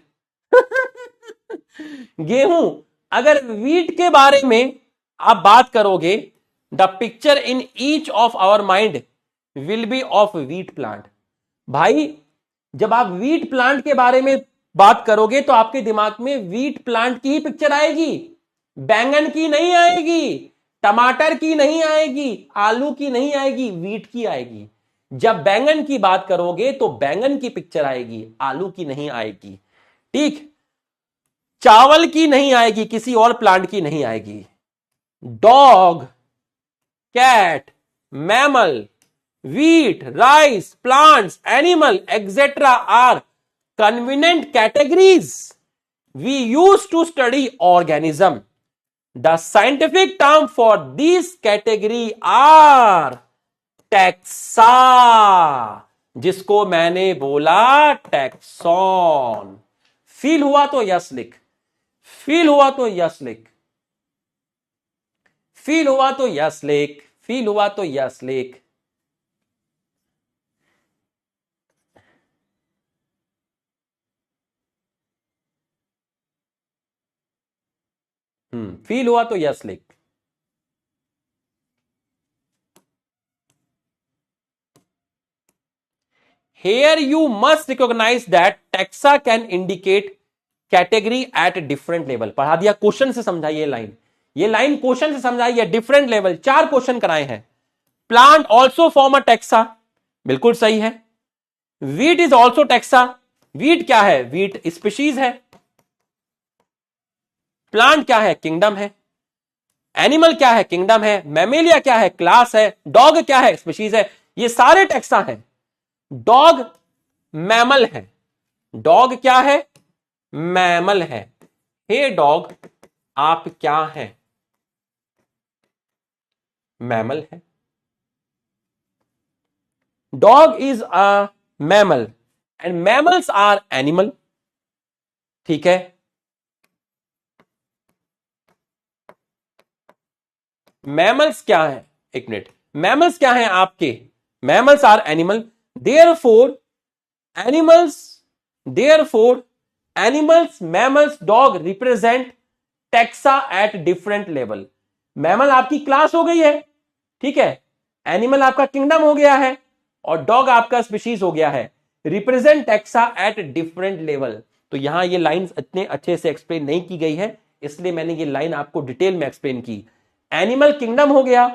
गेहूं, अगर वीट के बारे में आप बात करोगे, the picture in each of our mind will be of wheat plant. भाई जब आप वीट प्लांट के बारे में बात करोगे तो आपके दिमाग में वीट प्लांट की ही पिक्चर आएगी, बैंगन की नहीं आएगी, टमाटर की नहीं आएगी, आलू की नहीं आएगी, वीट की आएगी। जब बैंगन की बात करोगे तो बैंगन की पिक्चर आएगी, आलू की नहीं आएगी, ठीक। चावल की नहीं आएगी, किसी और प्लांट की नहीं आएगी। Dog, cat, mammal, wheat, rice, plants, animal, etc. are convenient categories we use to study organism. The scientific term for these category are taxa, जिसको मैंने बोला टैक्सॉन। फील हुआ तो यस लिख, फील हुआ तो यस लिख, फील हुआ तो यस लिख, फील हुआ तो यस लिख। फील हुआ तो यस लिख। Here you must recognize that taxa can indicate category at different level। पढ़ा दिया, क्वेश्चन से समझाइए लाइन, ये लाइन क्वेश्चन से समझाइए। डिफरेंट लेवल, 4 क्वेश्चन कराए हैं। Plant also form a taxa, बिल्कुल सही है। Wheat is also taxa, wheat क्या है, वीट स्पीशीज है। प्लांट क्या है, किंगडम है। एनिमल क्या है, किंगडम है। मैमेलिया क्या है, क्लास है। डॉग क्या है, स्पीशीज है। ये सारे टैक्सा हैं। डॉग मैमल है, डॉग क्या है, मैमल है। हे डॉग आप क्या है, मैमल है। Dog is a mammal and mammals are animal, ठीक है। मैमल्स क्या है, एक मिनट, मैमल्स क्या है आपके, mammals are animal. Therefore, animals, mammals, dog represent taxa at different level। Mammal आपकी क्लास हो गई है, ठीक है। एनिमल आपका किंगडम हो गया है और डॉग आपका स्पीशीज हो गया है। Represent taxa eight different level. तो यहां ये लाइंस इतने अच्छे से एक्सप्लेन नहीं की गई है, इसलिए मैंने ये लाइन आपको डिटेल में एक्सप्लेन की। एनिमल किंगडम हो गया,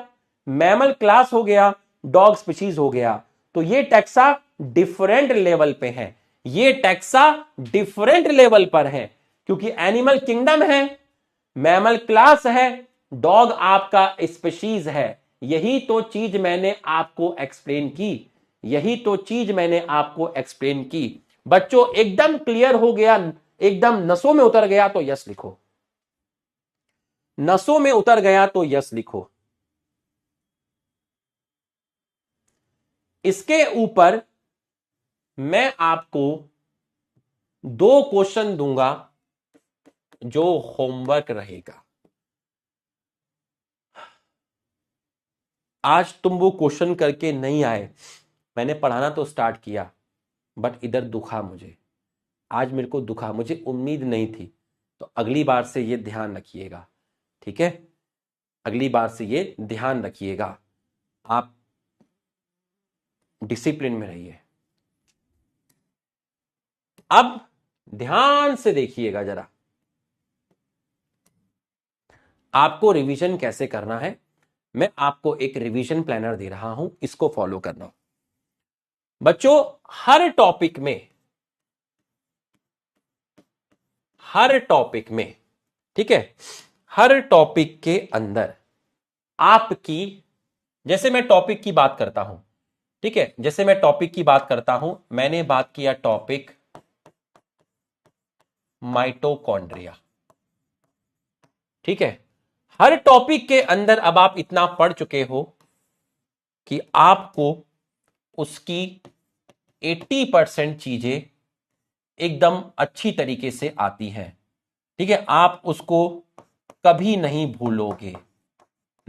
मैमल क्लास हो गया, डॉग स्पीशीज हो गया। तो ये टैक्सा डिफरेंट लेवल पे है, ये टैक्सा डिफरेंट लेवल पर है, क्योंकि एनिमल किंगडम है, मैमल क्लास है, डॉग आपका स्पीशीज है। यही तो चीज मैंने आपको एक्सप्लेन की, यही तो चीज मैंने आपको एक्सप्लेन की। बच्चों एकदम क्लियर हो गया, एकदम नसों में उतर गया तो यस लिखो, नसों में उतर गया तो यस लिखो। इसके ऊपर मैं आपको 2 क्वेश्चन दूंगा जो होमवर्क रहेगा। आज तुम वो क्वेश्चन करके नहीं आए, मैंने पढ़ाना तो स्टार्ट किया बट इधर दुखा मुझे, आज मेरे को दुखा, मुझे उम्मीद नहीं थी। तो अगली बार से ये ध्यान रखिएगा, ठीक है, अगली बार से ये ध्यान रखिएगा, आप डिसिप्लिन में रहिए। अब ध्यान से देखिएगा जरा, आपको रिवीजन कैसे करना है। मैं आपको एक रिवीजन प्लानर दे रहा हूं, इसको फॉलो करना। बच्चों हर टॉपिक में, ठीक है, हर टॉपिक के अंदर आपकी, जैसे मैं टॉपिक की बात करता हूं, ठीक है, जैसे मैं टॉपिक की बात करता हूं, मैंने बात किया टॉपिक माइटोकॉन्ड्रिया। ठीक है, हर टॉपिक के अंदर अब आप इतना पढ़ चुके हो कि आपको उसकी 80% चीजें एकदम अच्छी तरीके से आती हैं। ठीक है, आप उसको कभी नहीं भूलोगे,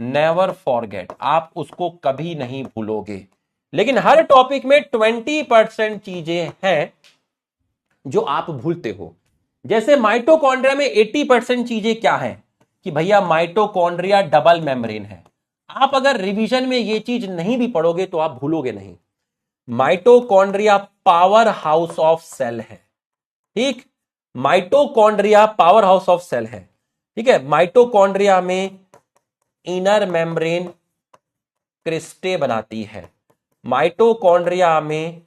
नेवर फॉरगेट, आप उसको कभी नहीं भूलोगे। लेकिन हर टॉपिक में 20% चीजें हैं जो आप भूलते हो। जैसे माइटोकॉन्ड्रिया में 80% चीजें क्या है कि भैया माइटोकॉन्ड्रिया डबल मेम्ब्रेन है। आप अगर रिवीजन में ये चीज नहीं भी पढ़ोगे तो आप भूलोगे नहीं। Mitochondria power house of cell है। ठीक, mitochondria power house of cell है। ठीक है, माइटोकॉन्ड्रिया में इनर मेम्ब्रेन क्रिस्टे बनाती है। माइटोकॉन्ड्रिया में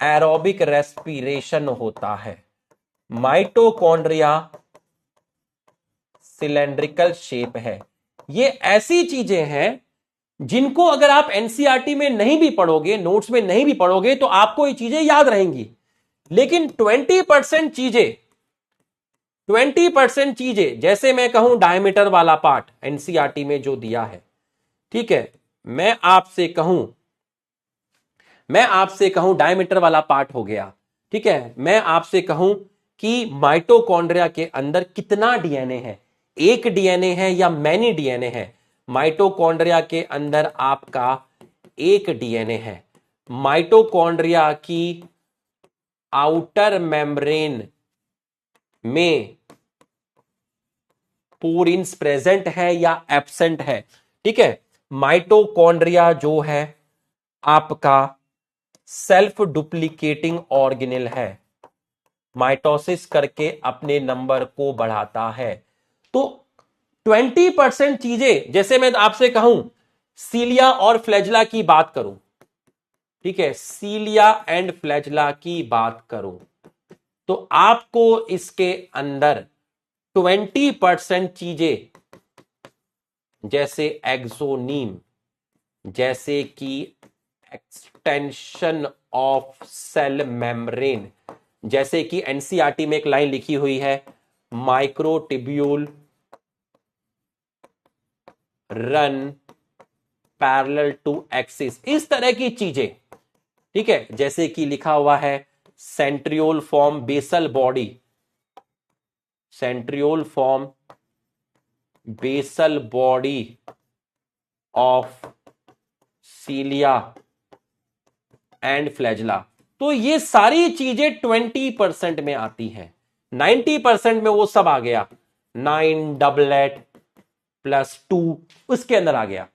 एरोबिक रेस्पिरेशन होता है। माइटोकॉन्ड्रिया सिलेंड्रिकल शेप है। ये ऐसी चीजें हैं जिनको अगर आप एनसीईआरटी में नहीं भी पढ़ोगे, नोट्स में नहीं भी पढ़ोगे, तो आपको ये चीजें याद रहेंगी। लेकिन 20% चीजें जैसे मैं कहूं डायमीटर वाला पार्ट एनसीईआरटी में जो दिया है, ठीक है, मैं आपसे कहूं डायमीटर वाला पार्ट हो गया। ठीक है, मैं आपसे कहूं कि माइटोकॉन्ड्रिया के अंदर कितना डीएनए है, एक डीएनए है या मैनी डीएनए है। माइटोकॉन्ड्रिया के अंदर आपका एक डीएनए है। माइटोकॉन्ड्रिया की आउटर मेम्ब्रेन में पोरिन्स प्रेजेंट है या एब्सेंट है। ठीक है, माइटोकॉन्ड्रिया जो है आपका सेल्फ डुप्लीकेटिंग ऑर्गेनेल है, माइटोसिस करके अपने नंबर को बढ़ाता है। तो 20% चीजें, जैसे मैं आपसे कहूं सीलिया और फ्लैजला की बात करूं, ठीक है, सीलिया एंड फ्लैजला की बात करूं, तो आपको इसके अंदर 20% चीजें जैसे एक्सोनीम, जैसे कि एक्सटेंशन ऑफ सेल मेम्ब्रेन, जैसे कि एनसीईआरटी में एक लाइन लिखी हुई है, microtubule run parallel to axis, इस तरह की चीजें। ठीक है, जैसे कि लिखा हुआ है centriole form basal body, centriole form basal body of cilia and flagella. तो ये सारी चीजें 20% में आती हैं। 90% में वो सब आ गया, 9 डबलेट +2 उसके अंदर आ गया।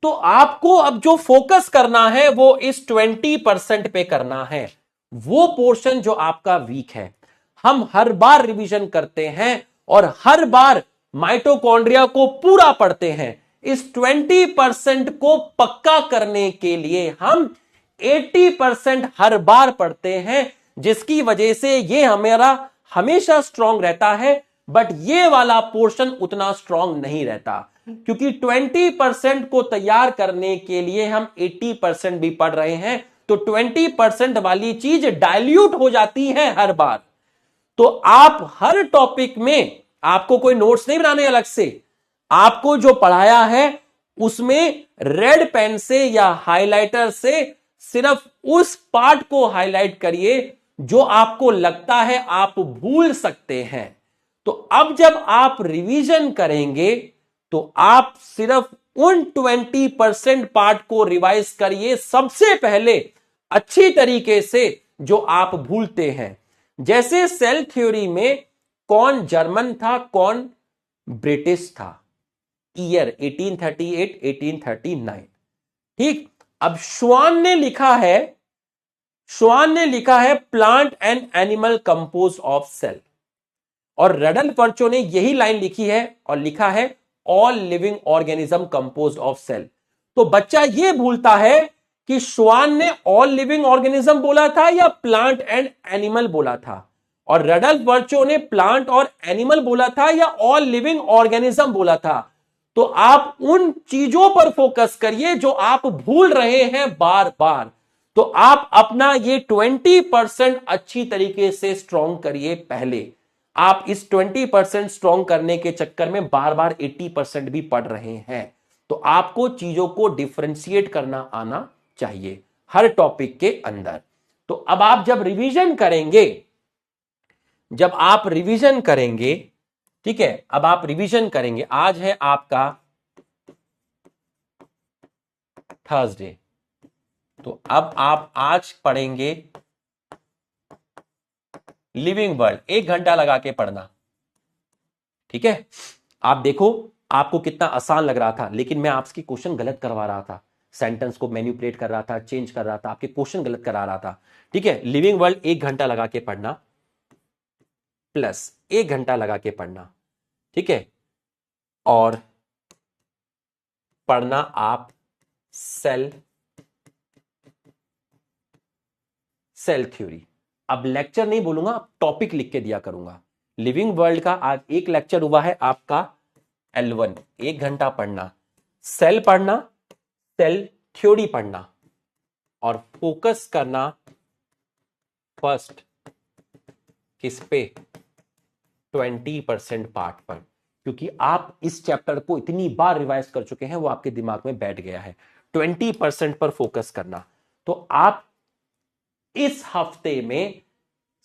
तो आपको अब जो फोकस करना है वो इस 20% पे करना है, वो पोर्शन जो आपका वीक है। हम हर बार रिवीजन करते हैं और हर बार माइटोकॉन्ड्रिया को पूरा पढ़ते हैं। इस 20% को पक्का करने के लिए हम 80% हर बार पढ़ते हैं, जिसकी वजह से ये हमारा हमेशा स्ट्रांग रहता है। बट ये वाला पोर्शन उतना स्ट्रांग नहीं रहता, क्योंकि 20% को तैयार करने के लिए हम 80% भी पढ़ रहे हैं, तो 20% वाली चीज डाइल्यूट हो जाती है हर बार। तो आप हर टॉपिक में आपको कोई नोट्स नहीं बनाने अलग से, आपको जो पढ़ाया है उसमें रेड पेन से या हाइलाइटर से सिर्फ उस पार्ट को हाईलाइट करिए जो आपको लगता है आप भूल सकते हैं। तो अब जब आप रिवीजन करेंगे तो आप सिर्फ उन 20% पार्ट को रिवाइज करिए सबसे पहले अच्छी तरीके से, जो आप भूलते हैं। जैसे सेल थ्योरी में कौन जर्मन था, कौन ब्रिटिश था, ईयर 1838 1839। ठीक, अब श्वान ने लिखा है plant and animal compose of cell, और रडल्फ ने यही लाइन लिखी है और लिखा है all living organism compose of cell. तो बच्चा यह भूलता है कि श्वान ने ऑल लिविंग ऑर्गेनिज्म बोला था या प्लांट एंड एनिमल बोला था, और रडल्फ वर्चो ने प्लांट और एनिमल बोला था या ऑल लिविंग ऑर्गेनिज्म बोला था। तो आप उन चीजों पर फोकस करिए जो आप भूल रहे हैं बार बार। तो आप अपना ये 20% अच्छी तरीके से स्ट्रॉन्ग करिए पहले। आप इस 20% स्ट्रॉन्ग करने के चक्कर में बार बार 80% भी पढ़ रहे हैं। तो आपको चीजों को डिफरेंशिएट करना आना चाहिए हर टॉपिक के अंदर। तो अब आप जब रिवीजन करेंगे, जब आप रिवीजन करेंगे, ठीक है, अब आप रिवीजन करेंगे, आज है आपका थर्सडे, तो अब आप आज पढ़ेंगे लिविंग वर्ल्ड, 1 घंटा लगा के पढ़ना। ठीक है, आप देखो आपको कितना आसान लग रहा था, लेकिन मैं आपके क्वेश्चन गलत करवा रहा था, सेंटेंस को मैनिपुलेट कर रहा था, चेंज कर रहा था, आपके क्वेश्चन गलत करा रहा था। ठीक है, लिविंग वर्ल्ड 1 घंटा लगा के पढ़ना, प्लस 1 घंटा लगा के पढ़ना। ठीक है, और पढ़ना आप सेल थ्योरी। अब लेक्चर नहीं बोलूंगा, टॉपिक लिख के दिया करूंगा। लिविंग वर्ल्ड का आज एक लेक्चर हुआ है आपका L1, 1 घंटा पढ़ना, सेल पढ़ना, सेल थ्योरी पढ़ना, और फोकस करना फर्स्ट किस पे, 20% पार्ट पर, क्योंकि आप इस चैप्टर को इतनी बार रिवाइज कर चुके हैं, वो आपके दिमाग में बैठ गया है। 20% पर फोकस करना। तो आप इस हफ्ते में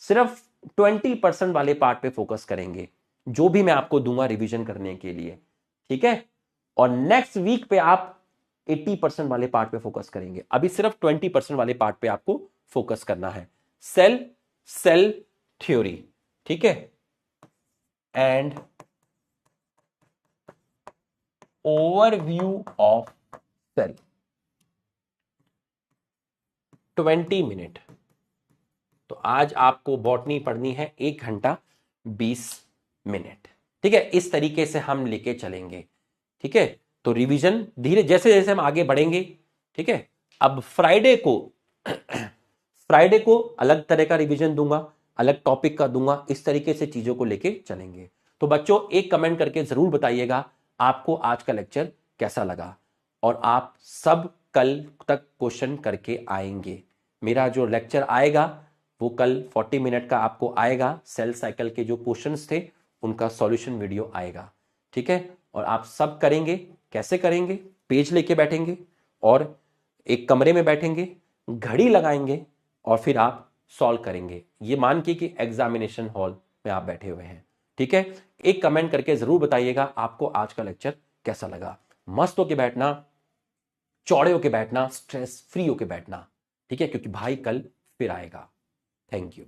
सिर्फ 20% वाले पार्ट पे फोकस करेंगे, जो भी मैं आपको दूंगा रिवीजन करने के लिए। ठीक है, और नेक्स्ट वीक पे आप 80% वाले पार्ट पे फोकस करेंगे। अभी सिर्फ 20% वाले पार्ट पे आपको फोकस करना है, सेल थ्योरी। ठीक है, and overview of cell, 20 minute. तो आज आपको बॉटनी पढ़नी है 1 घंटा 20 मिनट। ठीक है, इस तरीके से हम लेके चलेंगे। ठीक है, तो रिवीजन धीरे, जैसे जैसे हम आगे बढ़ेंगे। ठीक है, अब फ्राइडे को अलग तरह का रिवीजन दूंगा, अलग टॉपिक का दूंगा, इस तरीके से चीजों को लेके चलेंगे। तो बच्चों एक कमेंट करके जरूर बताइएगा आपको आज का लेक्चर कैसा लगा, और आप सब कल तक क्वेश्चन करके आएंगे। मेरा जो लेक्चर आएगा वो कल 40 मिनट का आपको आएगा, सेल साइकिल के जो क्वेश्चंस थे उनका सॉल्यूशन वीडियो आएगा। ठीक है, और आप सब करेंगे। कैसे करेंगे, पेज लेके बैठेंगे और एक कमरे में बैठेंगे, घड़ी लगाएंगे, और फिर आप सॉल्व करेंगे, ये मान के कि एग्जामिनेशन हॉल में आप बैठे हुए हैं। ठीक है, एक कमेंट करके जरूर बताइएगा आपको आज का लेक्चर कैसा लगा। मस्त होके बैठना, चौड़े होके बैठना, स्ट्रेस फ्री होके बैठना। ठीक है, क्योंकि भाई कल फिर आएगा। Thank you.